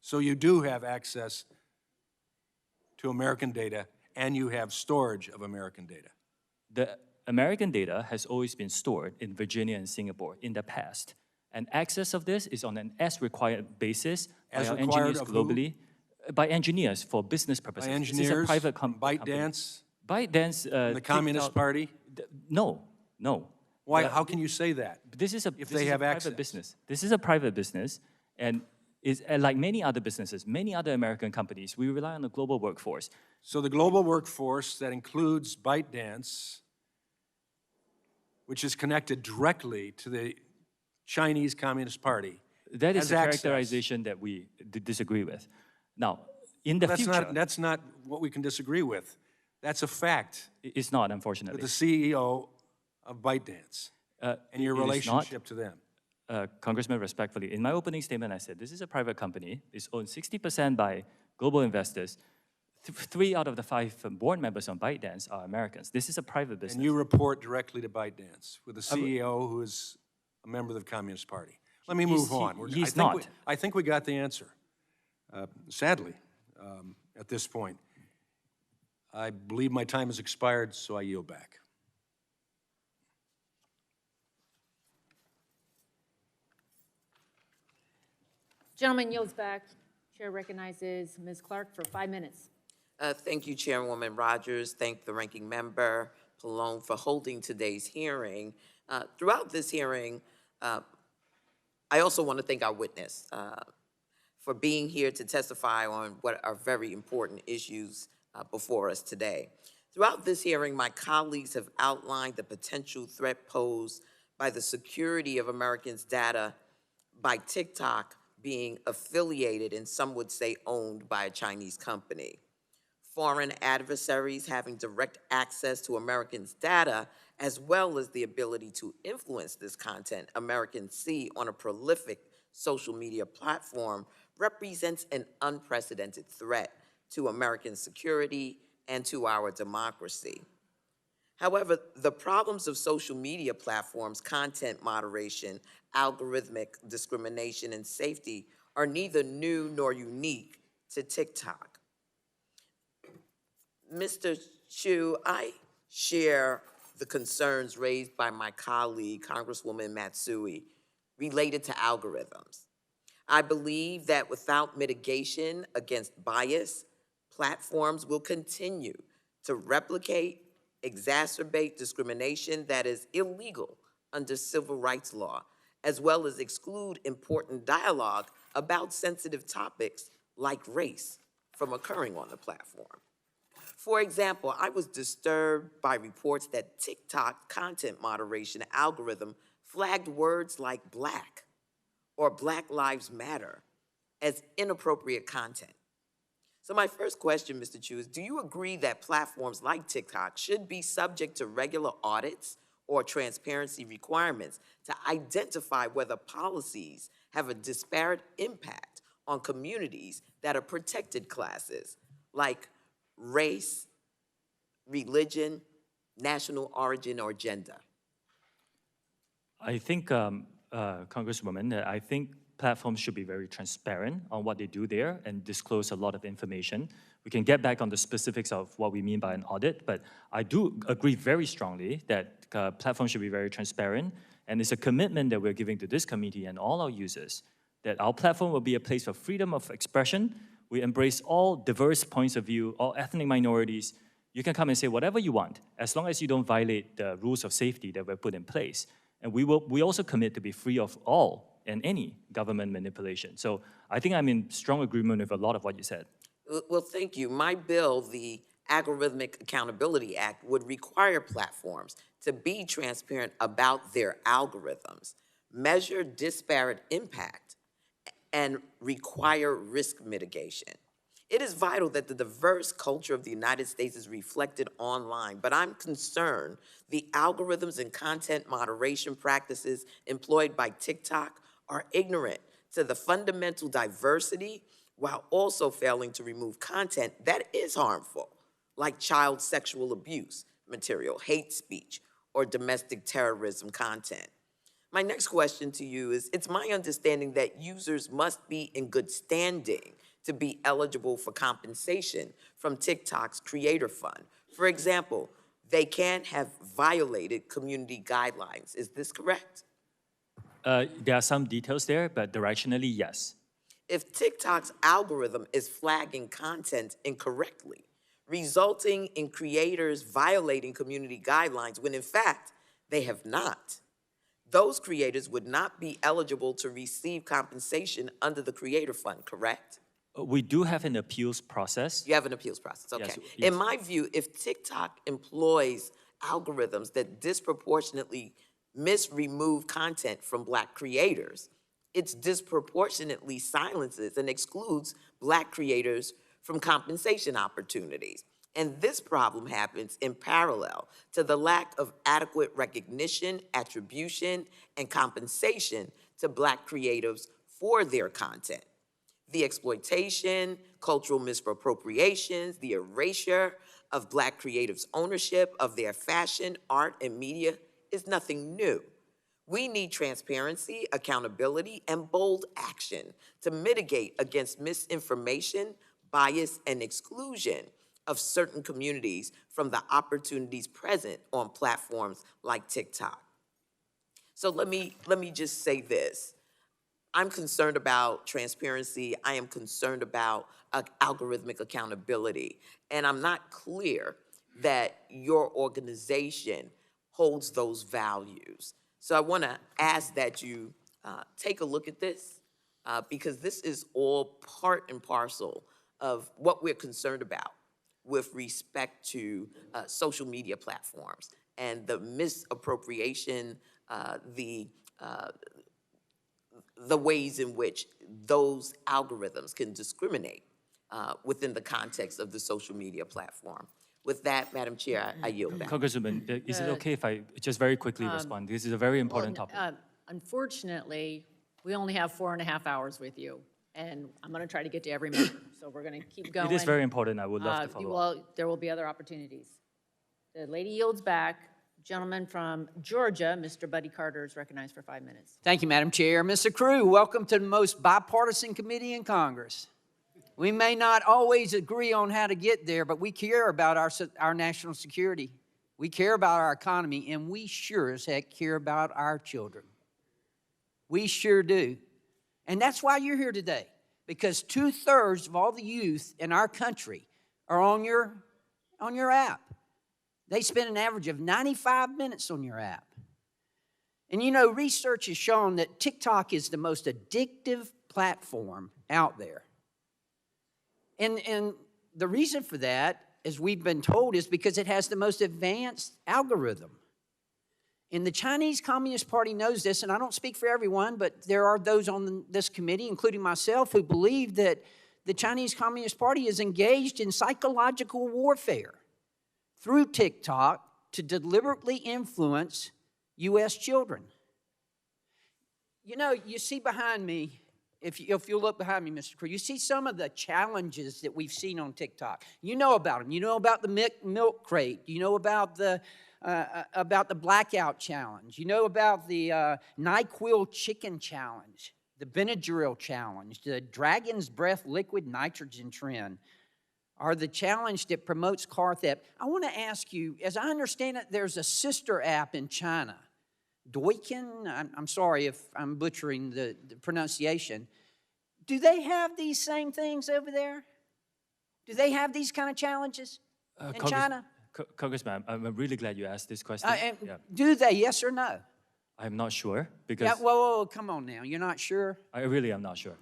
So you do have access to American data, and you have storage of American data. the American data has always been stored in Virginia and Singapore in the past. And access of this is on an as-required basis As by our required engineers of who? globally. By engineers for business purposes. By This is a engineers, private company. ByteDance, ByteDance. the Communist TikTok- Party? No, no. Why, how can you say that? This is a, If this they is have a private access. business. This is a private business, and is like many other businesses, many other American companies, we rely on the global workforce. So the global workforce that includes ByteDance, which is connected directly to the Chinese Communist Party, That is has a access. characterization that we disagree with. Now, in the future, That's not what we can disagree with. That's a fact. It's not, With unfortunately. the CEO of ByteDance and your it is not. relationship to them. Congressman, respectfully, in my opening statement, I said this is a private company. It's owned 60% by global investors. 3 out of the 5 board members on ByteDance are Americans. This is a private business. And you report directly to ByteDance with the CEO who is a member of the Communist Party. Let me move on. he's not. I think we got the answer, sadly, at this point. I believe my time has expired, so I yield back. Gentleman yields back. Chair recognizes Ms. Clark for 5 minutes. Thank you, Chairwoman Rogers. Thank the ranking member, Pallone, for holding today's hearing. Throughout this hearing, I also want to thank our witness for being here to testify on what are very important issues before us today. Throughout this hearing, my colleagues have outlined the potential threat posed by the security of Americans' data by TikTok being affiliated and some would say owned by a Chinese company. Foreign adversaries having direct access to Americans' data, as well as the ability to influence this content Americans see on a prolific social media platform, represents an unprecedented threat to American security and to our democracy. However, the problems of social media platforms, content moderation, algorithmic discrimination, and safety are neither new nor unique to TikTok. Mr. Chu, I share the concerns raised by my colleague, Congresswoman Matsui, related to algorithms. I believe that without mitigation against bias, platforms will continue to replicate, exacerbate discrimination that is illegal under civil rights law, as well as exclude important dialogue about sensitive topics like race from occurring on the platform. For example, I was disturbed by reports that TikTok content moderation algorithm flagged words like Black or Black Lives Matter as inappropriate content. So my first question, Mr. Chu, is do you agree that platforms like TikTok should be subject to regular audits or transparency requirements to identify whether policies have a disparate impact on communities that are protected classes like race, religion, national origin, or gender? I think, Congresswoman, I think platforms should be very transparent on what they do there and disclose a lot of information. We can get back on the specifics of what we mean by an audit, but I do agree very strongly that platforms should be very transparent, and it's a commitment that we're giving to this committee and all our users, that our platform will be a place for freedom of expression. We embrace all diverse points of view, all ethnic minorities. You can come and say whatever you want, as long as you don't violate the rules of safety that were put in place. And we also commit to be free of all and any government manipulation. So I think I'm in strong agreement with a lot of what you said. Well, thank you. My bill, the Algorithmic Accountability Act would require platforms to be transparent about their algorithms, measure disparate impact, and require risk mitigation. It is vital that the diverse culture of the United States is reflected online, but I'm concerned the algorithms and content moderation practices employed by TikTok are ignorant to the fundamental diversity while also failing to remove content that is harmful, like child sexual abuse material, hate speech, or domestic terrorism content. My next question to you is, it's my understanding that users must be in good standing to be eligible for compensation from TikTok's Creator Fund. For example, they can't have violated community guidelines. Is this correct? There are some details there, but directionally, yes. If TikTok's algorithm is flagging content incorrectly, resulting in creators violating community guidelines when in fact they have not, those creators would not be eligible to receive compensation under the Creator Fund, correct? We do have an appeals process. You have an appeals process, okay. Yes, In my view, if TikTok employs algorithms that disproportionately remove content from Black creators, it disproportionately silences and excludes Black creators from compensation opportunities. And this problem happens in parallel to the lack of adequate recognition, attribution, and compensation to Black creatives for their content. The exploitation, cultural misappropriations, the erasure of Black creatives' ownership of their fashion, art, and media is nothing new. We need transparency, accountability, and bold action to mitigate against misinformation, bias, and exclusion of certain communities from the opportunities present on platforms like TikTok. So let me just say this. I'm concerned about transparency. I am concerned about algorithmic accountability. And I'm not clear that your organization holds those values. So I want to ask that you take a look at this because this is all part and parcel of what we're concerned about with respect to social media platforms and the misappropriation, the ways in which those algorithms can discriminate within the context of the social media platform. With that, Madam Chair, I yield back. Congresswoman, is it okay if I just very quickly respond? This is a very important topic. Unfortunately, we only have 4.5 hours with you, and I'm going to try to get to every member, so we're going to keep going. It is very important. I would love to follow up. There will be other opportunities. The lady yields back. Gentleman from Georgia, Mr. Buddy Carter, is recognized for 5 minutes. Thank you, Madam Chair. Mr. Crew, welcome to the most bipartisan committee in Congress. We may not always agree on how to get there, but we care about our national security. We care about our economy, and we sure as heck care about our children. We sure do. And that's why you're here today, because 2/3 of all the youth in our country are on your app. They spend an average of 95 minutes on your app. And you know, research has shown that TikTok is the most addictive platform out there. And the reason for that, as we've been told, is because it has the most advanced algorithm. And the Chinese Communist Party knows this, and I don't speak for everyone, but there are those on this committee, including myself, who believe that the Chinese Communist Party is engaged in psychological warfare through TikTok to deliberately influence U.S. children. You know, you see behind me, if you look behind me, Mr. Crew, you see some of the challenges that we've seen on TikTok. You know about them. You know about the milk crate. You know about the blackout challenge. You know about the NyQuil chicken challenge, the Benadryl challenge, the dragon's breath liquid nitrogen trend, or the challenge that promotes car theft. I want to ask you, as I understand it, there's a sister app in China, Douyin. I'm sorry if I'm butchering the pronunciation. Do they have these same things over there? Do they have these kind of challenges in China? Congressman, I'm really glad you asked this question. Do they, yes or no? I'm not sure because... Yeah, whoa, come on now. You're not sure? I really am not sure.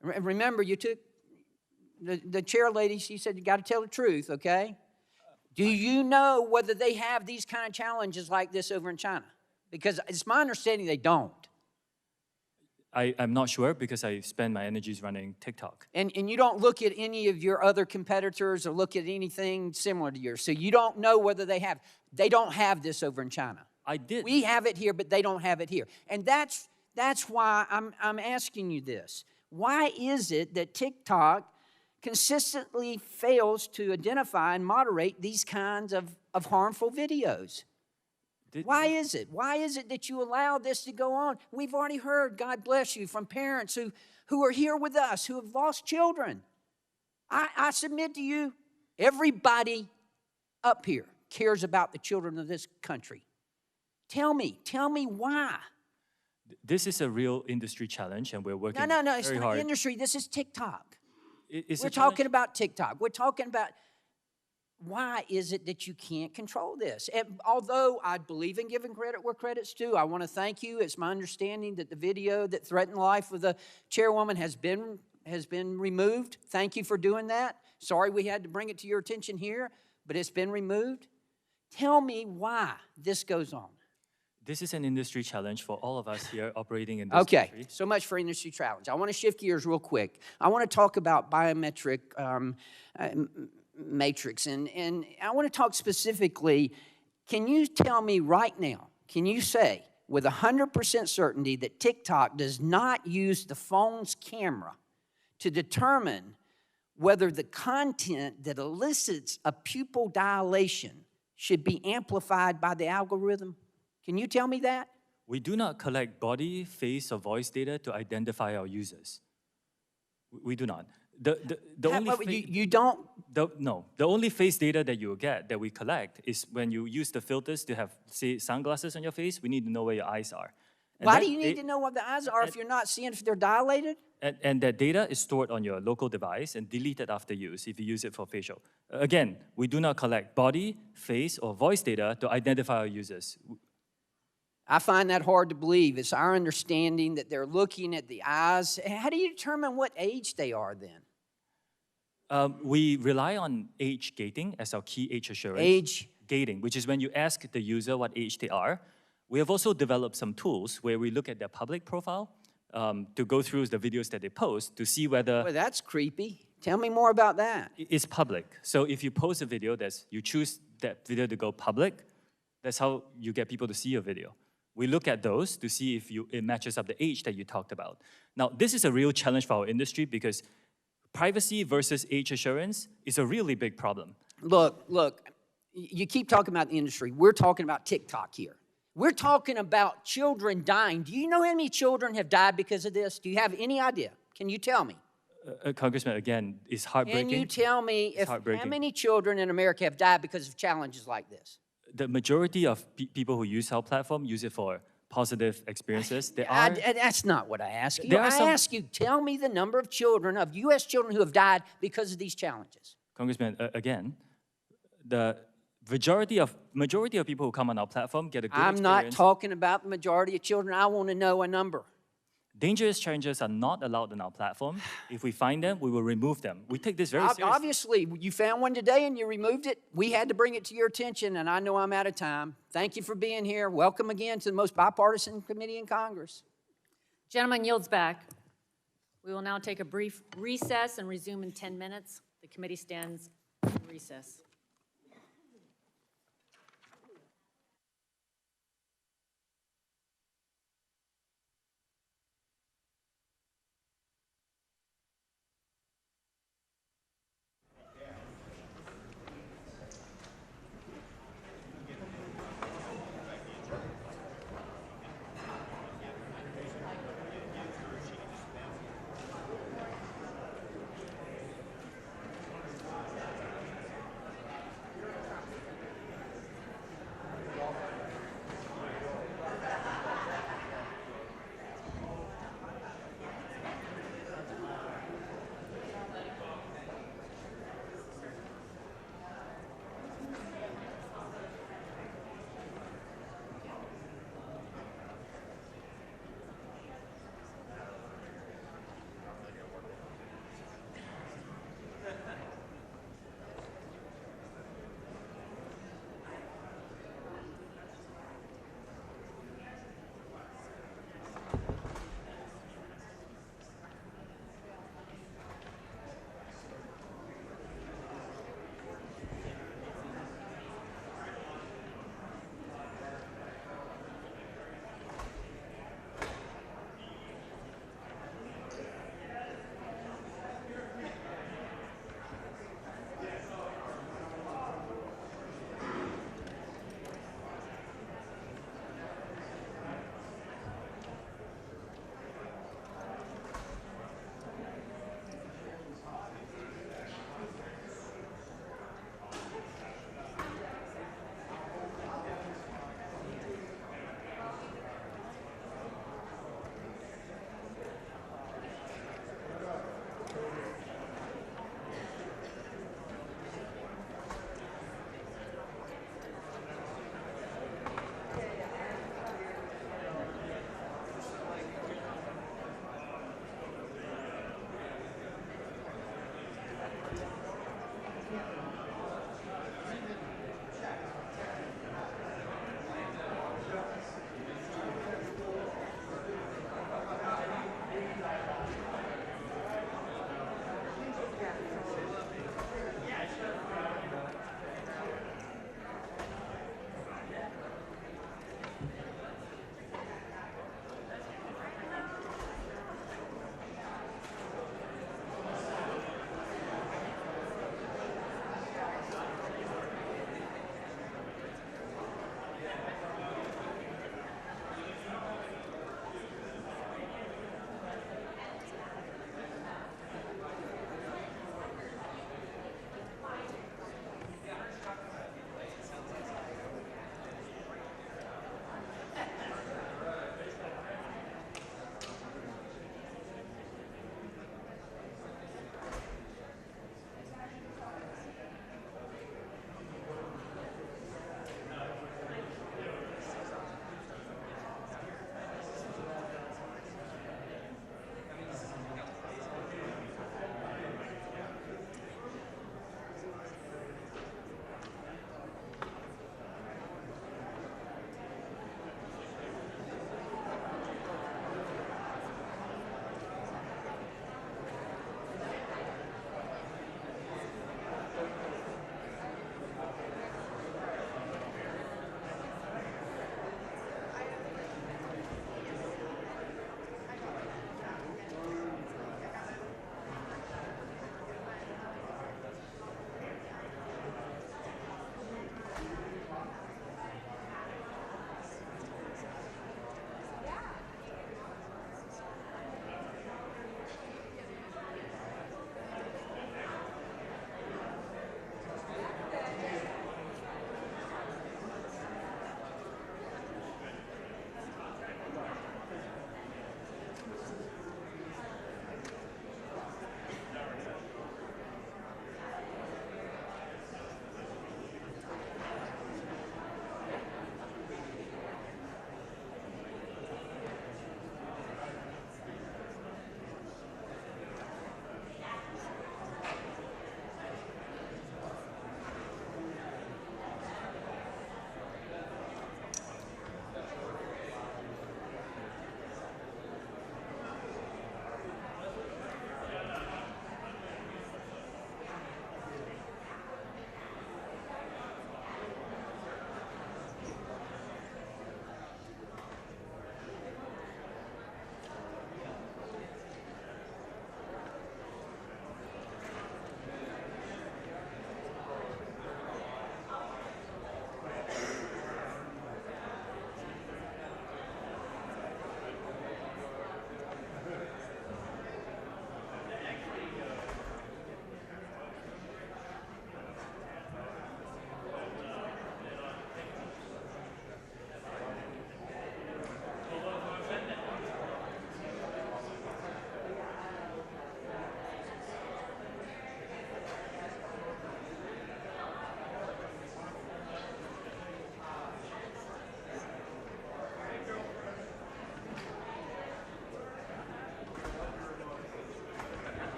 Remember, you took the chair lady, she said, you got to tell the truth, okay? Do you know whether they have these kind of challenges like this over in China? Because it's my understanding they don't. I'm not sure because I spend my energies running TikTok. And you don't look at any of your other competitors or look at anything similar to yours. So you don't know whether they don't have this over in China. I did. We have it here, but they don't have it here. And that's why I'm asking you this. Why is it that TikTok consistently fails to identify and moderate these kinds of harmful videos? Why is it? Why is it that you allow this to go on? We've already heard, God bless you, from parents who are here with us, who have lost children. I submit to you, everybody up here cares about the children of this country. Tell me why. This is a real industry challenge, and we're working No, very it's not hard. industry. This is TikTok. We're talking about TikTok. We're talking about why is it that you can't control this? And although I believe in giving credit where credit's due, I want to thank you. It's my understanding that the video that threatened the life of the chairwoman has been removed. Thank you for doing that. Sorry we had to bring it to your attention here, but it's been removed. Tell me why this goes on. This is an industry challenge for all of us here operating in this country. So much for industry challenge. I want to shift gears real quick. I want to talk about biometric matrix, and I want to talk specifically, can you tell me right now, can you say with 100% certainty that TikTok does not use the phone's camera to determine whether the content that elicits a pupil dilation should be amplified by the algorithm? Can you tell me that? We do not collect body, face, or voice data to identify our users. We do not. The only face data that you will get, that we collect, is when you use the filters to have, say, sunglasses on your face. We need to know where your eyes are. And why do you need to know what the eyes are if you're not seeing if they're dilated? And that data is stored on your local device and deleted after use if you use it for facial. Again, we do not collect body, face, or voice data to identify our users. I find that hard to believe. It's our understanding that they're looking at the eyes. How do you determine what age they are then? We rely on age gating as our key age assurance. Age gating, which is when you ask the user what age they are. We have also developed some tools where we look at their public profile to go through the videos that they post to see whether... Well, that's creepy. Tell me more about that. It's public. So if you post a video, you choose that video to go public, that's how you get people to see your video. We look at those to see if it matches up the age that you talked about. Now, this is a real challenge for our industry because privacy versus age assurance is a really big problem. Look, you keep talking about the industry. We're talking about TikTok here. We're talking about children dying. Do you know how many children have died because of this? Do you have any idea? Can you tell me? Congressman, again, it's heartbreaking. Can you tell me how many children in America have died because of challenges like this? The majority of people who use our platform use it for positive experiences. That's not what I ask you. I ask you, tell me the number of children, of U.S. children who have died because of these challenges. Congressman, again, the majority of people who come on our platform get a good experience. I'm not talking about the majority of children. I want to know a number. Dangerous challenges are not allowed on our platform. If we find them, we will remove them. We take this very seriously. Obviously, you found one today and you removed it. We had to bring it to your attention, and I know I'm out of time. Thank you for being here. Welcome again to the most bipartisan committee in Congress. Gentleman yields back. We will now take a brief recess and resume in 10 minutes. The committee stands in recess.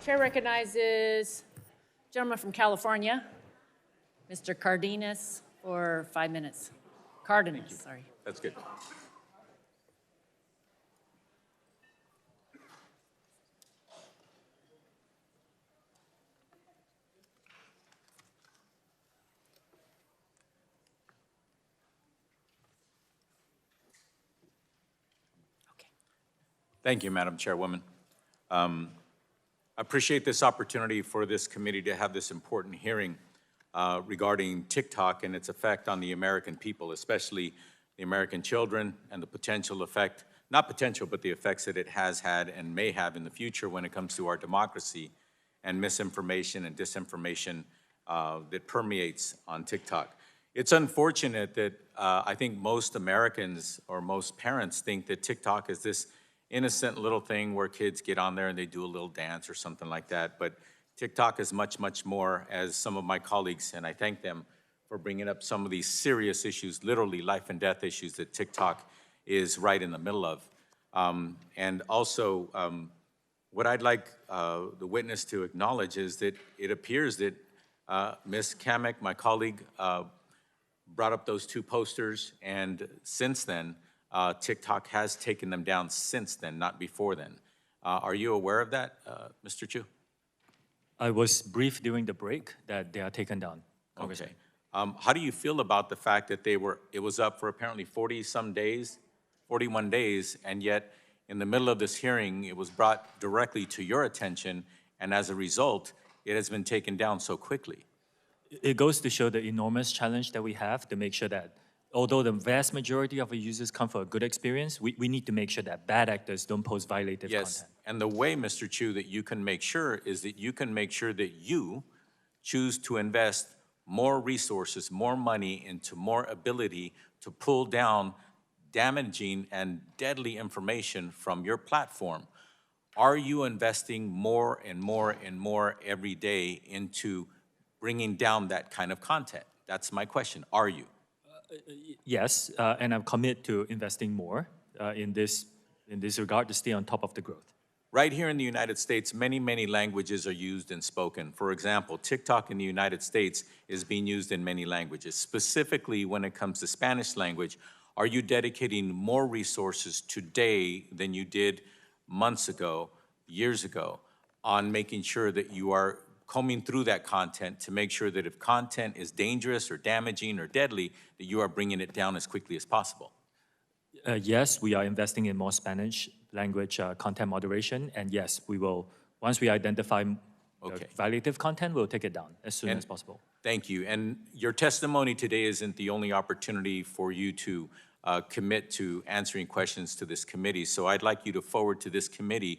Chair recognizes gentleman from California, Mr. Cardenas, for 5 minutes. Cardenas, sorry. That's good. Thank you, Madam Chairwoman. I appreciate this opportunity for this committee to have this important hearing regarding TikTok and its effect on the American people, especially the American children, and the potential effect, not potential, but the effects that it has had and may have in the future when it comes to our democracy and misinformation and disinformation that permeates on TikTok. It's unfortunate that I think most Americans or most parents think that TikTok is this innocent little thing where kids get on there and they do a little dance or something like that. But TikTok is much, much more, as some of my colleagues, and I thank them for bringing up some of these serious issues, literally life and death issues that TikTok is right in the middle of. And also, what I'd like the witness to acknowledge is that it appears that Ms. Kamek, my colleague, brought up those two posters, and since then, TikTok has taken them down since then, not before then. Are you aware of that, Mr. Chu? I was briefed during the break that they are taken down. Okay. How do you feel about the fact that it was up for apparently 40-some days, 41 days, and yet in the middle of this hearing, it was brought directly to your attention, and as a result, it has been taken down so quickly? It goes to show the enormous challenge that we have to make sure that although the vast majority of our users come for a good experience, we need to make sure that bad actors don't post violative Yes, content. and the way, Mr. Chu, that you can make sure is that you can make sure that you choose to invest more resources, more money into more ability to pull down damaging and deadly information from your platform. Are you investing more and more and more every day into bringing down that kind of content? That's my question. Are you? Yes, and I'm committed to investing more in this regard to stay on top of the growth. Right here in the United States, many, many languages are used and spoken. For example, TikTok in the United States is being used in many languages. Specifically, when it comes to Spanish language, are you dedicating more resources today than you did months ago, years ago, on making sure that you are combing through that content to make sure that if content is dangerous or damaging or deadly, that you are bringing it down as quickly as possible? Yes, we are investing in more Spanish language content moderation, and yes, we will, once we identify violative content, we'll take it down as soon as possible. Thank you. And your testimony today isn't the only opportunity for you to commit to answering questions to this committee, so I'd like you to forward to this committee.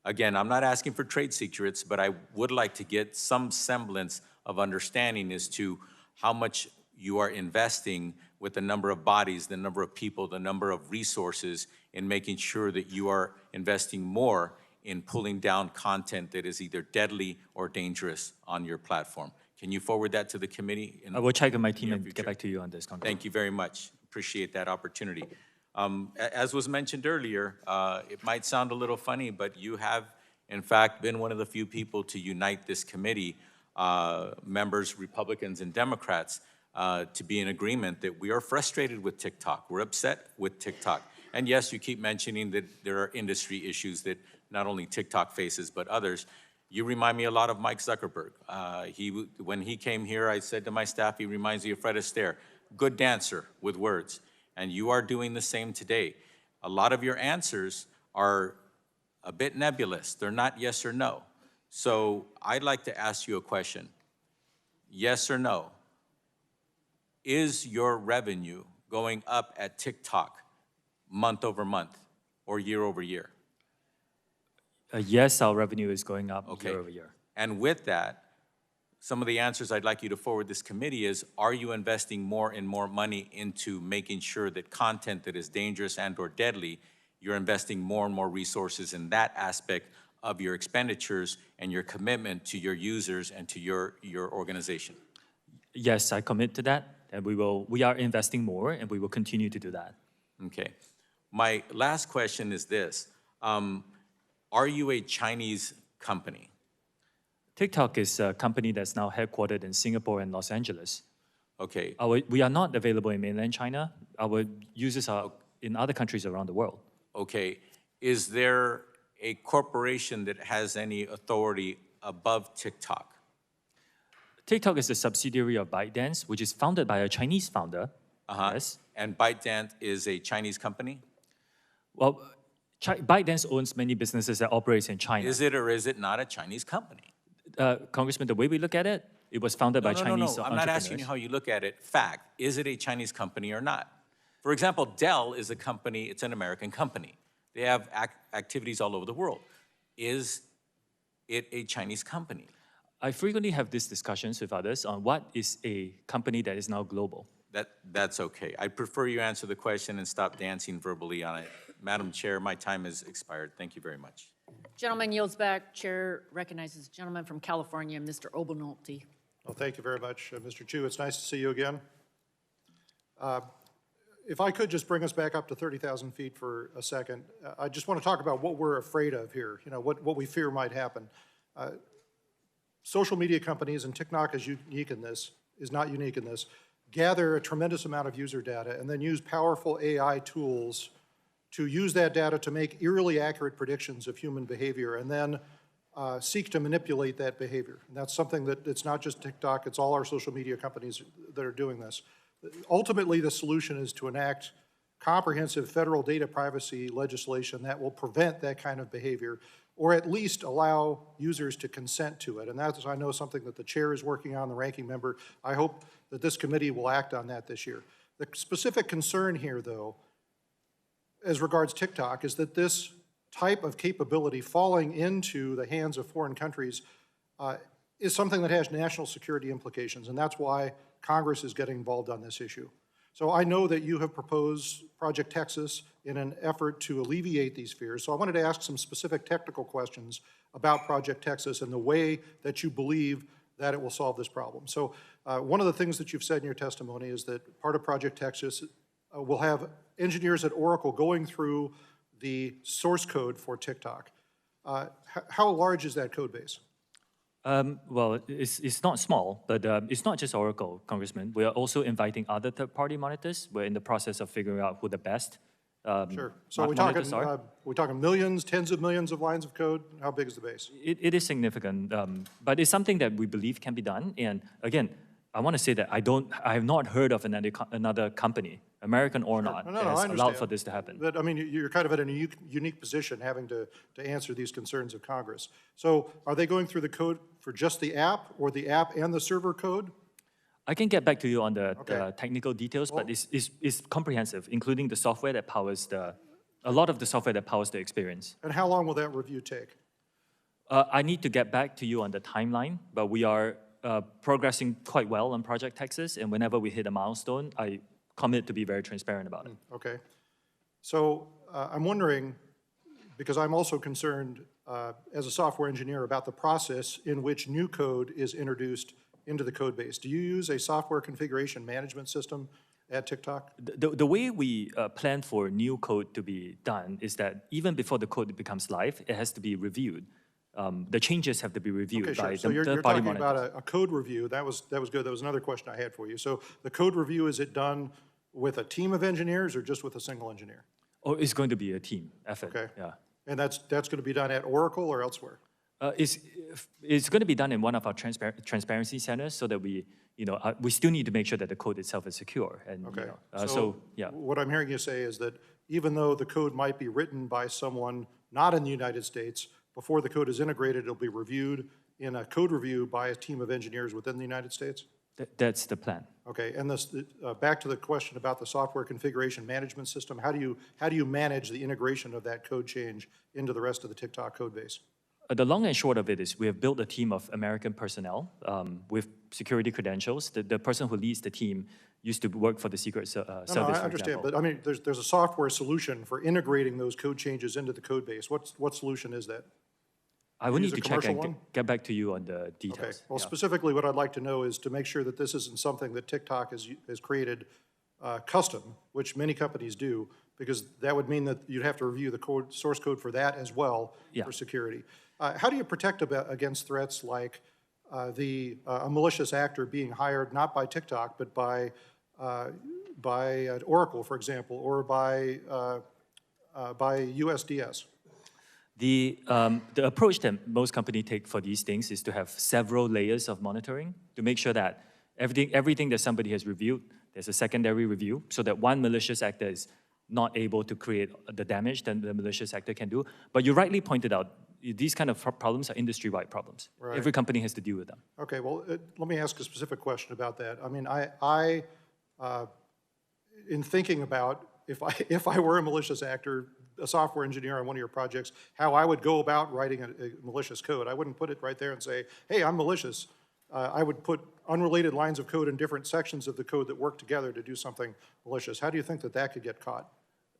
Again, I'm not asking for trade secrets, but I would like to get some semblance of understanding as to how much you are investing with the number of bodies, the number of people, the number of resources in making sure that you are investing more in pulling down content that is either deadly or dangerous on your platform. Can you forward that to the committee? I will check with my team and get back to you on this. Thank you very much. Appreciate that opportunity. As was mentioned earlier, it might sound a little funny, but you have, in fact, been one of the few people to unite this committee, members, Republicans and Democrats, to be in agreement that we are frustrated with TikTok. We're upset with TikTok. And yes, you keep mentioning that there are industry issues that not only TikTok faces, but others. You remind me a lot of Mike Zuckerberg. When he came here, I said to my staff, he reminds me of Fred Astaire, good dancer with words. and you are doing the same today. A lot of your answers are a bit nebulous. They're not yes or no. So I'd like to ask you a question. Yes or no? Is your revenue going up at TikTok month over month or year over year? Yes, our revenue is going up Okay. year over year. And with that, some of the answers I'd like you to forward this committee is, are you investing more and more money into making sure that content that is dangerous and or deadly, you're investing more and more resources in that aspect of your expenditures and your commitment to your users and to your organization? Yes, I commit to that, and we are investing more, and we will continue to do that. Okay. My last question is this. Are you a Chinese company? TikTok is a company that's now headquartered in Singapore and Los Angeles. Okay. We are not available in mainland China. Our users are in other countries around the world. Okay. Is there a corporation that has any authority above TikTok? TikTok is a subsidiary of ByteDance, which is founded by a Chinese founder. Yes. And ByteDance is a Chinese company? Well, ByteDance owns many businesses that operate in China. Is it or is it not a Chinese company? Congressman, the way we look at it, it was founded by Chinese No. I'm not asking you how you look at it. Fact, is it a Chinese company or not? For example, Dell is a company, it's an American company. They have activities all over the world. Is it a Chinese company? I frequently have these discussions with others on what is a company that is now global. That's okay. I prefer you answer the question and stop dancing verbally on it. Madam Chair, my time has expired. Thank you very much. Gentleman yields back. Chair recognizes the gentleman from California, Mr. Obernolte. Well, thank you very much, Mr. Chu. It's nice to see you again. If I could just bring us back up to 30,000 feet for a second, I just want to talk about what we're afraid of here, what we fear might happen. Social media companies, and TikTok is not unique in this, gather a tremendous amount of user data and then use powerful AI tools to use that data to make eerily accurate predictions of human behavior and then seek to manipulate that behavior. And that's something that it's not just TikTok, it's all our social media companies that are doing this. Ultimately, the solution is to enact comprehensive federal data privacy legislation that will prevent that kind of behavior, or at least allow users to consent to it. And that's, I know, something that the chair is working on, the ranking member. I hope that this committee will act on that this year. The specific concern here, though, as regards TikTok, is that this type of capability falling into the hands of foreign countries is something that has national security implications, and that's why Congress is getting involved on this issue. So I know that you have proposed Project Texas in an effort to alleviate these fears. So I wanted to ask some specific technical questions about Project Texas and the way that you believe that it will solve this problem. So one of the things that you've said in your testimony is that part of Project Texas will have engineers at Oracle going through the source code for TikTok. How large is that code base? Well, it's not small, but it's not just Oracle, Congressman. We are also inviting other third-party monitors. We're in the process of figuring out who the best Sure. So we're talking millions, tens of millions of lines of code? How big is the base? It is significant, but it's something that we believe can be done. And again, I want to say that I have not heard of another company, American or not, that has allowed for this to happen. But I mean, you're kind of in a unique position having to answer these concerns of Congress. So are they going through the code for just the app or the app and the server code? I can get back to you on the technical details, but it's comprehensive, including the software that powers a lot of the software that powers the experience. And how long will that review take? I need to get back to you on the timeline, but we are progressing quite well on Project Texas, and whenever we hit a milestone, I commit to be very transparent about it. Okay. So I'm wondering, because I'm also concerned as a software engineer about the process in which new code is introduced into the code base. Do you use a software configuration management system at TikTok? The way we plan for new code to be done is that even before the code becomes live, it has to be reviewed. The changes have to be reviewed by so the you're third-party talking monitors. about a code review. That was good. That was another question I had for you. So the code review, is it done with a team of engineers or just with a single engineer? Oh, it's going to be a team effort. Okay. Yeah. And that's going to be done at Oracle or elsewhere? It's It's going to be done in one of our transparency centers so that we still need to make sure that the code itself is secure. And, Okay. yeah. What I'm hearing you say is that even though the code might be written by someone not in the United States, before the code is integrated, it'll be reviewed in a code review by a team of engineers within the United States? That's the plan. Okay, and this, back to the question about the software configuration management system, how do you manage the integration of that code change into the rest of the TikTok code base? The long and short of it is we have built a team of American personnel with security credentials. The person who leads the team used to work for the Secret Service, No, I for understand, example. but I mean, there's a software solution for integrating those code changes into the code base. What solution is that? I will Use need a to check commercial and one? get back to you on the details. Okay, well, Yeah. specifically what I'd like to know is to make sure that this isn't something that TikTok has created custom, which many companies do, because that would mean that you'd have to review the source code for that as well for security. How do you protect against threats like a malicious actor being hired not by TikTok, but by Oracle, for example, or by USDS? The approach that most companies take for these things is to have several layers of monitoring to make sure that everything that somebody has reviewed, there's a secondary review so that one malicious actor is not able to create the damage that the malicious actor can do. But you rightly pointed out, these kind of problems are industry-wide problems. Right. Every company has to deal with them. Okay, well, let me ask a specific question about that. I mean, in thinking about if I were a malicious actor, a software engineer on one of your projects, how I would go about writing a malicious code. I wouldn't put it right there and say, hey, I'm malicious. I would put unrelated lines of code in different sections of the code that work together to do something malicious. How do you think that could get caught?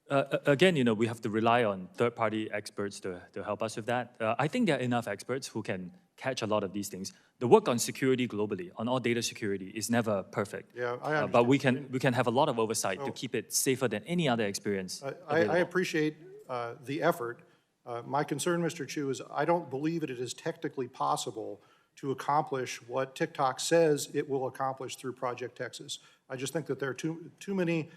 Again, we have to rely on third-party experts to help us with that. I think there are enough experts who can catch a lot of these things. The work on security globally, on all data security, is never perfect. Yeah, I understand. But we can have a lot of oversight to keep it safer than any other experience. I appreciate the effort. My concern, Mr. Chu, is I don't believe it is technically possible to accomplish what TikTok says it will accomplish through Project Texas. I just think that there are too many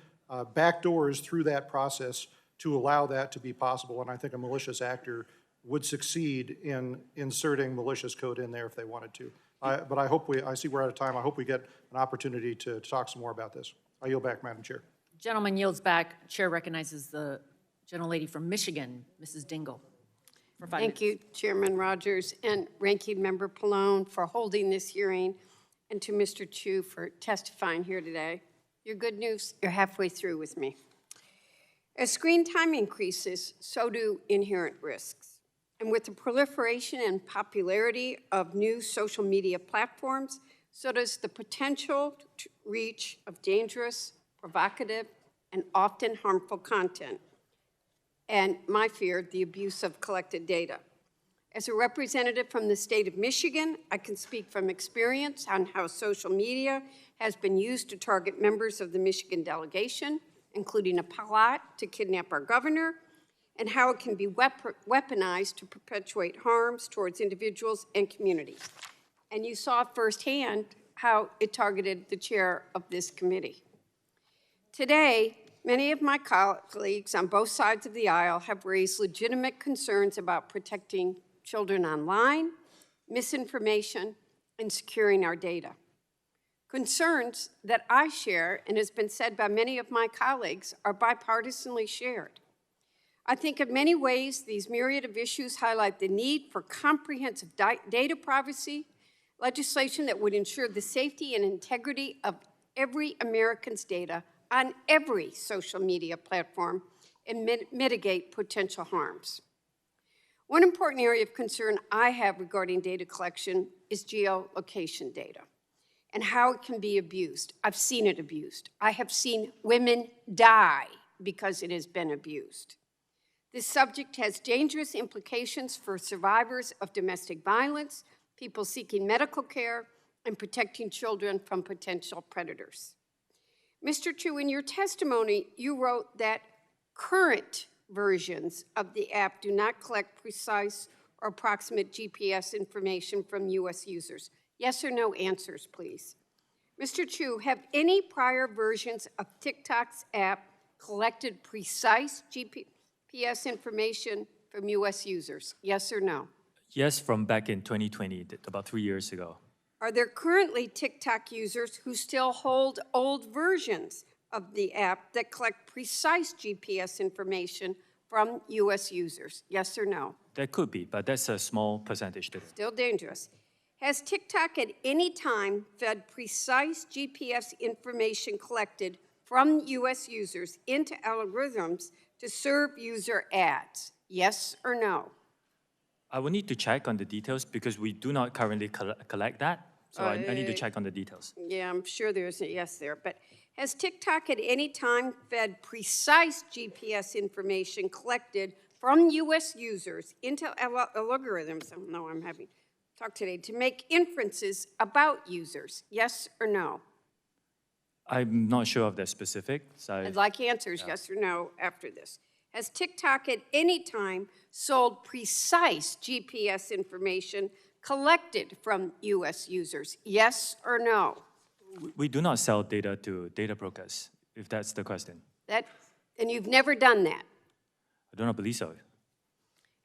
back doors through that process to allow that to be possible, and I think a malicious actor would succeed in inserting malicious code in there if they wanted to. But I see we're out of time. I hope we get an opportunity to talk some more about this. I yield back, Madam Chair. Gentleman yields back. Chair recognizes the gentlelady from Michigan, Mrs. Dingle. Thank you, Chairman Rogers and Ranking Member Pallone for holding this hearing, and to Mr. Chu for testifying here today. Your good news, you're halfway through with me. As screen time increases, so do inherent risks. And with the proliferation and popularity of new social media platforms, so does the potential reach of dangerous, provocative, and often harmful content. And my fear, the abuse of collected data. As a representative from the state of Michigan, I can speak from experience on how social media has been used to target members of the Michigan delegation, including a plot to kidnap our governor, and how it can be weaponized to perpetuate harms towards individuals and communities. And you saw firsthand how it targeted the chair of this committee. Today, many of my colleagues on both sides of the aisle have raised legitimate concerns about protecting children online, misinformation, and securing our data. Concerns that I share, and has been said by many of my colleagues, are bipartisanly shared. I think in many ways, these myriad of issues highlight the need for comprehensive data privacy legislation that would ensure the safety and integrity of every American's data on every social media platform and mitigate potential harms. One important area of concern I have regarding data collection is geolocation data and how it can be abused. I've seen it abused. I have seen women die because it has been abused. This subject has dangerous implications for survivors of domestic violence, people seeking medical care, and protecting children from potential predators. Mr. Chu, in your testimony, you wrote that current versions of the app do not collect precise or approximate GPS information from U.S. users. Yes or no answers, please. Mr. Chu, have any prior versions of TikTok's app collected precise GPS information from U.S. users? Yes or no? Yes, from back in 2020, about 3 years ago. Are there currently TikTok users who still hold old versions of the app that collect precise GPS information from U.S. users? Yes or no? There could be, but that's a small percentage today. Still dangerous. Has TikTok at any time fed precise GPS information collected from U.S. users into algorithms to serve user ads? Yes or no? I will need to check on the details because we do not currently collect that. So I need to check on the details. Yeah, I'm sure there's a yes there. But has TikTok at any time fed precise GPS information collected from U.S. users into algorithms? Oh, no, I'm having talk today to make inferences about users. Yes or no? I'm not sure of the specifics. I'd like answers, yes or no, after this. Has TikTok at any time sold precise GPS information collected from U.S. users? Yes or no? We do not sell data to data brokers, if that's the question. And you've never done that? I do not believe so.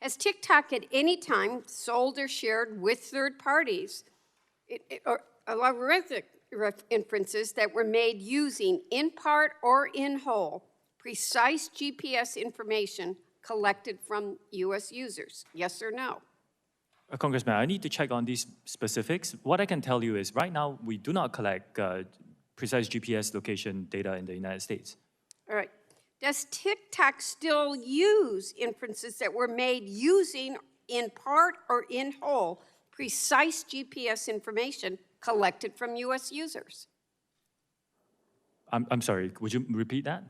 Has TikTok at any time sold or shared with third parties or algorithmic inferences that were made using, in part or in whole, precise GPS information collected from U.S. users? Yes or no? Congressman, I need to check on these specifics. What I can tell you is right now we do not collect precise GPS location data in the United States. All right. Does TikTok still use inferences that were made using, in part or in whole, precise GPS information collected from U.S. users? I'm sorry, would you repeat that?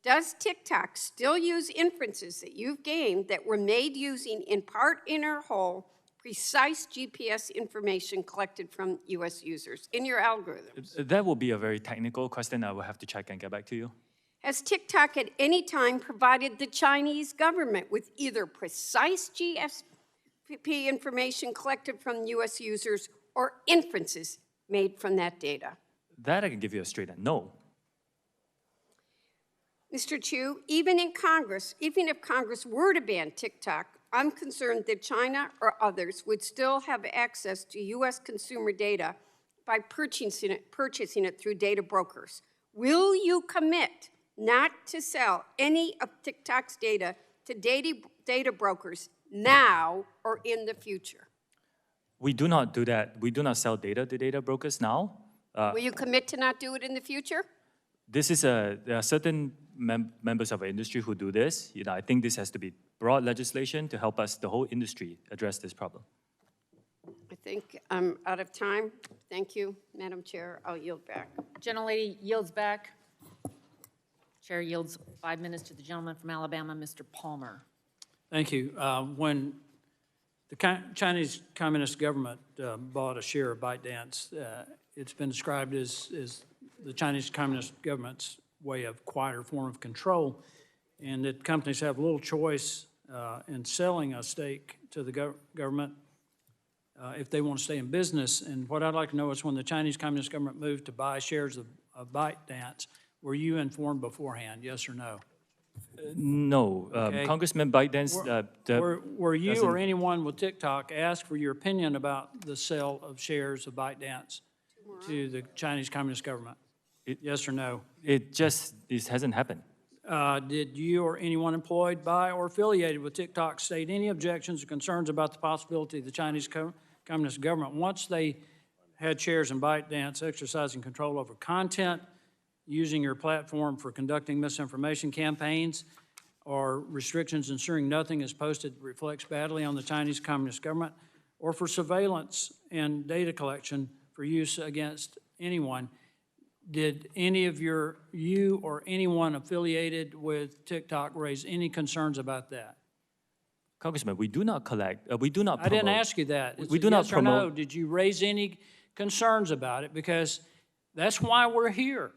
Does TikTok still use inferences that you've gained that were made using, in part or whole, precise GPS information collected from U.S. users in your algorithms? That will be a very technical question. I will have to check and get back to you. Has TikTok at any time provided the Chinese government with either precise GSP information collected from U.S. users or inferences made from that data? That I can give you a straight no. Mr. Chu, even if Congress were to ban TikTok, I'm concerned that China or others would still have access to U.S. consumer data by purchasing it through data brokers. Will you commit not to sell any of TikTok's data to data brokers now or in the future? We do not do that. We do not sell data to data brokers now. Will you commit to not do it in the future? There are certain members of our industry who do this. I think this has to be broad legislation to help us, the whole industry, address this problem. I think I'm out of time. Thank you, Madam Chair. I'll yield back. Gentlelady yields back. Chair yields 5 minutes to the gentleman from Alabama, Mr. Palmer. Thank you. When the Chinese Communist government bought a share of ByteDance, it's been described as the Chinese Communist government's way of quieter form of control, and that companies have little choice in selling a stake to the government if they want to stay in business. And what I'd like to know is when the Chinese Communist government moved to buy shares of ByteDance, were you informed beforehand, yes or no? No. Okay. Congressman ByteDance... were you or anyone with TikTok asked for your opinion about the sale of shares of ByteDance to the Chinese Communist government? Yes or no? This hasn't happened. Did you or anyone employed by or affiliated with TikTok state any objections or concerns about the possibility of the Chinese Communist government, once they had shares in ByteDance, exercising control over content, using your platform for conducting misinformation campaigns, or restrictions ensuring nothing is posted that reflects badly on the Chinese Communist government, or for surveillance and data collection for use against anyone? Did any of you or anyone affiliated with TikTok raise any concerns about that? Congressman, we do not collect, we do not promote. I didn't ask you that. We do not promote. Yes or no, did you raise any concerns about it? Because that's why we're here.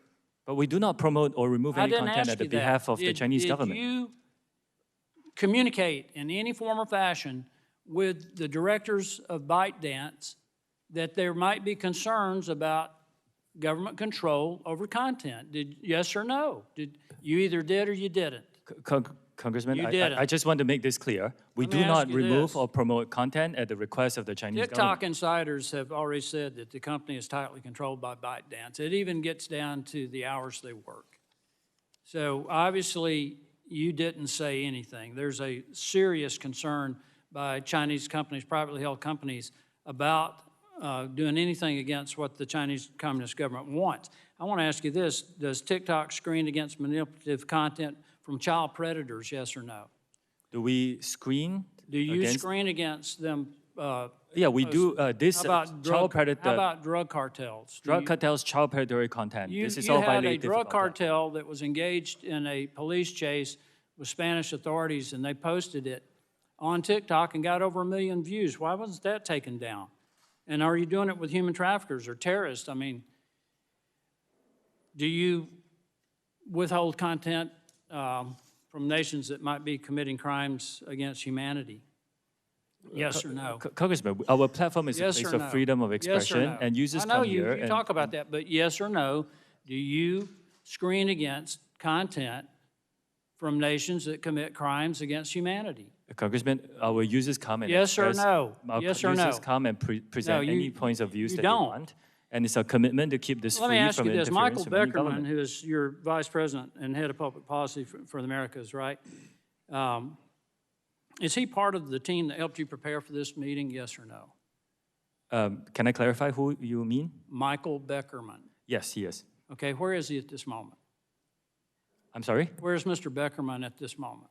But we do not promote or remove any content at the behalf of the Chinese government. Did you communicate in any form or fashion with the directors of ByteDance that there might be concerns about government control over content? Yes or no? You either did or you didn't? Congressman, You didn't. I just want to make this clear. We Let do me ask not you remove this. or promote content at the request of the Chinese TikTok government. insiders have already said that the company is tightly controlled by ByteDance. It even gets down to the hours they work. So obviously, you didn't say anything. There's a serious concern by Chinese companies, privately held companies, about doing anything against what the Chinese Communist government wants. I want to ask you this. Does TikTok screen against manipulative content from child predators, yes or no? Do we screen? Do you against? screen against them? Yeah, we do. This How about child predator. How about drug cartels? Drug cartels, child predatory content. This is all You had a violated. drug cartel that was engaged in a police chase with Spanish authorities, and they posted it on TikTok and got over 1 million views. Why wasn't that taken down? And are you doing it with human traffickers or terrorists? I mean, do you withhold content from nations that might be committing crimes against humanity? Yes or no? Congressman, our platform is Yes a place or of no? freedom of Yes or expression, no? and users I know come here. you talk about that, but yes or no, do you screen against content from nations that commit crimes against humanity? Congressman, our users come and Yes or express, no? Our Yes or users no? come and present No, any points of views you that don't. they want, and it's a commitment to keep this Let me free ask from you this. interference Michael from any Beckerman, government. who is your vice president and head of public policy for the Americas, right? Is he part of the team that helped you prepare for this meeting, yes or no? Can I clarify who you mean? Michael Beckerman. Yes, he is. Okay, where is he at this moment? I'm sorry? Where's Mr. Beckerman at this moment?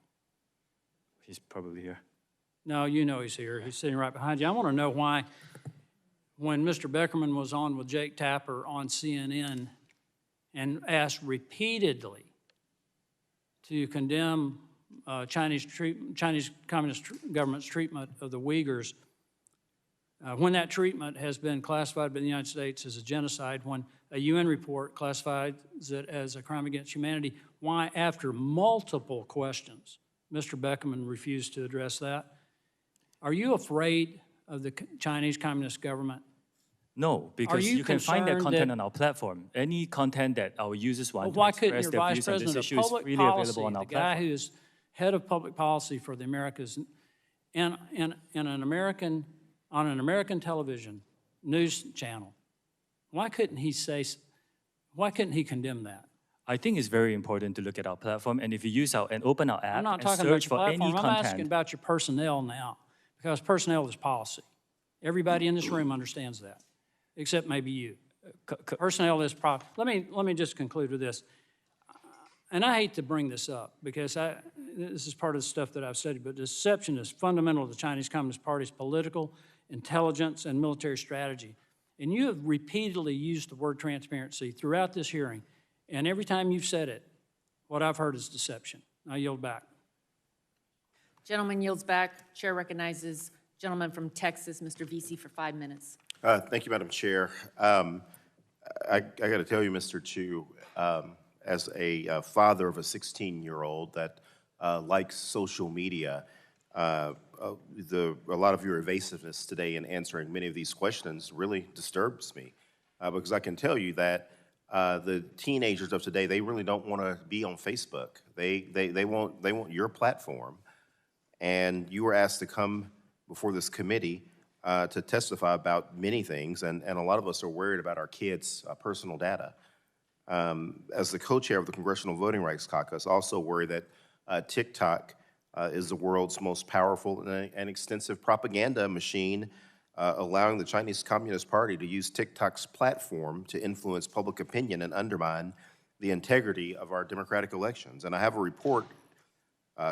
He's probably here. No, you know he's here. He's sitting right behind you. I want to know why, when Mr. Beckerman was on with Jake Tapper on CNN and asked repeatedly to condemn Chinese Communist government's treatment of the Uyghurs, when that treatment has been classified by the United States as a genocide, when a UN report classifies it as a crime against humanity, why, after multiple questions, Mr. Beckerman refused to address that? Are you afraid of the Chinese Communist government? No, because you you can find that concerned content that- on our platform. Any content that our users want Well, why to couldn't express your their vice views on this president of issue is public freely policy, available on the our guy platform. who is head of public policy for the Americas, and on an American television news channel, why couldn't he condemn that? I think it's very important to look at our platform, and if you use and open our app I'm not and talking about search your for any platform. I'm asking content, about your personnel now, because personnel is policy. Everybody in this room understands that, except maybe you. Personnel is policy. Let me just conclude with this. And I hate to bring this up, because this is part of the stuff that I've studied, but deception is fundamental to the Chinese Communist Party's political, intelligence, and military strategy. And you have repeatedly used the word transparency throughout this hearing, and every time you've said it, what I've heard is deception. I yield back. Gentleman yields back. Chair recognizes gentleman from Texas, Mr. Vesey, for 5 minutes. Thank you, Madam Chair. I got to tell you, Mr. Chu, as a father of a 16-year-old that likes social media, a lot of your evasiveness today in answering many of these questions really disturbs me, because I can tell you that the teenagers of today, they really don't want to be on Facebook. They want your platform, and you were asked to come before this committee to testify about many things, and a lot of us are worried about our kids' personal data. As the co-chair of the Congressional Voting Rights Caucus, I also worry that TikTok is the world's most powerful and extensive propaganda machine, allowing the Chinese Communist Party to use TikTok's platform to influence public opinion and undermine the integrity of our democratic elections. And I have a report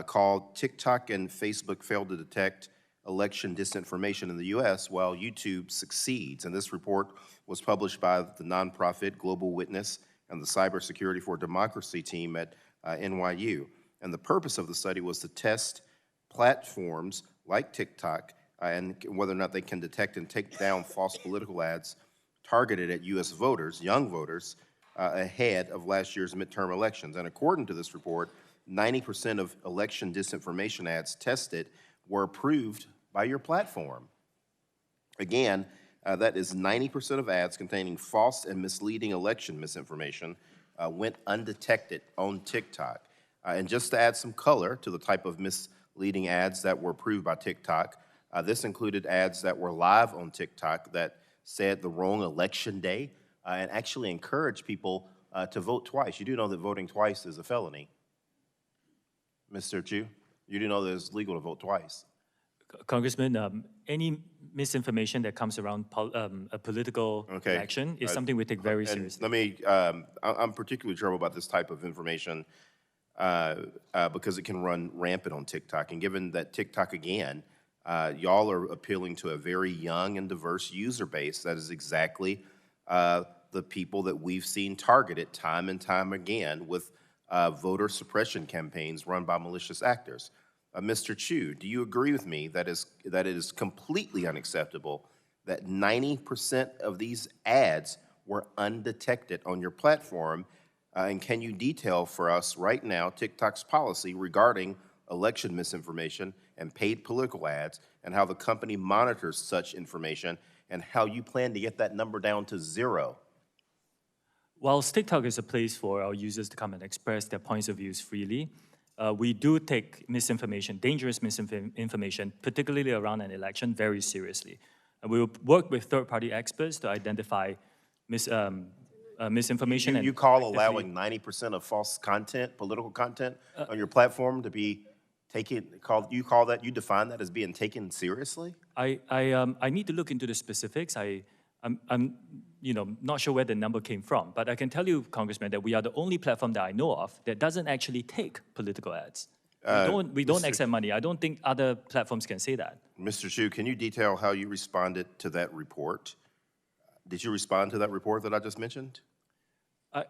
called "TikTok and Facebook Failed to Detect Election Disinformation in the U.S. While YouTube Succeeds." And this report was published by the nonprofit Global Witness and the Cybersecurity for Democracy team at NYU. And the purpose of the study was to test platforms like TikTok and whether or not they can detect and take down false political ads targeted at U.S. voters, young voters, ahead of last year's midterm elections. And according to this report, 90% of election disinformation ads tested were approved by your platform. Again, that is 90% of ads containing false and misleading election misinformation went undetected on TikTok. And just to add some color to the type of misleading ads that were approved by TikTok, this included ads that were live on TikTok that said the wrong election day and actually encouraged people to vote twice. You do know that voting twice is a felony. Mr. Chu, you do know that it's legal to vote twice. Congressman, any misinformation that comes around a political election is something we take very seriously. Let me, I'm particularly troubled about this type of information because it can run rampant on TikTok. And given that TikTok, again, y'all are appealing to a very young and diverse user base, that is exactly the people that we've seen targeted time and time again with voter suppression campaigns run by malicious actors. Mr. Chu, do you agree with me that it is completely unacceptable that 90% of these ads were undetected on your platform? And can you detail for us right now TikTok's policy regarding election misinformation and paid political ads, and how the company monitors such information, and how you plan to get that number down to 0? Whilst TikTok is a place for our users to come and express their points of views freely, we do take misinformation, dangerous misinformation, particularly around an election, very seriously. And we will work with third-party experts to identify misinformation. You call allowing 90% of false content, political content, on your platform to be taken, you define that as being taken seriously? I need to look into the specifics. I'm not sure where the number came from, but I can tell you, Congressman, that we are the only platform that I know of that doesn't actually take political ads. We don't accept money. I don't think other platforms can say that. Mr. Chu, can you detail how you responded to that report? Did you respond to that report that I just mentioned?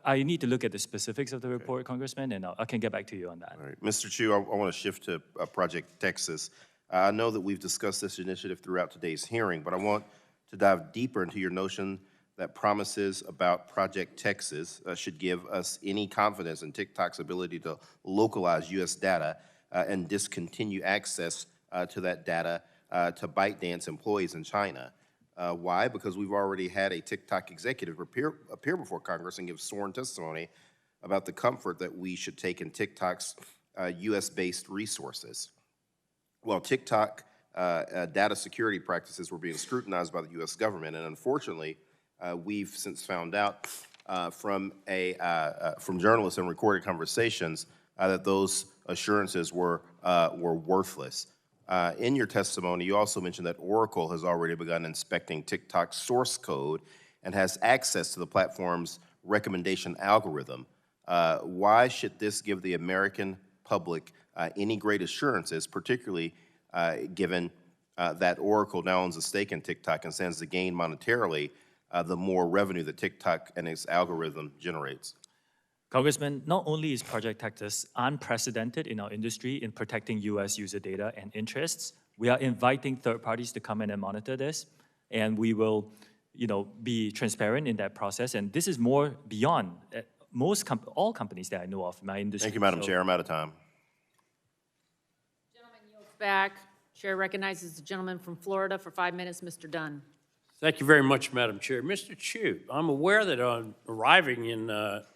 I need to look at the specifics of the report, Congressman, and I can get back to you on that. All right. Mr. Chu, I want to shift to Project Texas. I know that we've discussed this initiative throughout today's hearing, but I want to dive deeper into your notion that promises about Project Texas should give us any confidence in TikTok's ability to localize U.S. data and discontinue access to that data to ByteDance employees in China. Why? Because we've already had a TikTok executive appear before Congress and give sworn testimony about the comfort that we should take in TikTok's U.S.-based resources. Well, TikTok data security practices were being scrutinized by the U.S. government, and unfortunately, we've since found out from journalists and recorded conversations that those assurances were worthless. In your testimony, you also mentioned that Oracle has already begun inspecting TikTok's source code and has access to the platform's recommendation algorithm. Why should this give the American public any great assurances, particularly given that Oracle now owns a stake in TikTok and stands to gain monetarily the more revenue that TikTok and its algorithm generates? Congressman, not only is Project Texas unprecedented in our industry in protecting U.S. user data and interests, we are inviting third parties to come in and monitor this, and we will, be transparent in that process. And this is more beyond all companies that I know of in my industry. Thank you, Madam Chair. I'm out of time. Gentleman yields back. Chair recognizes the gentleman from Florida for 5 minutes, Mr. Dunn. Thank you very much, Madam Chair. Mr. Chu, I'm aware that on arriving in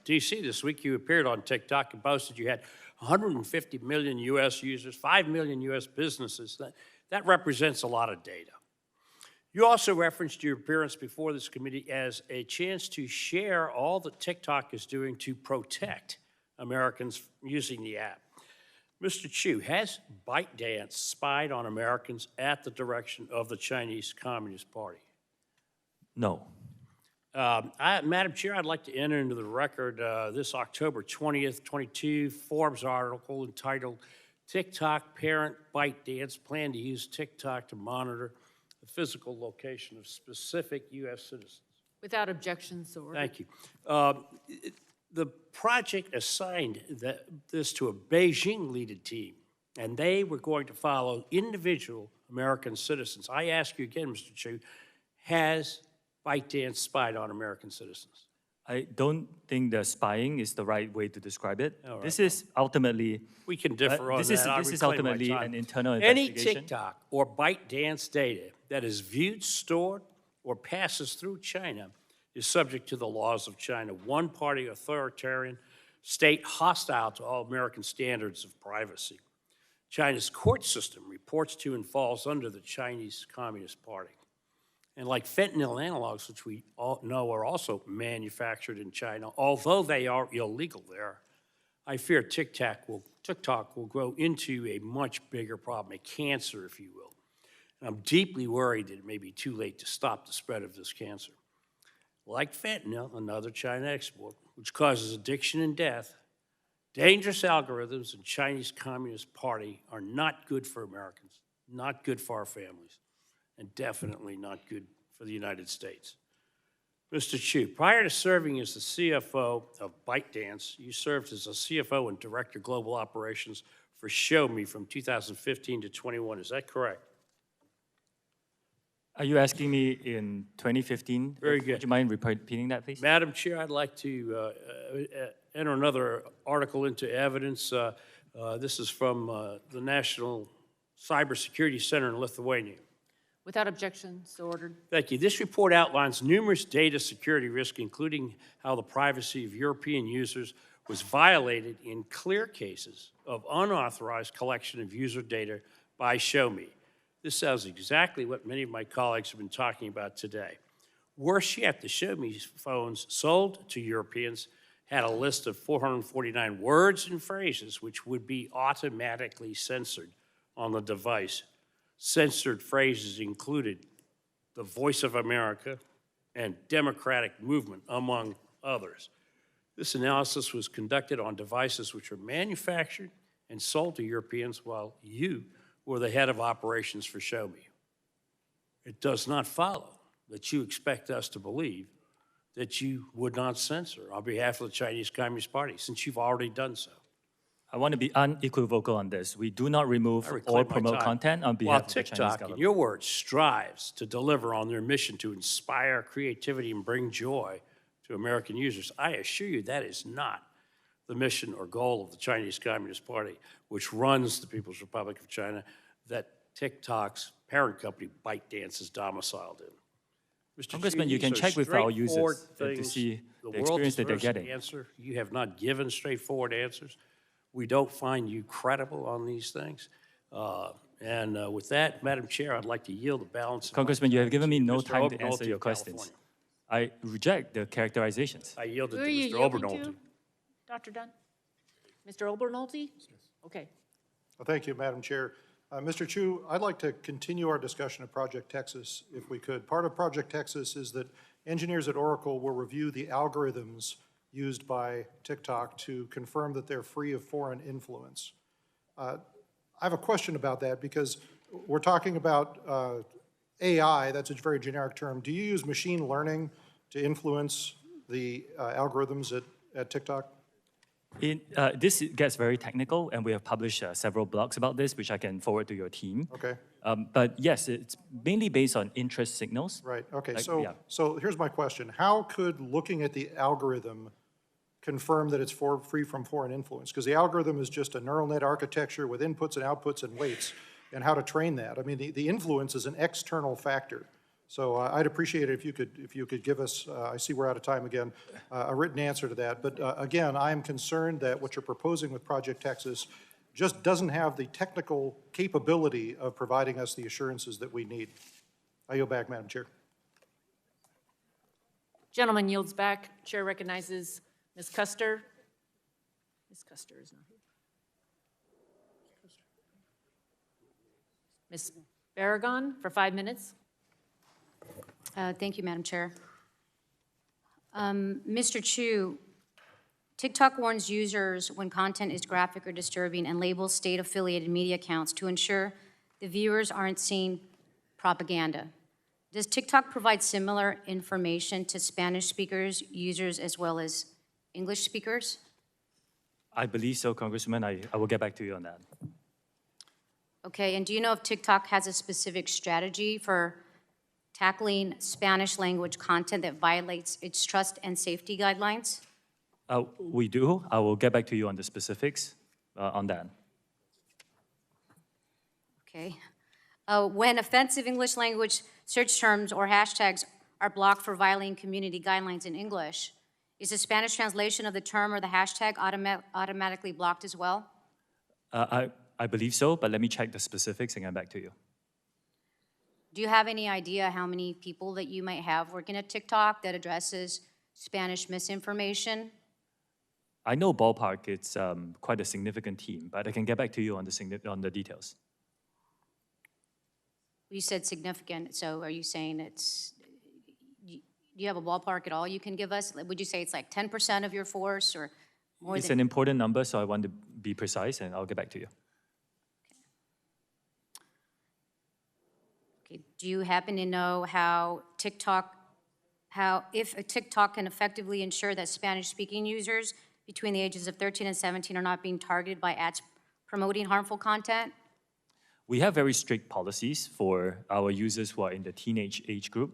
D.C. this week, you appeared on TikTok and posted you had 150 million U.S. users, 5 million U.S. businesses. That represents a lot of data. You also referenced your appearance before this committee as a chance to share all that TikTok is doing to protect Americans using the app. Mr. Chu, has ByteDance spied on Americans at the direction of the Chinese Communist Party? No. Madam Chair, I'd like to enter into the record this October 20th, 22 Forbes article entitled TikTok Parent ByteDance Plan to Use TikTok to Monitor the Physical Location of Specific U.S. Citizens. Without objection, so ordered. Thank you. The project assigned this to a Beijing-led team, and they were going to follow individual American citizens. I ask you again, Mr. Chu, has ByteDance spied on American citizens? I don't think the spying is the right way to describe it. Right. This is ultimately... We can differ on that. This is ultimately an internal investigation. Any TikTok or ByteDance data that is viewed, stored, or passes through China is subject to the laws of China. One-party authoritarian state hostile to all American standards of privacy. China's court system reports to and falls under the Chinese Communist Party. And like fentanyl analogs, which we all know are also manufactured in China, although they are illegal there, I fear TikTok will grow into a much bigger problem, a cancer, if you will. And I'm deeply worried that it may be too late to stop the spread of this cancer. Like fentanyl, another China export, which causes addiction and death, dangerous algorithms in Chinese Communist Party are not good for Americans, not good for our families, and definitely not good for the United States. Mr. Chu, prior to serving as the CFO of ByteDance, you served as a CFO and Director Global Operations for ShowMe from 2015 to 21. Is that correct? Are you asking me in 2015? Very good. Would you mind repeating that, please? Madam Chair, I'd like to enter another article into evidence. This is from the National Cybersecurity Center in Lithuania. Without objection, so ordered. Thank you. This report outlines numerous data security risks, including how the privacy of European users was violated in clear cases of unauthorized collection of user data by ShowMe. This sounds exactly what many of my colleagues have been talking about today. Worse yet, the ShowMe phones sold to Europeans had a list of 449 words and phrases which would be automatically censored on the device. Censored phrases included the Voice of America and Democratic Movement, among others. This analysis was conducted on devices which were manufactured and sold to Europeans while you were the head of operations for ShowMe. It does not follow that you expect us to believe that you would not censor on behalf of the Chinese Communist Party, since you've already done so. I want to be unequivocal on this. We do not remove or promote content on behalf of the Chinese While TikTok, government. in your words, strives to deliver on their mission to inspire creativity and bring joy to American users, I assure you that is not the mission or goal of the Chinese Communist Party, which runs the People's Republic of China, that TikTok's parent company, ByteDance, is domiciled in. Mr. Congressman, Chu, you can these are check with our straightforward users to things. see the world experience that they're deserves an getting. answer. You have not given straightforward answers. We don't find you credible on these things. With that, Madam Chair, I'd like to yield the balance. Congressman, you have given me no Mr. time to Obernolte answer your of questions. California. I reject the characterizations. I yield it Who to are you Mr. yielding Obernolte. to, Dr. Dunn? Mr. Obernolte? Okay. Well, thank you, Madam Chair. Mr. Chu, I'd like to continue our discussion of Project Texas, if we could. Part of Project Texas is that engineers at Oracle will review the algorithms used by TikTok to confirm that they're free of foreign influence. I have a question about that because we're talking about AI, that's a very generic term. Do you use machine learning to influence the algorithms at TikTok? This gets very technical, and we have published several blogs about this, which I can forward to your team. Okay. But yes, it's mainly based on interest signals. Right, okay, Like, so here's my question. How could looking at the algorithm confirm that it's free from foreign influence? Because the algorithm is just a neural net architecture with inputs and outputs and weights, and how to train that. I mean, the influence is an external factor. So I'd appreciate it if you could give us, I see we're out of time again, a written answer to that. But again, I am concerned that what you're proposing with Project Texas just doesn't have the technical capability of providing us the assurances that we need. I yield back, Madam Chair. Gentleman yields back. Chair recognizes Ms. Custer. Ms. Custer is not here. Ms. Barragan for 5 minutes. Thank you, Madam Chair. Mr. Chu, TikTok warns users when content is graphic or disturbing and labels state-affiliated media accounts to ensure the viewers aren't seeing propaganda. Does TikTok provide similar information to Spanish speakers, users, as well as English speakers? I believe so, Congressman. I will get back to you on that. Okay, and do you know if TikTok has a specific strategy for tackling Spanish language content that violates its trust and safety guidelines? We do. I will get back to you on the specifics on that. Okay. When offensive English language search terms or hashtags are blocked for violating community guidelines in English, Is the Spanish translation of the term or the hashtag automatically blocked as well? I believe so, but let me check the specifics and get back to you. Do you have any idea how many people that you might have working at TikTok that addresses Spanish misinformation? I know ballpark, it's quite a significant team, but I can get back to you on the details. You said significant, so are you saying it's, do you have a ballpark at all you can give us? Would you say it's like 10% of your force or more It's than? an important number, so I want to be precise, and I'll get back to you. Okay. Do you happen to know if a TikTok can effectively ensure that Spanish-speaking users between the ages of 13 and 17 are not being targeted by ads promoting harmful content? We have very strict policies for our users who are in the teenage age group,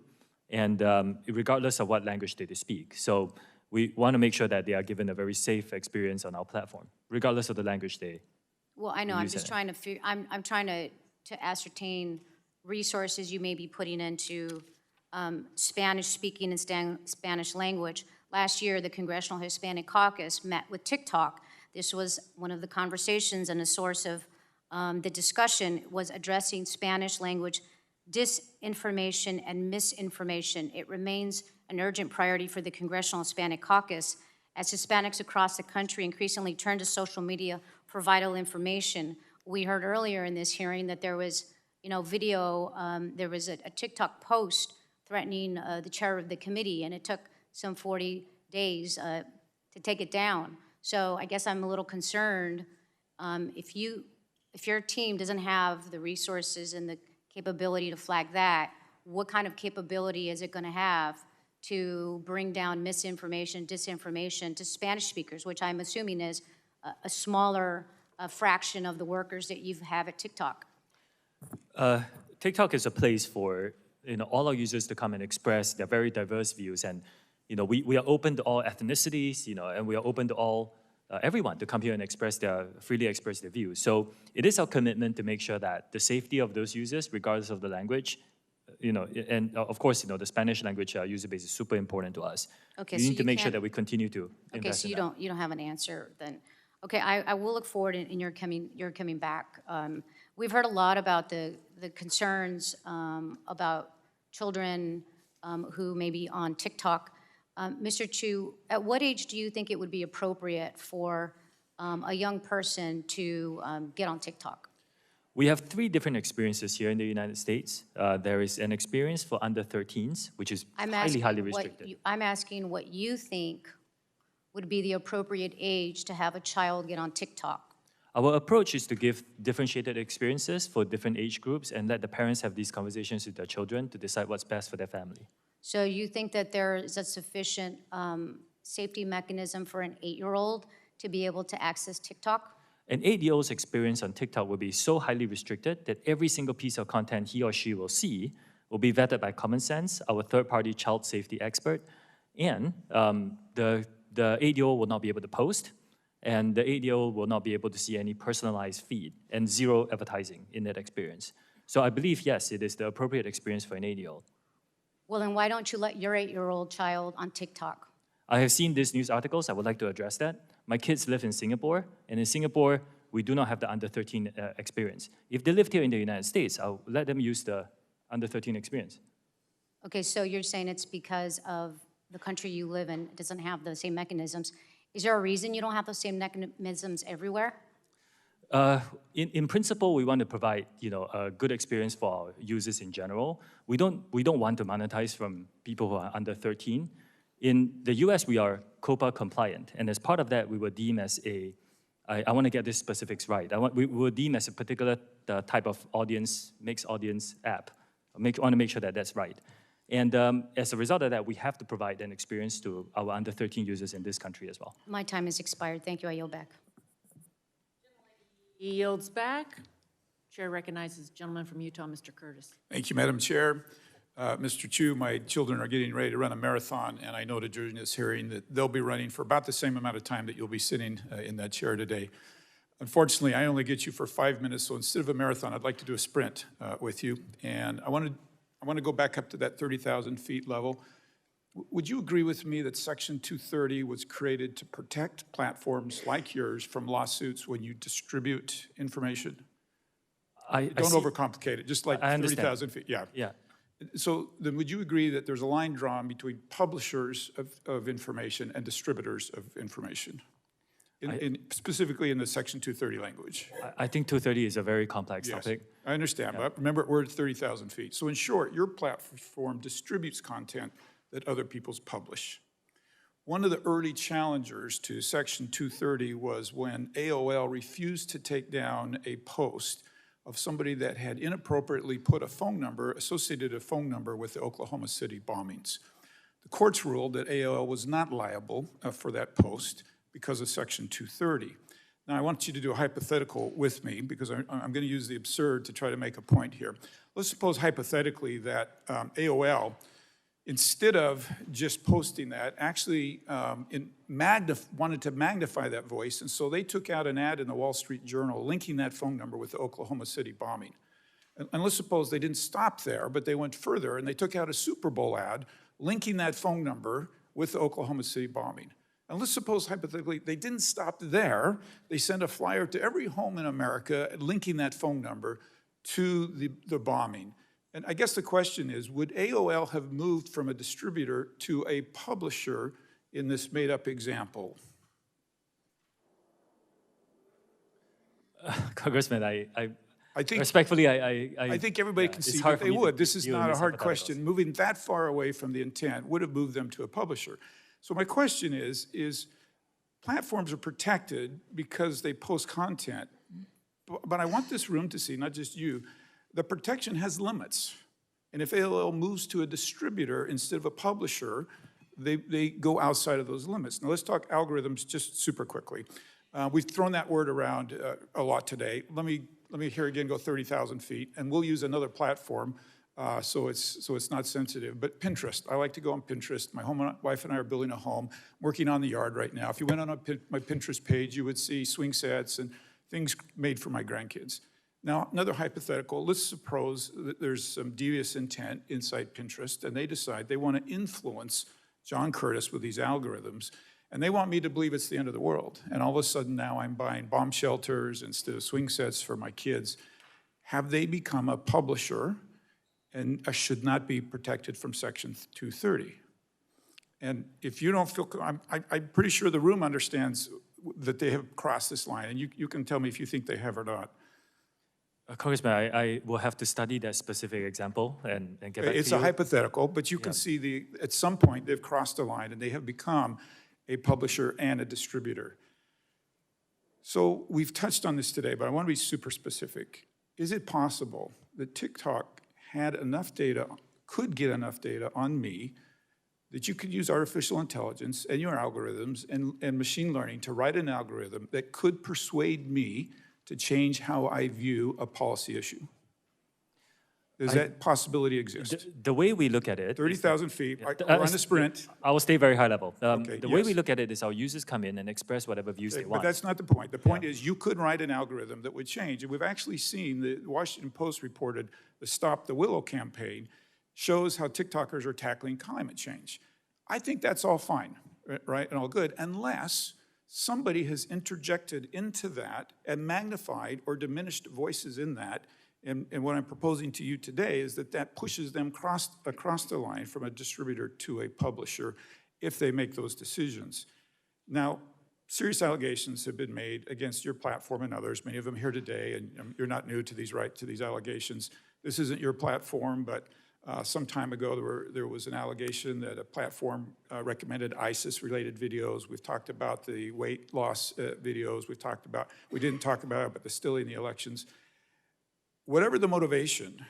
and regardless of what language they speak. So we want to make sure that they are given a very safe experience on our platform, regardless of the language they Well, I know, I'm use just it. trying to I'm trying to ascertain resources you may be putting into Spanish speaking and Spanish language. Last year, the Congressional Hispanic Caucus met with TikTok. This was one of the conversations, and a source of the discussion was addressing Spanish language disinformation and misinformation. It remains an urgent priority for the Congressional Hispanic Caucus as Hispanics across the country increasingly turn to social media for vital information. We heard earlier in this hearing that there was, video, there was a TikTok post threatening the chair of the committee, and it took some 40 days to take it down. So I guess I'm a little concerned if your team doesn't have the resources and the capability to flag that, what kind of capability is it going to have to bring down misinformation, disinformation to Spanish speakers, which I'm assuming is a smaller fraction of the workers that you have at TikTok? TikTok is a place for all our users to come and express their very diverse views, and we are open to all ethnicities, and we are open to all everyone to come here and freely express their views. So it is our commitment to make sure that the safety of those users, regardless of the language, and of course, the Spanish language user base is super important to us. Okay, we so need to you make sure can't- that we continue to invest in that. You don't have an answer then. Okay, I will look forward in your coming back. We've heard a lot about the concerns about children who may be on TikTok. Mr. Chu, at what age do you think it would be appropriate for a young person to get on TikTok? We have 3 different experiences here in the United States. There is an experience for under 13s, which is highly restricted. I'm asking what you think would be the appropriate age to have a child get on TikTok. Our approach is to give differentiated experiences for different age groups and let the parents have these conversations with their children to decide what's best for their family. So you think that there is a sufficient safety mechanism for an 8-year-old to be able to access TikTok? An 8-year-old's experience on TikTok will be so highly restricted that every single piece of content he or she will see will be vetted by Common Sense, our third-party child safety expert, and the 8-year-old will not be able to post, and the 8-year-old will not be able to see any personalized feed and 0 advertising in that experience. So I believe, yes, it is the appropriate experience for an 8-year-old. Well, then why don't you let your 8-year-old child on TikTok? I have seen these news articles. I would like to address that. My kids live in Singapore, and in Singapore, we do not have the under 13 experience. If they lived here in the United States, I'll let them use the under 13 experience. Okay, so you're saying it's because of the country you live in doesn't have the same mechanisms. Is there a reason you don't have those same mechanisms everywhere? In principle, we want to provide a good experience for our users in general. We don't want to monetize from people who are under 13. In the US, we are COPPA compliant, and as part of that, we were deemed as I want to get these specifics right. We were deemed as a particular type of audience, mixed audience app. I want to make sure that that's right. And as a result of that, we have to provide an experience to our under 13 users in this country as well. My time has expired. Thank you. I yield back. He yields back. Chair recognizes the gentleman from Utah, Mr. Curtis. Thank you, Madam Chair. Mr. Chu, my children are getting ready to run a marathon, and I noted during this hearing that they'll be running for about the same amount of time that you'll be sitting in that chair today. Unfortunately, I only get you for 5 minutes, so instead of a marathon, I'd like to do a sprint with you. And I want to go back up to that 30,000 feet level. Would you agree with me that Section 230 was created to protect platforms like yours from lawsuits when you distribute information? Don't overcomplicate it, just like 30,000 feet. Yeah. Yeah. So then would you agree that there's a line drawn between publishers of information and distributors of information? Specifically in the Section 230 language. I think 230 is a very complex topic. I understand, but remember, we're at 30,000 feet. So in short, your platform distributes content that other people's publish. One of the early challengers to Section 230 was when AOL refused to take down a post of somebody that had inappropriately put associated a phone number with the Oklahoma City bombings. The courts ruled that AOL was not liable for that post because of Section 230. Now, I want you to do a hypothetical with me because I'm going to use the absurd to try to make a point here. Let's suppose hypothetically that AOL, instead of just posting that, actually wanted to magnify that voice, and so they took out an ad in the Wall Street Journal linking that phone number with the Oklahoma City bombing. And let's suppose they didn't stop there, but they went further, and they took out a Super Bowl ad linking that phone number with the Oklahoma City bombing. And let's suppose, hypothetically, they didn't stop there. They sent a flyer to every home in America linking that phone number to the bombing. And I guess the question is, would AOL have moved from a distributor to a publisher in this made-up example? Congressman, I think, respectfully, I think everybody can see that they would. This is not a hard question. Moving that far away from the intent would have moved them to a publisher. So my question is platforms are protected because they post content, but I want this room to see, not just you, the protection has limits. And if AOL moves to a distributor instead of a publisher, they go outside of those limits. Now let's talk algorithms just super quickly. We've thrown that word around a lot today. Let me here again go 30,000 feet, and we'll use another platform so it's not sensitive. But Pinterest, I like to go on Pinterest. My wife and I are building a home, working on the yard right now. If you went on my Pinterest page, you would see swing sets and things made for my grandkids. Now, another hypothetical, let's suppose that there's some devious intent inside Pinterest, and they decide they want to influence John Curtis with these algorithms, and they want me to believe it's the end of the world. And all of a sudden now I'm buying bomb shelters instead of swing sets for my kids. Have they become a publisher and should not be protected from Section 230? And if you don't feel, I'm pretty sure the room understands that they have crossed this line, and you can tell me if you think they have or not. Congressman, I will have to study that specific example and get back to you. It's a hypothetical, but you can see at some point they've crossed the line and they have become a publisher and a distributor. So we've touched on this today, but I want to be super specific. Is it possible that TikTok had enough data, could get enough data on me that you could use artificial intelligence and your algorithms and machine learning to write an algorithm that could persuade me to change how I view a policy issue? Does that possibility exist? The way we look at it— 30,000 feet, we're on a sprint. I will stay very high level. Okay, the way we look at it is our users come in and express whatever views they want. But that's not the point. The point is you could write an algorithm that would change. And we've actually seen, the Washington Post reported the Stop the Willow campaign shows how TikTokers are tackling climate change. I think that's all fine, right, and all good, unless somebody has interjected into that and magnified or diminished voices in that. And what I'm proposing to you today is that pushes them across the line from a distributor to a publisher if they make those decisions. Now, serious allegations have been made against your platform and others, many of them here today, and you're not new to these allegations. This isn't your platform, but some time ago there was an allegation that a platform recommended ISIS-related videos. We've talked about the weight loss videos. We didn't talk about it, but they're still in the elections. Whatever the motivation,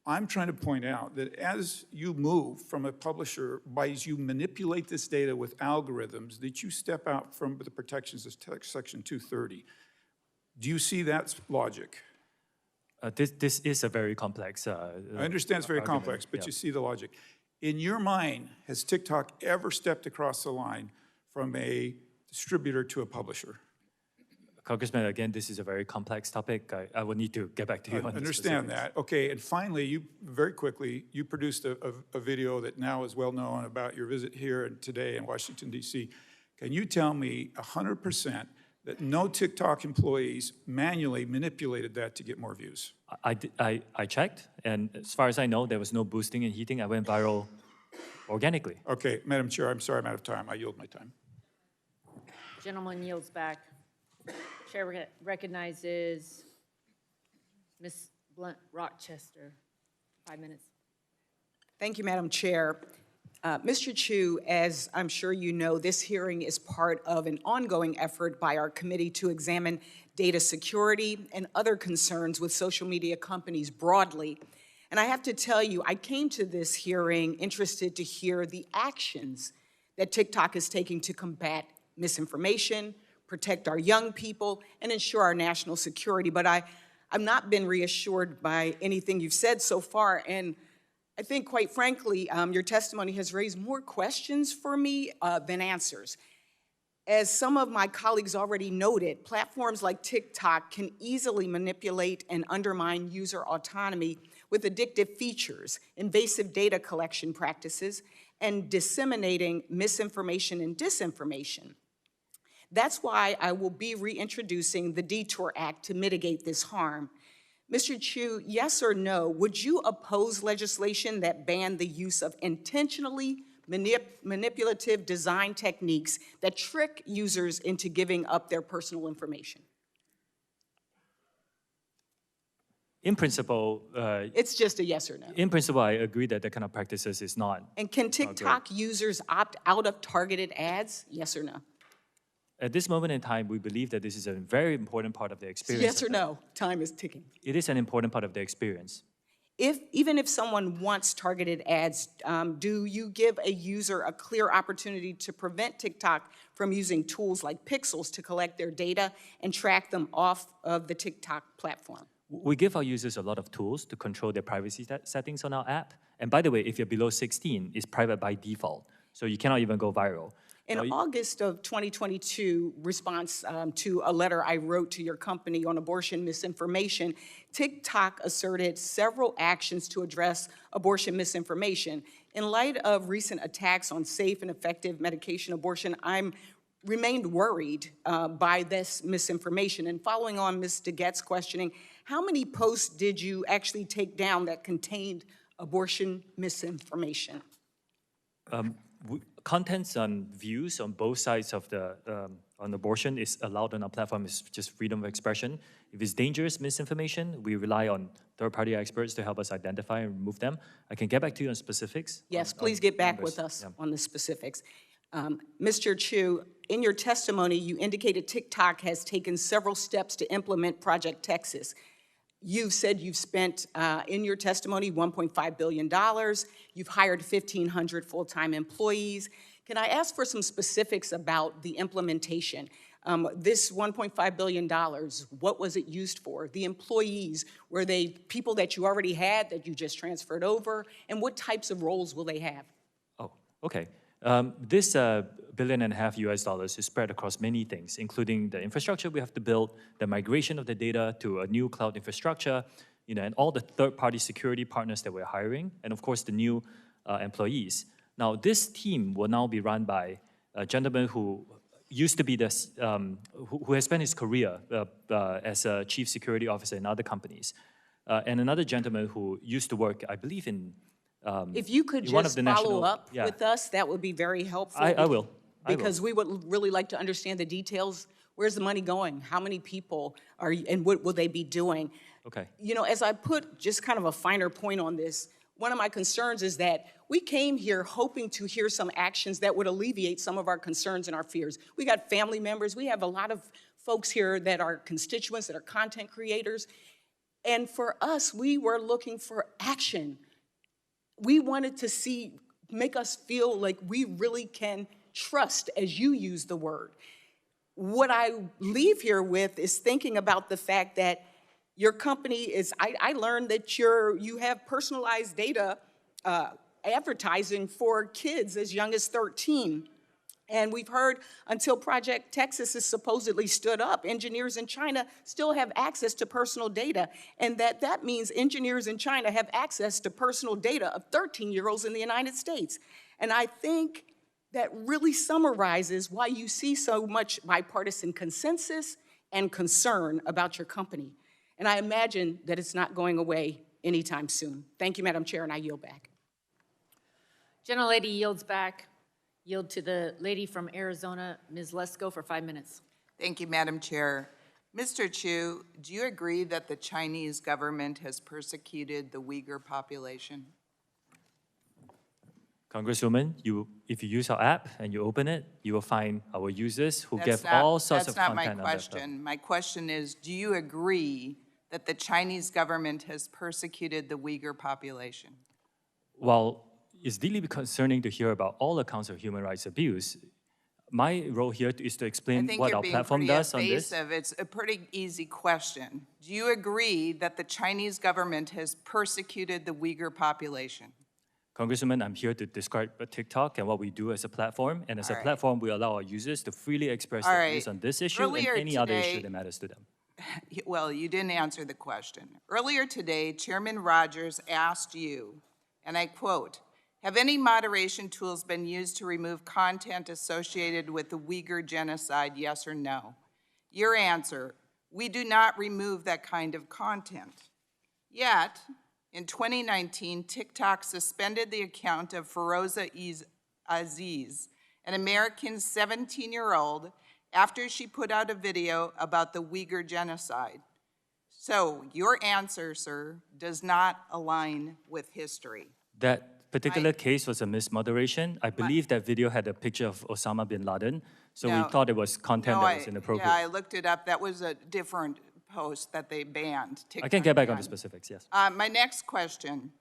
I'm trying to point out that as you move from a publisher, as you manipulate this data with algorithms, that you step out from the protections of Section 230. Do you see that logic? This is a very complex I understand it's very complex, but you see the logic. In your mind, has TikTok ever stepped across the line from a distributor to a publisher? Congressman, again, this is a very complex topic. I will need to get back to you on I the understand specifics. that. Okay, and finally, you, very quickly, you produced a video that now is well known about your visit here and today in Washington, D.C. Can you tell me 100% that no TikTok employees manually manipulated that to get more views? I checked, and as far as I know, there was no boosting and heating. I went viral organically. Okay, Madam Chair, I'm sorry I'm out of time. I yield my time. Gentleman yields back. Chair recognizes Ms. Blunt Rochester. 5 minutes. Thank you, Madam Chair. Mr. Chu, as I'm sure you know, this hearing is part of an ongoing effort by our committee to examine data security and other concerns with social media companies broadly. And I have to tell you, I came to this hearing interested to hear the actions that TikTok is taking to combat misinformation, protect our young people, and ensure our national security. But I've not been reassured by anything you've said so far, and I think, quite frankly, your testimony has raised more questions for me than answers. As some of my colleagues already noted, platforms like TikTok can easily manipulate and undermine user autonomy with addictive features, invasive data collection practices, and disseminating misinformation and disinformation. That's why I will be reintroducing the Detour Act to mitigate this harm. Mr. Chu, yes or no, would you oppose legislation that banned the use of intentionally manipulative design techniques that trick users into giving up their personal information? In principle, it's just a yes or no. In principle, I agree that that kind of practices is not. And can TikTok users opt out of targeted ads? Yes or no? At this moment in time, we believe that this is a very important part of the experience. Yes or no? Time is ticking. It is an important part of the experience. Even if someone wants targeted ads, do you give a user a clear opportunity to prevent TikTok from using tools like pixels to collect their data and track them off of the TikTok platform? We give our users a lot of tools to control their privacy settings on our app. And by the way, if you're below 16, it's private by default. So you cannot even go viral. In August of 2022, response to a letter I wrote to your company on abortion misinformation, TikTok asserted several actions to address abortion misinformation. In light of recent attacks on safe and effective medication abortion, I'm remained worried by this misinformation. And following on Ms. DeGette's questioning, how many posts did you actually take down that contained abortion misinformation? Contents and views on both sides of the on abortion is allowed on our platform. It's just freedom of expression. If it's dangerous misinformation, we rely on third-party experts to help us identify and remove them. I can get back to you on specifics. Yes, please get back with us on the specifics. Mr. Chu, in your testimony, you indicated TikTok has taken several steps to implement Project Texas. You've said you've spent, in your testimony, $1.5 billion. You've hired 1,500 full-time employees. Can I ask for some specifics about the implementation? This $1.5 billion, what was it used for? The employees, were they people that you already had that you just transferred over? And what types of roles will they have? Oh, okay. This $1.5 billion US is spread across many things, including the infrastructure we have to build, the migration of the data to a new cloud infrastructure, and all the third-party security partners that we're hiring, and of course the new employees. Now, this team will now be run by a gentleman who used to be this, who has spent his career as a chief security officer in other companies, and another gentleman who used to work, I believe, in if you could just follow up with us, that would be very helpful. I will. Because we would really like to understand the details. Where's the money going? How many people are, and what will they be doing? Okay. As I put just kind of a finer point on this, one of my concerns is that we came here hoping to hear some actions that would alleviate some of our concerns and our fears. We got family members. We have a lot of folks here that are constituents, that are content creators. And for us, we were looking for action. We wanted to make us feel like we really can trust, as you use the word. What I leave here with is thinking about the fact that your company is, I learned that you have personalized data advertising for kids as young as 13. And we've heard until Project Texas is supposedly stood up, engineers in China still have access to personal data, and that means engineers in China have access to personal data of 13-year-olds in the United States. And I think that really summarizes why you see so much bipartisan consensus and concern about your company. And I imagine that it's not going away anytime soon. Thank you, Madam Chair, and I yield back. Gentlelady yields back. Yield to the lady from Arizona, Ms. Lesko, for 5 minutes. Thank you, Madam Chair. Mr. Chu, do you agree that the Chinese government has persecuted the Uyghur population? Congresswoman, if you use our app and you open it, you will find our users who give all sorts of content. That's not my question. My question is, do you agree that the Chinese government has persecuted the Uyghur population? While it's deeply concerning to hear about all accounts of human rights abuse, my role here is to explain what our platform does on this. It's a pretty easy question. Do you agree that the Chinese government has persecuted the Uyghur population? Congresswoman, I'm here to describe TikTok and what we do as a platform. And as a platform, we allow our users to freely express their views on this issue and any other issue that matters to them. Well, you didn't answer the question. Earlier today, Chairman Rogers asked you, and I quote, "Have any moderation tools been used to remove content associated with the Uyghur genocide, yes or no?" Your answer, "We do not remove that kind of content." Yet, in 2019, TikTok suspended the account of Feroza Aziz, an American 17-year-old, after she put out a video about the Uyghur genocide. So your answer, sir, does not align with history. That particular case was a mismoderation. I believe that video had a picture of Osama bin Laden, so we thought it was content that was inappropriate. Yeah, I looked it up. That was a different post that they banned. I can get back on the specifics, yes. My next question.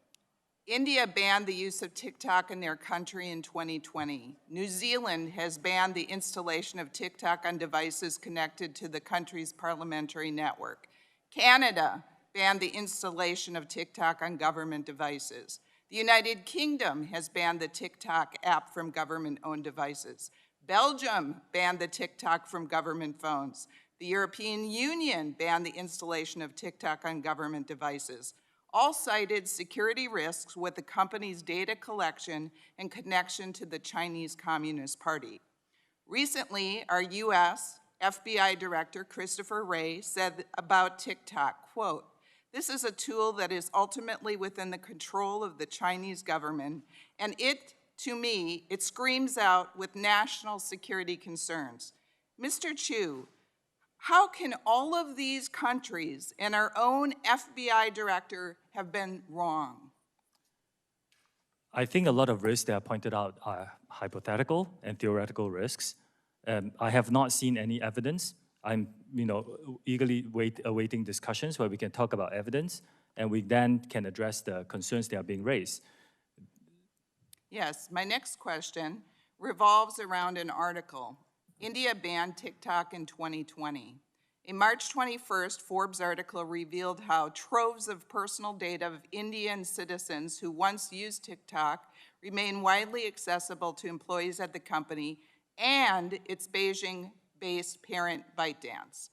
India banned the use of TikTok in their country in 2020. New Zealand has banned the installation of TikTok on devices connected to the country's parliamentary network. Canada banned the installation of TikTok on government devices. The United Kingdom has banned the TikTok app from government-owned devices. Belgium banned the TikTok from government phones. The European Union banned the installation of TikTok on government devices. All cited security risks with the company's data collection and connection to the Chinese Communist Party. Recently, our U.S. FBI Director Christopher Wray said about TikTok, quote, "This is a tool that is ultimately within the control of the Chinese government, and to me, it screams out with national security concerns." Mr. Chu, how can all of these countries and our own FBI director have been wrong? I think a lot of risks that are pointed out are hypothetical and theoretical risks. I have not seen any evidence. I'm eagerly awaiting discussions where we can talk about evidence, and we then can address the concerns that are being raised. Yes, my next question revolves around an article. India banned TikTok in 2020. A March 21st Forbes article revealed how troves of personal data of Indian citizens who once used TikTok remain widely accessible to employees at the company and its Beijing-based parent ByteDance.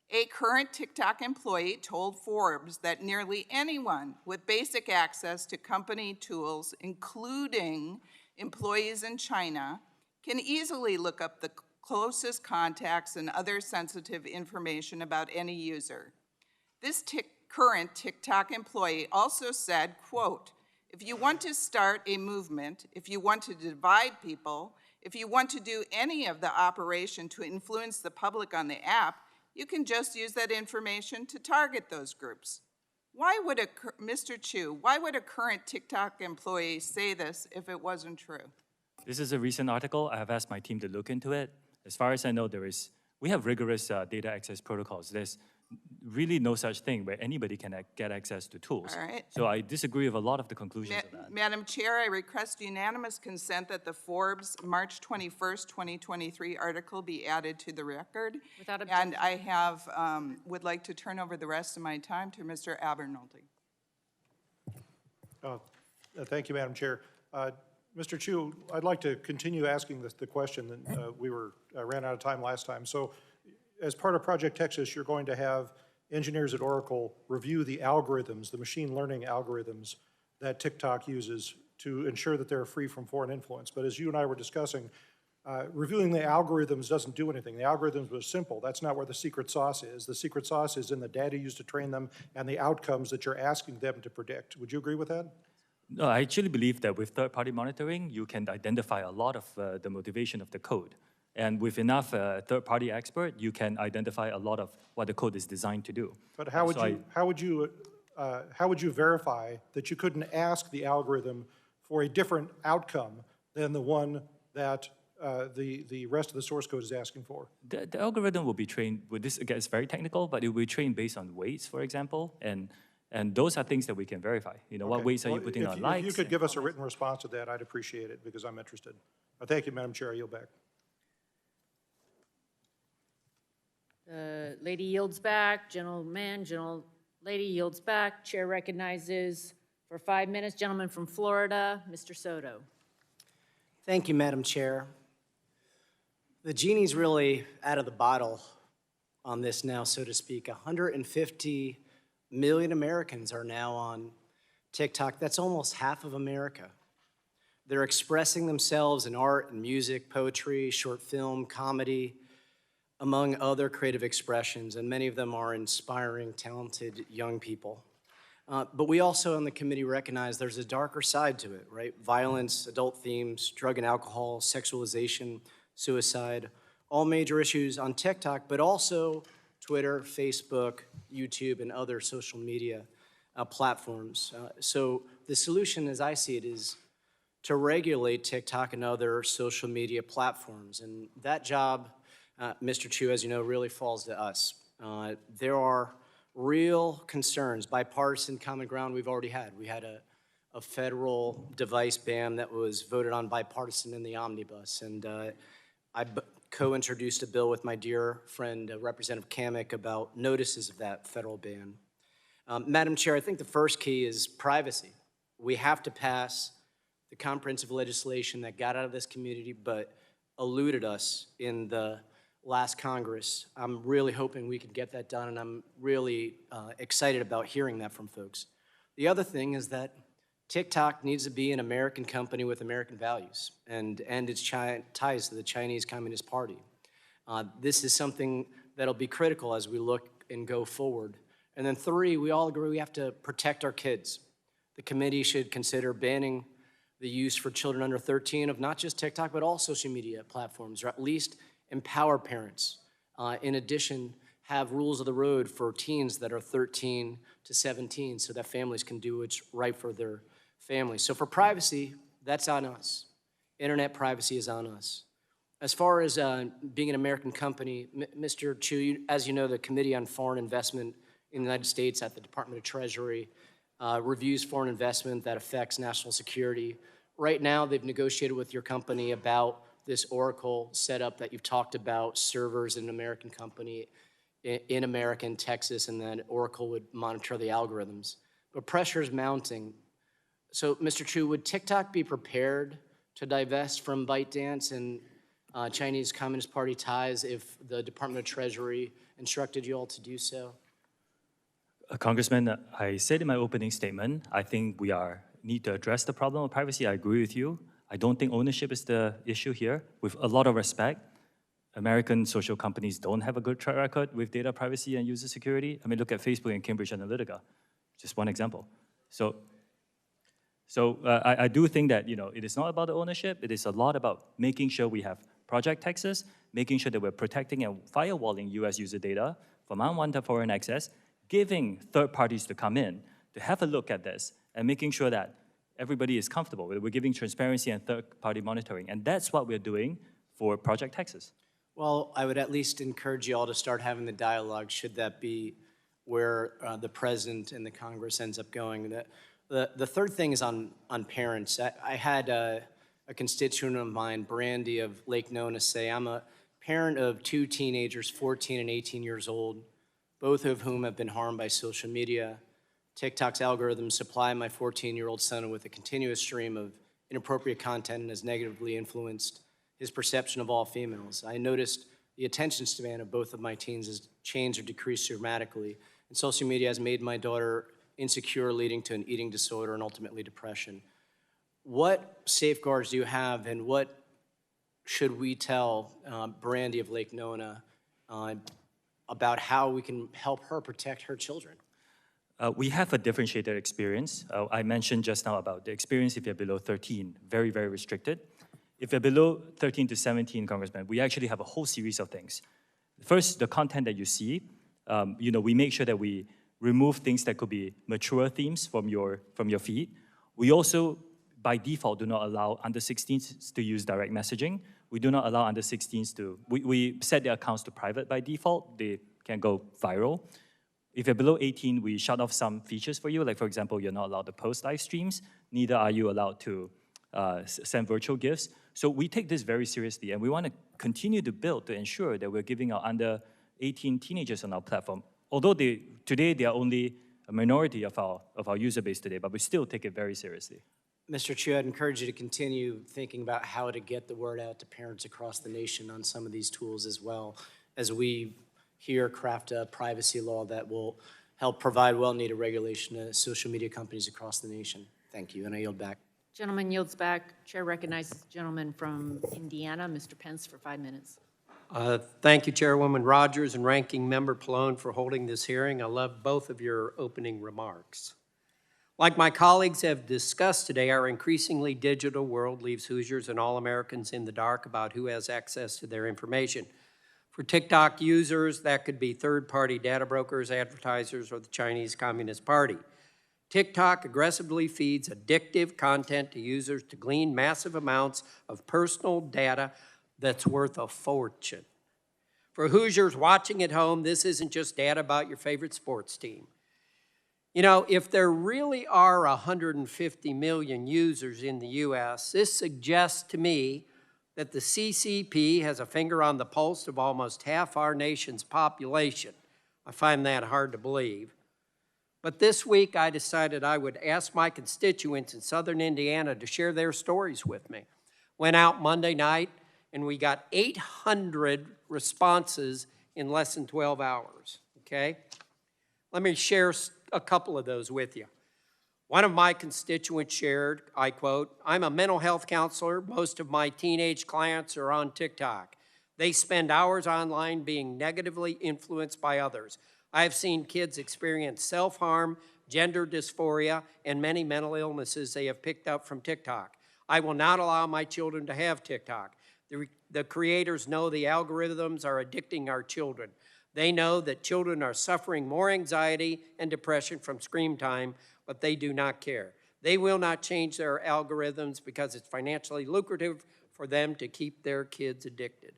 A current TikTok employee told Forbes that nearly anyone with basic access to company tools, including employees in China, can easily look up the closest contacts and other sensitive information about any user. This current TikTok employee also said, quote, "If you want to start a movement, if you want to divide people, if you want to do any of the operation to influence the public on the app, you can just use that information to target those groups." Why would Mr. Chu, why would a current TikTok employee say this if it wasn't true? This is a recent article. I have asked my team to look into it. As far as I know, we have rigorous data access protocols. There's really no such thing where anybody can get access to tools. All right. So I disagree with a lot of the conclusions of that. Madam Chair, I request unanimous consent that the Forbes March 21st, 2023 article be added to the record. Without objection. And I would like to turn over the rest of my time to Mr. Abernoldi. Thank you, Madam Chair. Mr. Chu, I'd like to continue asking the question that we ran out of time last time. So as part of Project Texas, you're going to have engineers at Oracle review the algorithms, the machine learning algorithms that TikTok uses to ensure that they're free from foreign influence. But as you and I were discussing, reviewing the algorithms doesn't do anything. The algorithms were simple. That's not where the secret sauce is. The secret sauce is in the data used to train them and the outcomes that you're asking them to predict. Would you agree with that? No, I actually believe that with third-party monitoring, you can identify a lot of the motivation of the code. And with enough third-party expert, you can identify a lot of what the code is designed to do. But how would you verify that you couldn't ask the algorithm for a different outcome than the one that the rest of the source code is asking for? The algorithm will be trained, with this again, it's very technical, but it will be trained based on weights, for example, and those are things that we can verify. You know, what weights are you putting on likes? If you could give us a written response to that, I'd appreciate it, because I'm interested. Thank you, Madam Chair. I yield back. Lady yields back, lady yields back. Chair recognizes for 5 minutes, gentleman from Florida, Mr. Soto. Thank you, Madam Chair. The genie's really out of the bottle on this now, so to speak. 150 million Americans are now on TikTok. That's almost half of America. They're expressing themselves in art and music, poetry, short film, comedy, among other creative expressions, and many of them are inspiring, talented young people. But we also on the committee recognize there's a darker side to it, right? Violence, adult themes, drug and alcohol, sexualization, suicide, all major issues on TikTok, but also Twitter, Facebook, YouTube, and other social media platforms. So the solution, as I see it, is to regulate TikTok and other social media platforms. And that job, Mr. Chu, as you know, really falls to us. There are real concerns, bipartisan common ground we've already had. We had a federal device ban that was voted on bipartisan in the omnibus. And I co-introduced a bill with my dear friend, Representative Kamek, about notices of that federal ban. Madam Chair, I think the first key is privacy. We have to pass the comprehensive legislation that got out of this community but eluded us in the last Congress. I'm really hoping we can get that done, and I'm really excited about hearing that from folks. The other thing is that TikTok needs to be an American company with American values and end its ties to the Chinese Communist Party. This is something that'll be critical as we look and go forward. And then 3, we all agree we have to protect our kids. The committee should consider banning the use for children under 13 of not just TikTok, but all social media platforms, or at least empower parents. In addition, have rules of the road for teens that are 13 to 17 so that families can do what's right for their families. So for privacy, that's on us. Internet privacy is on us. As far as being an American company, Mr. Chu, as you know, the Committee on Foreign Investment in the United States at the Department of Treasury reviews foreign investment that affects national security. Right now, they've negotiated with your company about this Oracle setup that you've talked about, servers in an American company in America, in Texas, and then Oracle would monitor the algorithms. But pressure is mounting. So, Mr. Chu, would TikTok be prepared to divest from ByteDance and Chinese Communist Party ties if the Department of Treasury instructed you all to do so? Congressman, I said in my opening statement, I think we need to address the problem of privacy. I agree with you. I don't think ownership is the issue here. With a lot of respect, American social companies don't have a good track record with data privacy and user security. I mean, look at Facebook and Cambridge Analytica, just one example. So I do think that, it is not about the ownership. It is a lot about making sure we have Project Texas, making sure that we're protecting and firewalling US user data from unwanted foreign access, giving third parties to come in to have a look at this, and making sure that everybody is comfortable. We're giving transparency and third-party monitoring, and that's what we're doing for Project Texas. Well, I would at least encourage you all to start having the dialogue, should that be where the President and the Congress ends up going. The third thing is on parents. I had a constituent of mine, Brandy of Lake Nona, say, I'm a parent of 2 teenagers, 14 and 18 years old, both of whom have been harmed by social media. TikTok's algorithms supply my 14-year-old son with a continuous stream of inappropriate content and has negatively influenced his perception of all females. I noticed the attention span of both of my teens has changed or decreased dramatically, and social media has made my daughter insecure, leading to an eating disorder and ultimately depression. What safeguards do you have, and what should we tell Brandy of Lake Nona about how we can help her protect her children? We have a differentiated experience. I mentioned just now about the experience if you're below 13, very, very restricted. If you're below 13 to 17, Congressman, we actually have a whole series of things. First, the content that you see, we make sure that we remove things that could be mature themes from your feed. We also, by default, do not allow under 16s to use direct messaging. We do not allow under 16s to, we set their accounts to private by default. They can go viral. If you're below 18, we shut off some features for you. Like, for example, you're not allowed to post live streams. Neither are you allowed to send virtual gifts. So we take this very seriously, and we want to continue to build to ensure that we're giving our under 18 teenagers on our platform. Although today they are only a minority of our user base today, but we still take it very seriously. Mr. Chu, I'd encourage you to continue thinking about how to get the word out to parents across the nation on some of these tools as well, as we here craft a privacy law that will help provide well-needed regulation to social media companies across the nation. Thank you, and I yield back. Gentleman yields back. Chair recognizes the gentleman from Indiana, Mr. Pence, for 5 minutes. Thank you, Chairwoman Rogers and Ranking Member Pallone, for holding this hearing. I love both of your opening remarks. Like my colleagues have discussed today, our increasingly digital world leaves Hoosiers and all Americans in the dark about who has access to their information. For TikTok users, that could be third-party data brokers, advertisers, or the Chinese Communist Party. TikTok aggressively feeds addictive content to users to glean massive amounts of personal data that's worth a fortune. For Hoosiers watching at home, this isn't just data about your favorite sports team. You know, if there really are 150 million users in the U.S., this suggests to me that the CCP has a finger on the pulse of almost half our nation's population. I find that hard to believe. But this week, I decided I would ask my constituents in southern Indiana to share their stories with me. Went out Monday night, and we got 800 responses in less than 12 hours, okay? Let me share a couple of those with you. One of my constituents shared, I quote, "I'm a mental health counselor. Most of my teenage clients are on TikTok. They spend hours online being negatively influenced by others. I have seen kids experience self-harm, gender dysphoria, and many mental illnesses they have picked up from TikTok. I will not allow my children to have TikTok. The creators know the algorithms are addicting our children. They know that children are suffering more anxiety and depression from screen time, but they do not care. They will not change their algorithms because it's financially lucrative for them to keep their kids addicted."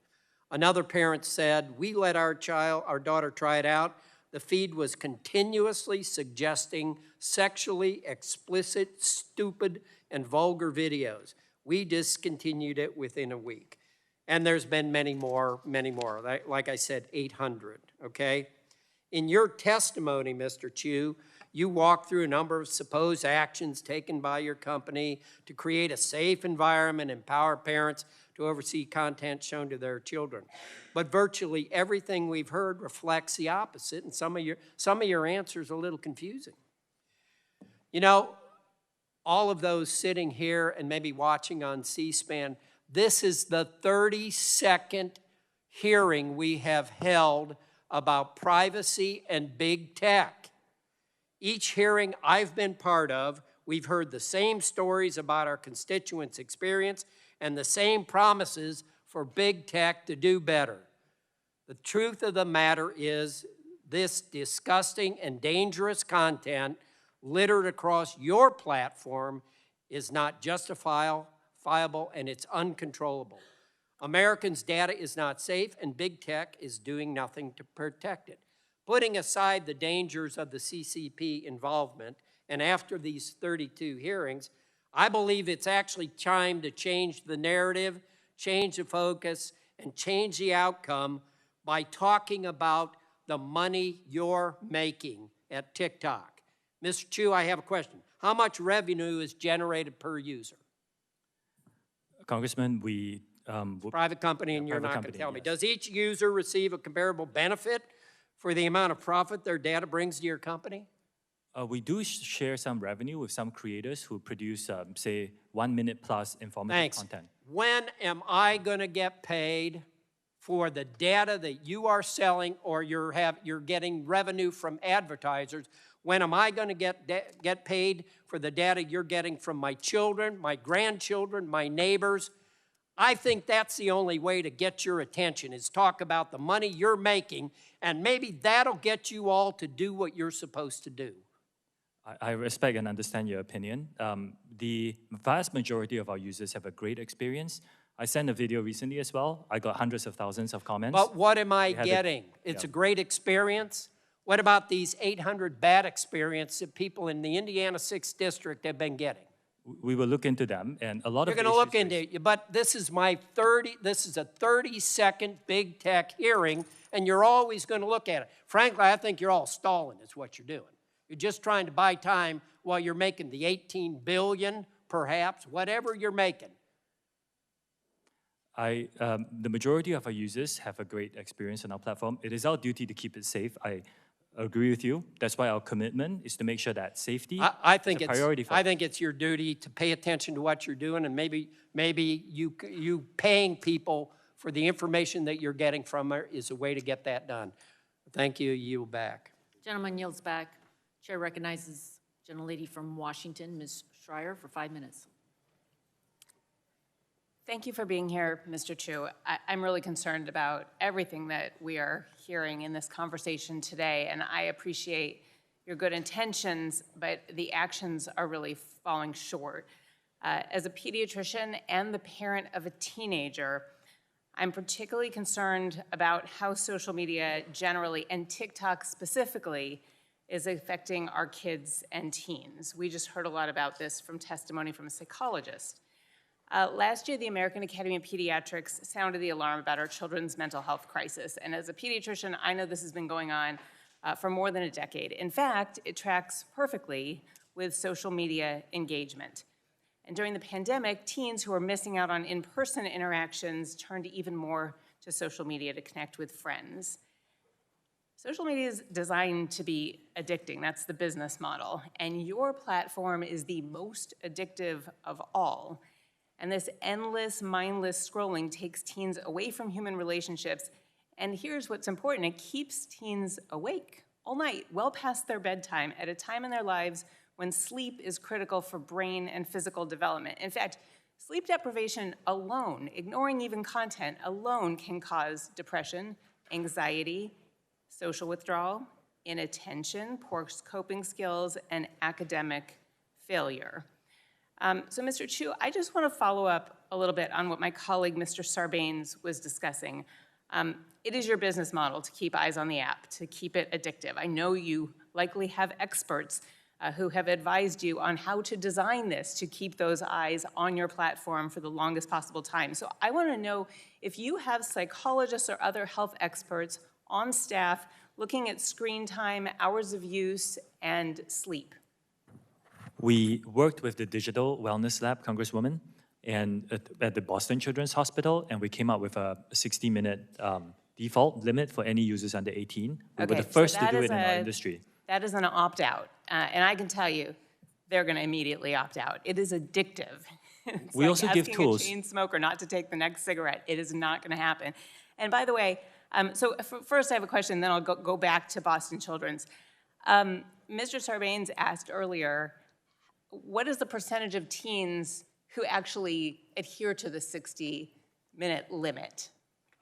Another parent said, "We let our daughter try it out. The feed was continuously suggesting sexually explicit, stupid, and vulgar videos. We discontinued it within a week." And there's been many more. Like I said, 800, okay? In your testimony, Mr. Chu, you walked through a number of supposed actions taken by your company to create a safe environment and empower parents to oversee content shown to their children. But virtually everything we've heard reflects the opposite, and some of your answers are a little confusing. You know, all of those sitting here and maybe watching on C-SPAN, this is the 32nd hearing we have held about privacy and big tech. Each hearing I've been part of, we've heard the same stories about our constituents' experience and the same promises for big tech to do better. The truth of the matter is this disgusting and dangerous content littered across your platform is not justifiable, and it's uncontrollable. Americans' data is not safe, and big tech is doing nothing to protect it. Putting aside the dangers of the CCP involvement, and after these 32 hearings, I believe it's actually time to change the narrative, change the focus, and change the outcome by talking about the money you're making at TikTok. Mr. Chu, I have a question. How much revenue is generated per user? Congressman, we would- Private company, and you're private not going to company, tell me. yes. Does each user receive a comparable benefit for the amount of profit their data brings to your company? We do share some revenue with some creators who produce, say, 1 minute plus informative Thanks. content. When am I going to get paid for the data that you are selling, or you're getting revenue from advertisers? When am I going to get paid for the data you're getting from my children, my grandchildren, my neighbors? I think that's the only way to get your attention, is talk about the money you're making, and maybe that'll get you all to do what you're supposed to do. I respect and understand your opinion. The vast majority of our users have a great experience. I sent a video recently as well. I got hundreds of thousands of comments. But what am I We had getting? It's a great experience. What about these 800 bad experiences that people in the Indiana 6th District have been getting? We will look into them, and a lot You're of going to look into it, but this is a 30-second big tech hearing, and you're always going to look at it. Frankly, I think you're all stalling is what you're doing. You're just trying to buy time while you're making the $18 billion, perhaps, whatever you're making. The majority of our users have a great experience on our platform. It is our duty to keep it safe. I agree with you. That's why our commitment is to make sure that safety I think is a priority for us. I think it's your duty to pay attention to what you're doing, and maybe you paying people for the information that you're getting from her is a way to get that done. Thank you. Yield back. Gentleman yields back. Chair recognizes gentlelady from Washington, Ms. Schreier, for 5 minutes. Thank you for being here, Mr. Chu. I'm really concerned about everything that we are hearing in this conversation today, and I appreciate your good intentions, but the actions are really falling short. As a pediatrician and the parent of a teenager, I'm particularly concerned about how social media generally, and TikTok specifically, is affecting our kids and teens. We just heard a lot about this from testimony from a psychologist. Last year, the American Academy of Pediatrics sounded the alarm about our children's mental health crisis. And as a pediatrician, I know this has been going on for more than a decade. In fact, it tracks perfectly with social media engagement. And during the pandemic, teens who are missing out on in-person interactions turned even more to social media to connect with friends. Social media is designed to be addicting. That's the business model. And your platform is the most addictive of all. And this endless, mindless scrolling takes teens away from human relationships. And here's what's important. It keeps teens awake all night, well past their bedtime, at a time in their lives when sleep is critical for brain and physical development. In fact, sleep deprivation alone, ignoring even content alone, can cause depression, anxiety, social withdrawal, inattention, poor coping skills, and academic failure. So, Mr. Chu, I just want to follow up a little bit on what my colleague, Mr. Sarbanes, was discussing. It is your business model to keep eyes on the app, to keep it addictive. I know you likely have experts who have advised you on how to design this to keep those eyes on your platform for the longest possible time. So I want to know if you have psychologists or other health experts on staff looking at screen time, hours of use, and sleep. We worked with the Digital Wellness Lab, Congresswoman, and at the Boston Children's Hospital, and we came up with a 60-minute default limit for any users under 18. We were the first to do it in our industry. That is an opt-out, and I can tell you, they're going to immediately opt out. It is addictive. It's We like also give asking tools. a chain smoker not to take the next cigarette. It is not going to happen. And by the way, first I have a question, then I'll go back to Boston Children's. Mr. Sarbanes asked earlier, what is the percentage of teens who actually adhere to the 60-minute limit?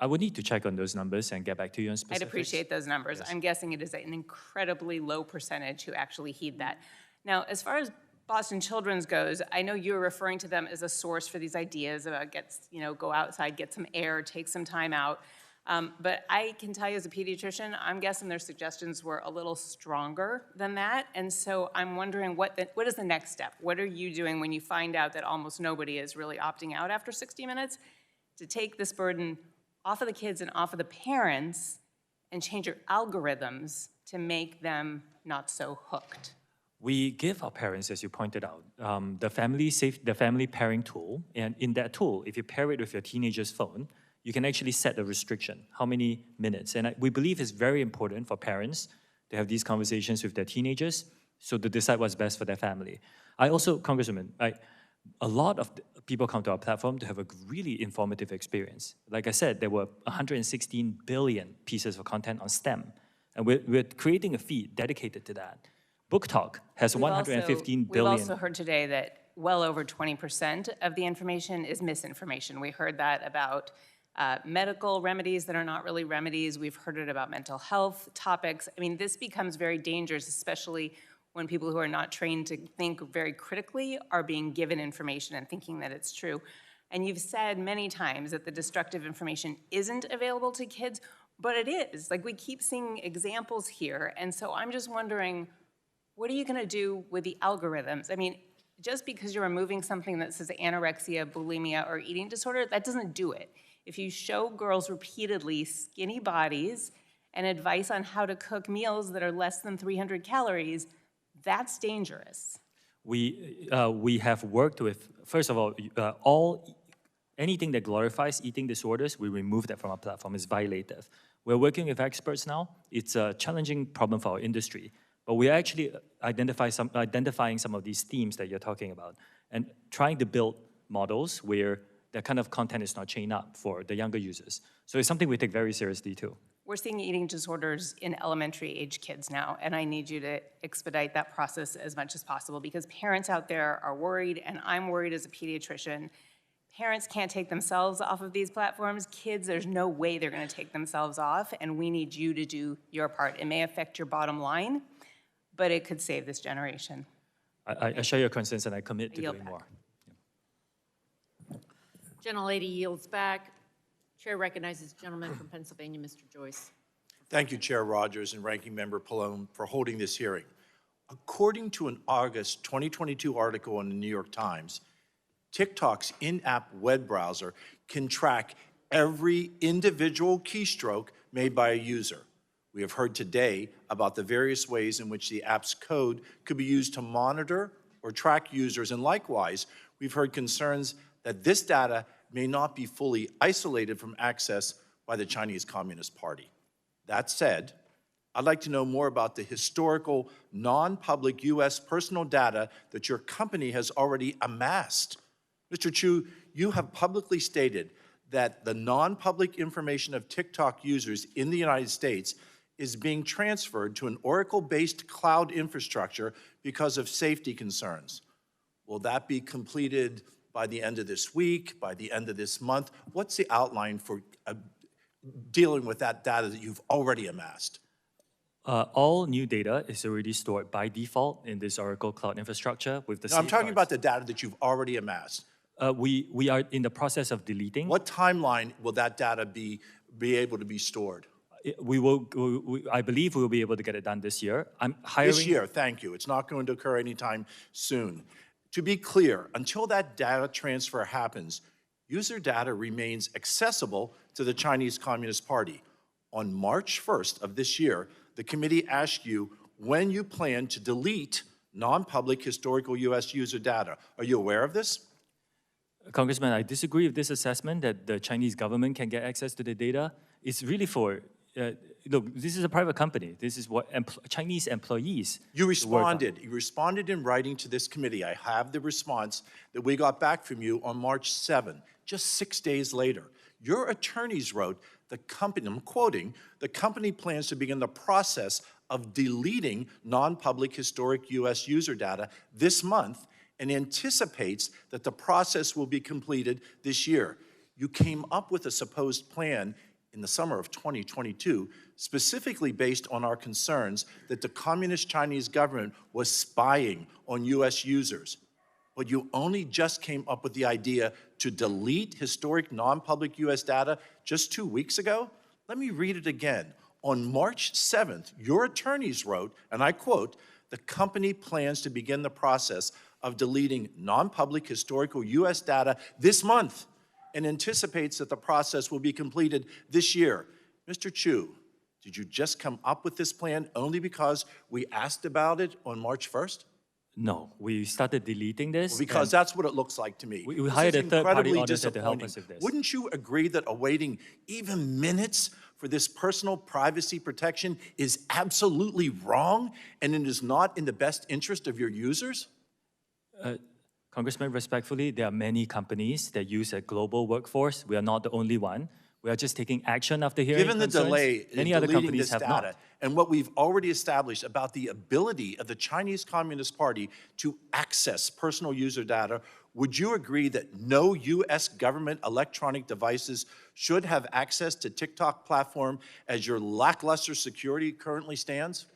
I would need to check on those numbers and get back to you on specifics. I'd appreciate those numbers. Yes. I'm guessing it is an incredibly low percentage who actually heed that. Now, as far as Boston Children's goes, I know you're referring to them as a source for these ideas about go outside, get some air, take some time out. But I can tell you as a pediatrician, I'm guessing their suggestions were a little stronger than that. And so I'm wondering what is the next step? What are you doing when you find out that almost nobody is really opting out after 60 minutes to take this burden off of the kids and off of the parents and change your algorithms to make them not so hooked? We give our parents, as you pointed out, the family pairing tool, and in that tool, if you pair it with your teenager's phone, you can actually set a restriction, how many minutes. And we believe it's very important for parents to have these conversations with their teenagers, so to decide what's best for their family. I also, Congresswoman, a lot of people come to our platform to have a really informative experience. Like I said, there were 116 billion pieces of content on STEM, and we're creating a feed dedicated to that. Book Talk has 115 billion. We've also heard today that well over 20% of the information is misinformation. We heard that about medical remedies that are not really remedies. We've heard it about mental health topics. I mean, this becomes very dangerous, especially when people who are not trained to think very critically are being given information and thinking that it's true. And you've said many times that the destructive information isn't available to kids, but it is. Like, we keep seeing examples here. And so I'm just wondering, what are you gonna do with the algorithms? I mean, just because you're removing something that says anorexia, bulimia, or eating disorder, that doesn't do it. If you show girls repeatedly skinny bodies and advice on how to cook meals that are less than 300 calories, that's dangerous. We have worked with, first of all, anything that glorifies eating disorders, we remove that from our platform. It's violative. We're working with experts now. It's a challenging problem for our industry, but we're actually identifying some of these themes that you're talking about and trying to build models where that kind of content is not chained up for the younger users. So it's something we take very seriously too. We're seeing eating disorders in elementary age kids now, and I need you to expedite that process as much as possible because parents out there are worried, and I'm worried as a pediatrician. Parents can't take themselves off of these platforms. Kids, there's no way they're gonna take themselves off, and we need you to do your part. It may affect your bottom line, but it could save this generation. I share your concerns and I commit to doing more. Gentlelady yields back. Chair recognizes the gentleman from Pennsylvania, Mr. Joyce. Thank you, Chair Rogers and Ranking Member Pallone, for holding this hearing. According to an August 2022 article in the New York Times, TikTok's in-app web browser can track every individual keystroke made by a user. We have heard today about the various ways in which the app's code could be used to monitor or track users, and likewise, we've heard concerns that this data may not be fully isolated from access by the Chinese Communist Party. That said, I'd like to know more about the historical, non-public U.S. personal data that your company has already amassed. Mr. Chu, you have publicly stated that the non-public information of TikTok users in the United States is being transferred to an Oracle-based cloud infrastructure because of safety concerns. Will that be completed by the end of this week, by the end of this month? What's the outline for dealing with that data that you've already amassed? All new data is already stored by default in this Oracle Cloud infrastructure with the No, I'm talking about the data that you've already amassed. We are in the process of deleting. What timeline will that data be able to be stored? I believe we will be able to get it done this year. I'm hiring. This year, thank you. It's not going to occur anytime soon. To be clear, until that data transfer happens, user data remains accessible to the Chinese Communist Party. On March 1st of this year, the committee asked you when you plan to delete non-public historical U.S. user data. Are you aware of this? Congressman, I disagree with this assessment that the Chinese government can get access to the data. It's really for, look, this is a private company. This is what Chinese employees You responded. You responded in writing to this committee. I have the response that we got back from you on March 7, just 6 days later. Your attorneys wrote, the company, I'm quoting, the company plans to begin the process of deleting non-public historic U.S. user data this month and anticipates that the process will be completed this year. You came up with a supposed plan in the summer of 2022, specifically based on our concerns that the Communist Chinese government was spying on U.S. users. But you only just came up with the idea to delete historic non-public U.S. data just 2 weeks ago? Let me read it again. On March 7th, your attorneys wrote, and I quote, the company plans to begin the process of deleting non-public historical U.S. data this month and anticipates that the process will be completed this year. Mr. Chu, did you just come up with this plan only because we asked about it on March 1st? No, we started deleting this. Because and that's what it looks like to me. we This hired is a third-party incredibly auditor to help disappointing. us with this. Wouldn't you agree that awaiting even minutes for this personal privacy protection is absolutely wrong and it is not in the best interest of your users? Congressman, respectfully, there are many companies that use a global workforce. We are not the only one. We are just taking action after hearing Given the concerns. delay in Many other deleting companies this have data not. and what we've already established about the ability of the Chinese Communist Party to access personal user data, would you agree that no U.S. government electronic devices should have access to TikTok platform as your lackluster security currently stands?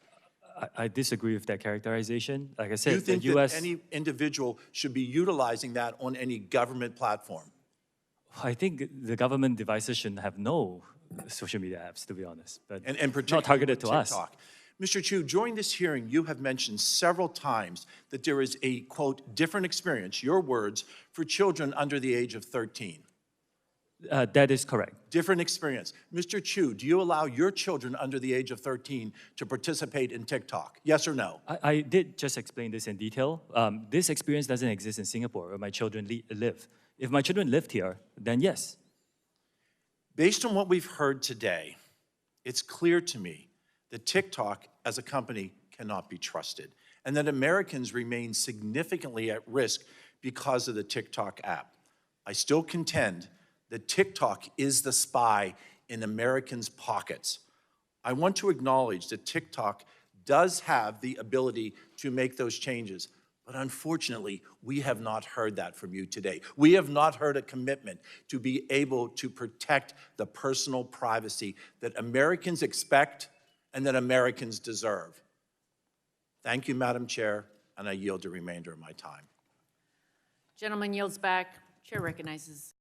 I disagree with that characterization. Like I Do said, you think the U.S. that any individual should be utilizing that on any government platform? I think the government devices shouldn't have no social media apps, to be honest, but And not particularly targeted with to us. TikTok. Mr. Chu, during this hearing, you have mentioned several times that there is a, quote, different experience, your words, for children under the age of 13. That is correct. Different experience. Mr. Chu, do you allow your children under the age of 13 to participate in TikTok? Yes or no? I did just explain this in detail. This experience doesn't exist in Singapore, where my children live. If my children lived here, then yes. Based on what we've heard today, it's clear to me that TikTok as a company cannot be trusted, and that Americans remain significantly at risk because of the TikTok app. I still contend that TikTok is the spy in Americans' pockets. I want to acknowledge that TikTok does have the ability to make those changes, but unfortunately, we have not heard that from you today. We have not heard a commitment to be able to protect the personal privacy that Americans expect and that Americans deserve. Thank you, Madam Chair, and I yield the remainder of my time. Gentleman yields back. Chair recognizes.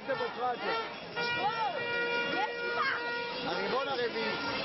רק דמוקרטיה. הריבון הרביעי.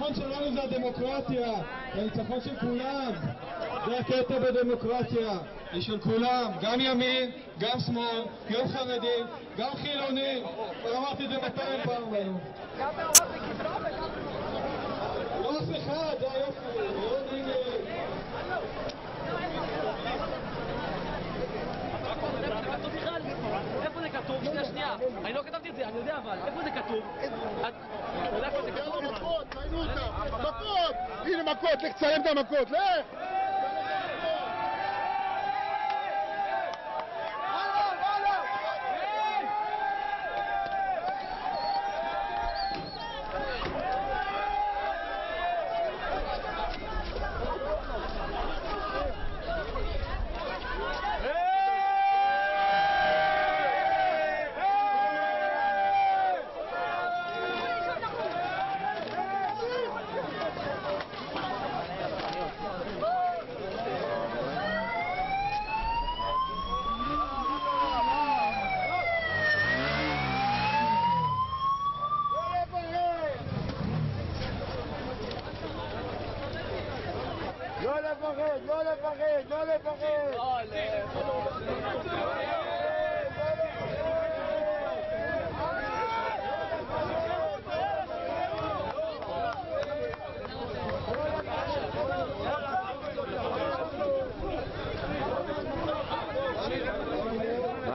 הניצחון שלנו זה הדמוקרטיה, זה הניצחון של כולם, זה הקטע בדמוקרטיה, היא של כולם, גם ימין, גם שמאל, גם חרדים, גם חילונים, אמרתי את זה 200 פעם היום. לא אף אחד, זה היופי, לא נגד. איפה זה כתוב? שנייה, אני לא כתבתי את זה, אני יודע אבל, איפה זה כתוב? אתה יודע איפה זה כתוב? מכות, ראינו אותה, מכות! הנה מכות, לך תצלם את המכות, לך!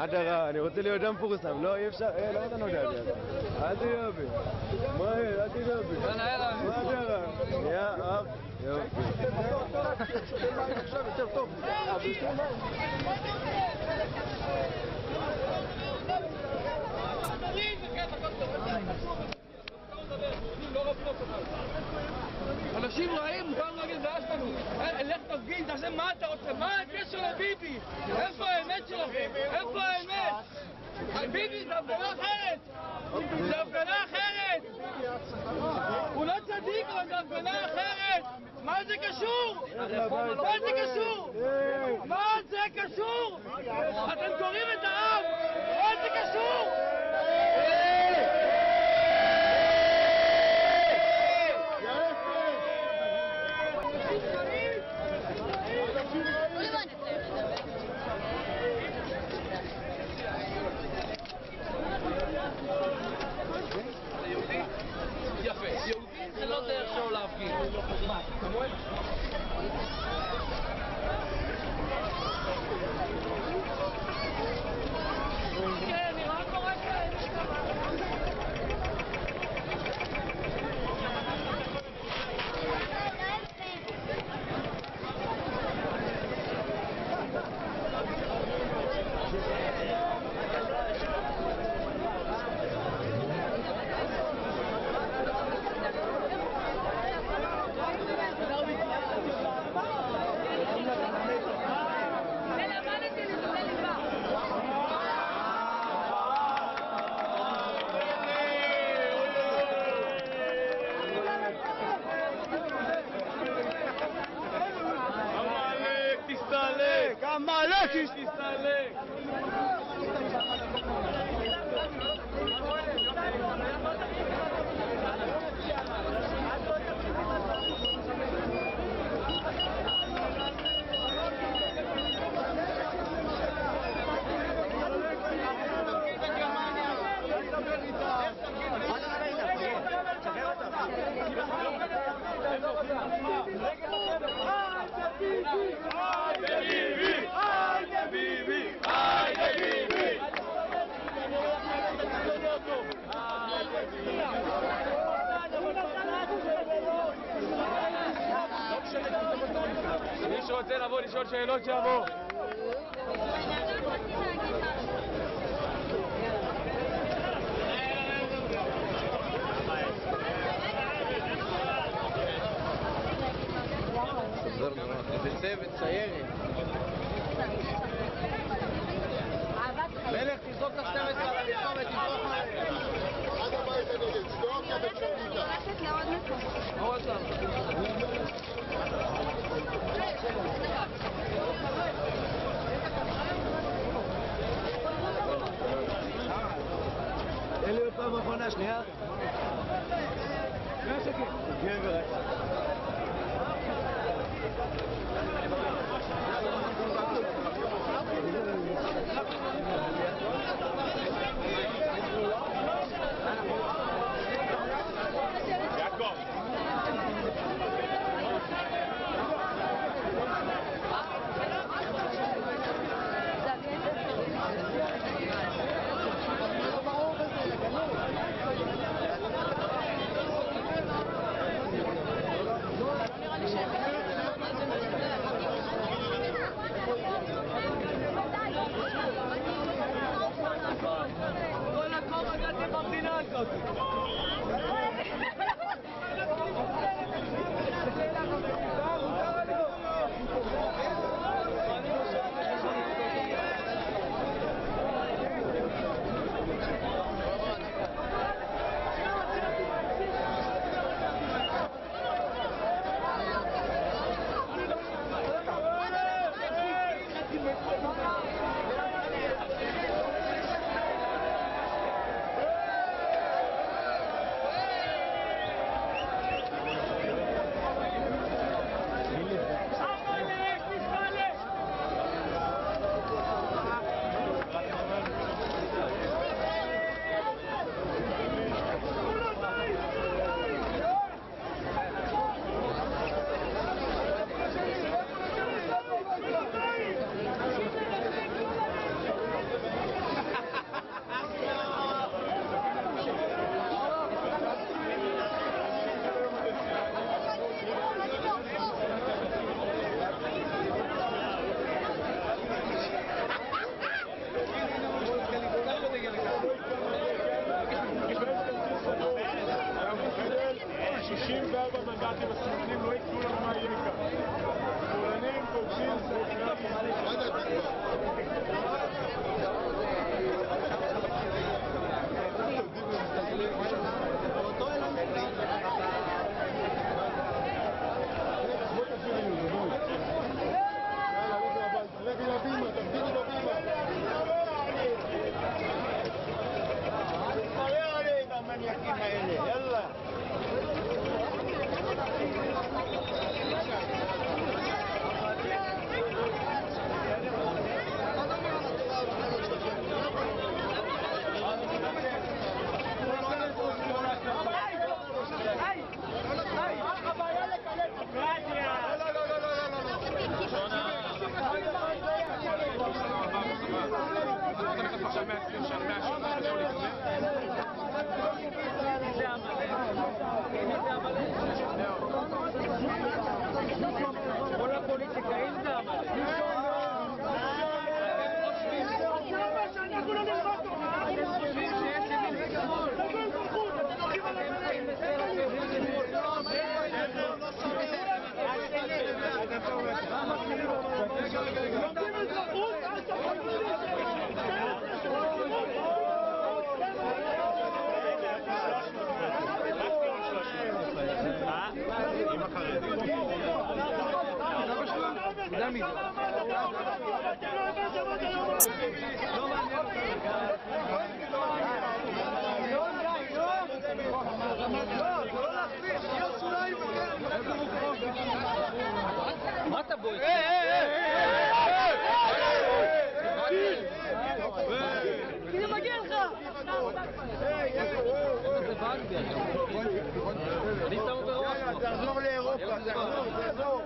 אדרה, אני רוצה להיות גם מפורסם. לא, אי אפשר, למה אתה נוגע בי? אל תדבר בי. מהר, אל תדבר בי. מה אדרה? יא, יופי. עכשיו יותר טוב. אנשים רעים, מותר להגיד דעה שלנו. לך תפגין, תעשה מה אתה רוצה, מה הקשר לביבי? איפה האמת שלכם? איפה האמת? ביבי זה הפגנה אחרת! זה הפגנה אחרת! הוא לא צדיק, אבל זה הפגנה אחרת! מה זה קשור? מה זה קשור? מה זה קשור? אתם קוראים את העם! מה זה קשור? יפה, יהודים זה לא דרך שלו להפגין. כמוהם? כן, נראה קורה כאלה. עמלק תסתלק! מי שרוצה לבוא לשאול שאלות שיבוא. בצוות סיירת. מלך תזרוק את 12 על המקום ותזרוק מהר. עד הבית הנגד, סדוק ובצ'רניתה. עוד פעם. תן לי פעם אחרונה, שנייה. גבר. כל הכבוד אתם במדינה הזאת. האחים השמאלנים לא יקנו לנו מה יהיה כאן. שמאלנים כובשים מה אתה בועט? אני מגיע לך! אני שם בראש. תחזור לאירופה, תחזור.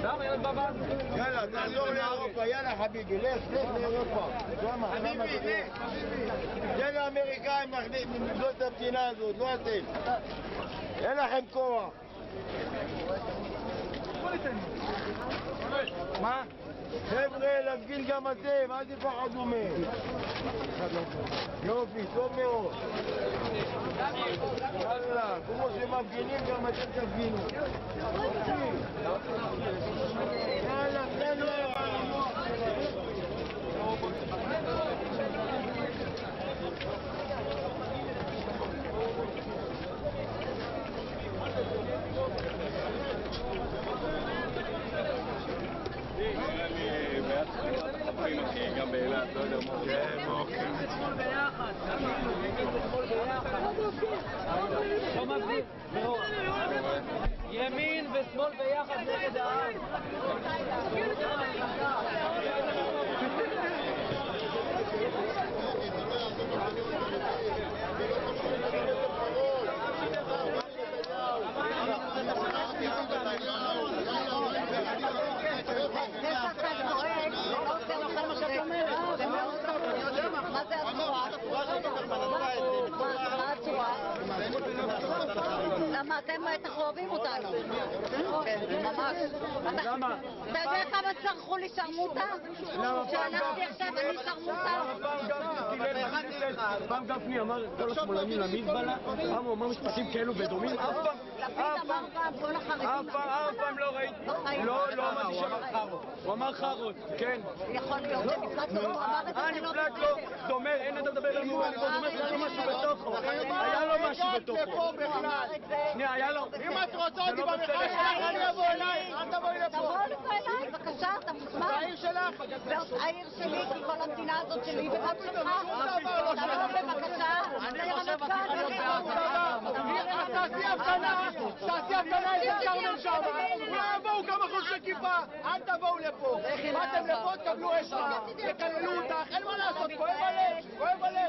שם ילד בבא. יאללה, תחזור לאירופה, יאללה חביבי, לך לאירופה. חביבי, לך. תן לאמריקאים לבדוק את המדינה הזאת, לא אתם. אין לכם כוח. מה? חבר'ה, להפגין גם אתם, אל תפחדו מהם. יופי, טוב מאוד. יאללה, כמו שמפגינים גם אתם תפגינו. יאללה, תן לו. גם באילת, לא יודע מה. כן, אוקיי. שמאל ביחד. לא מבדיל. ימין ושמאל ביחד נגד העם. למה אתם אוהבים אותנו? ממש. למה? אתה יודע כמה צרכו לי שרמוטה? שהלכתי עכשיו אני שרמוטה? פעם גפני אמר כל השמאלנים למזבלה, הוא אמר משפטים כאלו ודומים, אף פעם לא ראיתי, לא אמרתי שאמר חרות, הוא אמר חרות, כן. יכול להיות שנפלט לו, הוא אמר את זה לא נפלט לו, דומר, אין אתה מדבר על מורה, דומר, היה לו משהו בתוכו, היה לו משהו בתוכו. שנייה, היה לו, אם את רוצה אותי במחאה שלך, אני אבוא אלייך, אל תבואי לפה. תבוא לפה אליי, בבקשה, אתה מוזמן. זה העיר שלך. זאת העיר שלי, כי כל המדינה הזאת שלי, וגם שלך. תבוא בבקשה, אני תעשי הפגנה אצל כרמל שם, אולי יבואו כמה חושי כיפה, אל תבואו לפה. באתם לפה, תקבלו אשרה, יקללו אותך, אין מה לעשות, כואב הלב, כואב הלב.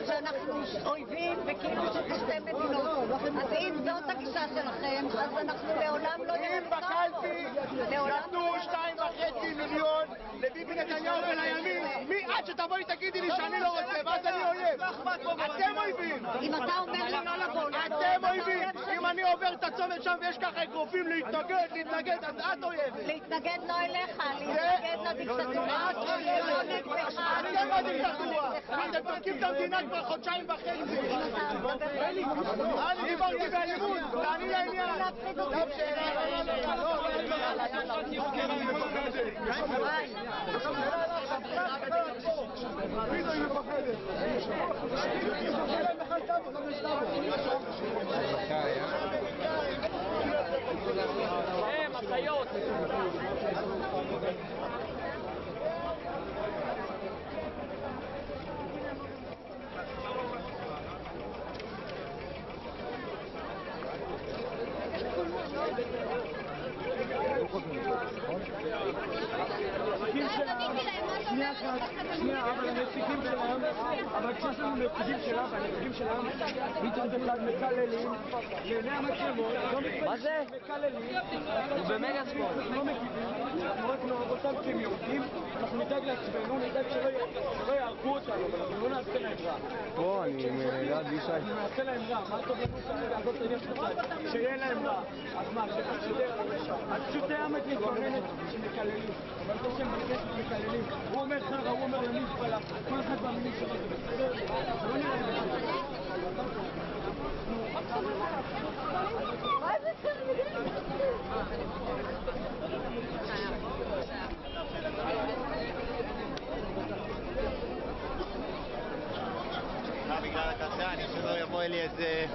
שאנחנו אויבים וכאילו שזה שתי מדינות. אז אם זאת הגישה שלכם, אז אנחנו לעולם לא אם בקלפי נתנו 2.5 מיליון לביבי נתניהו ולימין, עד שתבואי תגידי לי שאני לא רוצה, ואז אני אויב. אתם אויבים. אם אתה אומר לי לא לבוא, אתם אויבים. אם אני עובר את הצומת שם ויש ככה אגרופים להתנגד, אז את אויבת. להתנגד לא אליך, להתנגד לדיקטטורה. אתם הדיקטטורה. אתם מפרקים את המדינה כבר חודשיים וחצי. אני דיברתי באלימות, תעני לעניין. אבל הנציגים שלהם, אבל כשיש לנו נציגים שלהם, והנציגים שלהם מצד אחד מקללים, לעיני המצלמות, לא מתביישים, מקללים, הוא במגה-ספורט, אנחנו לא מגיבים, אנחנו רק נאהב אותם כי הם יהודים, אנחנו נדאג לעצמנו, נדאג שלא יהרגו אותנו, אבל אנחנו לא נעשה להם רע. פה, אני ליד ישי. אנחנו נעשה להם רע, מה טוב לנו לעזוב את העניין שלך, שיהיה להם רע. אז מה, אז פשוט העמת מתלוננת שמקללים, אבל פה שהם בכנסת מקללים, הוא אומר חרא, הוא אומר למזבלה, כל אחד במילים שלו, זה בסדר? זה לא נראה לי. בגלל הקרקע, אני שלא יבוא אלי איזה...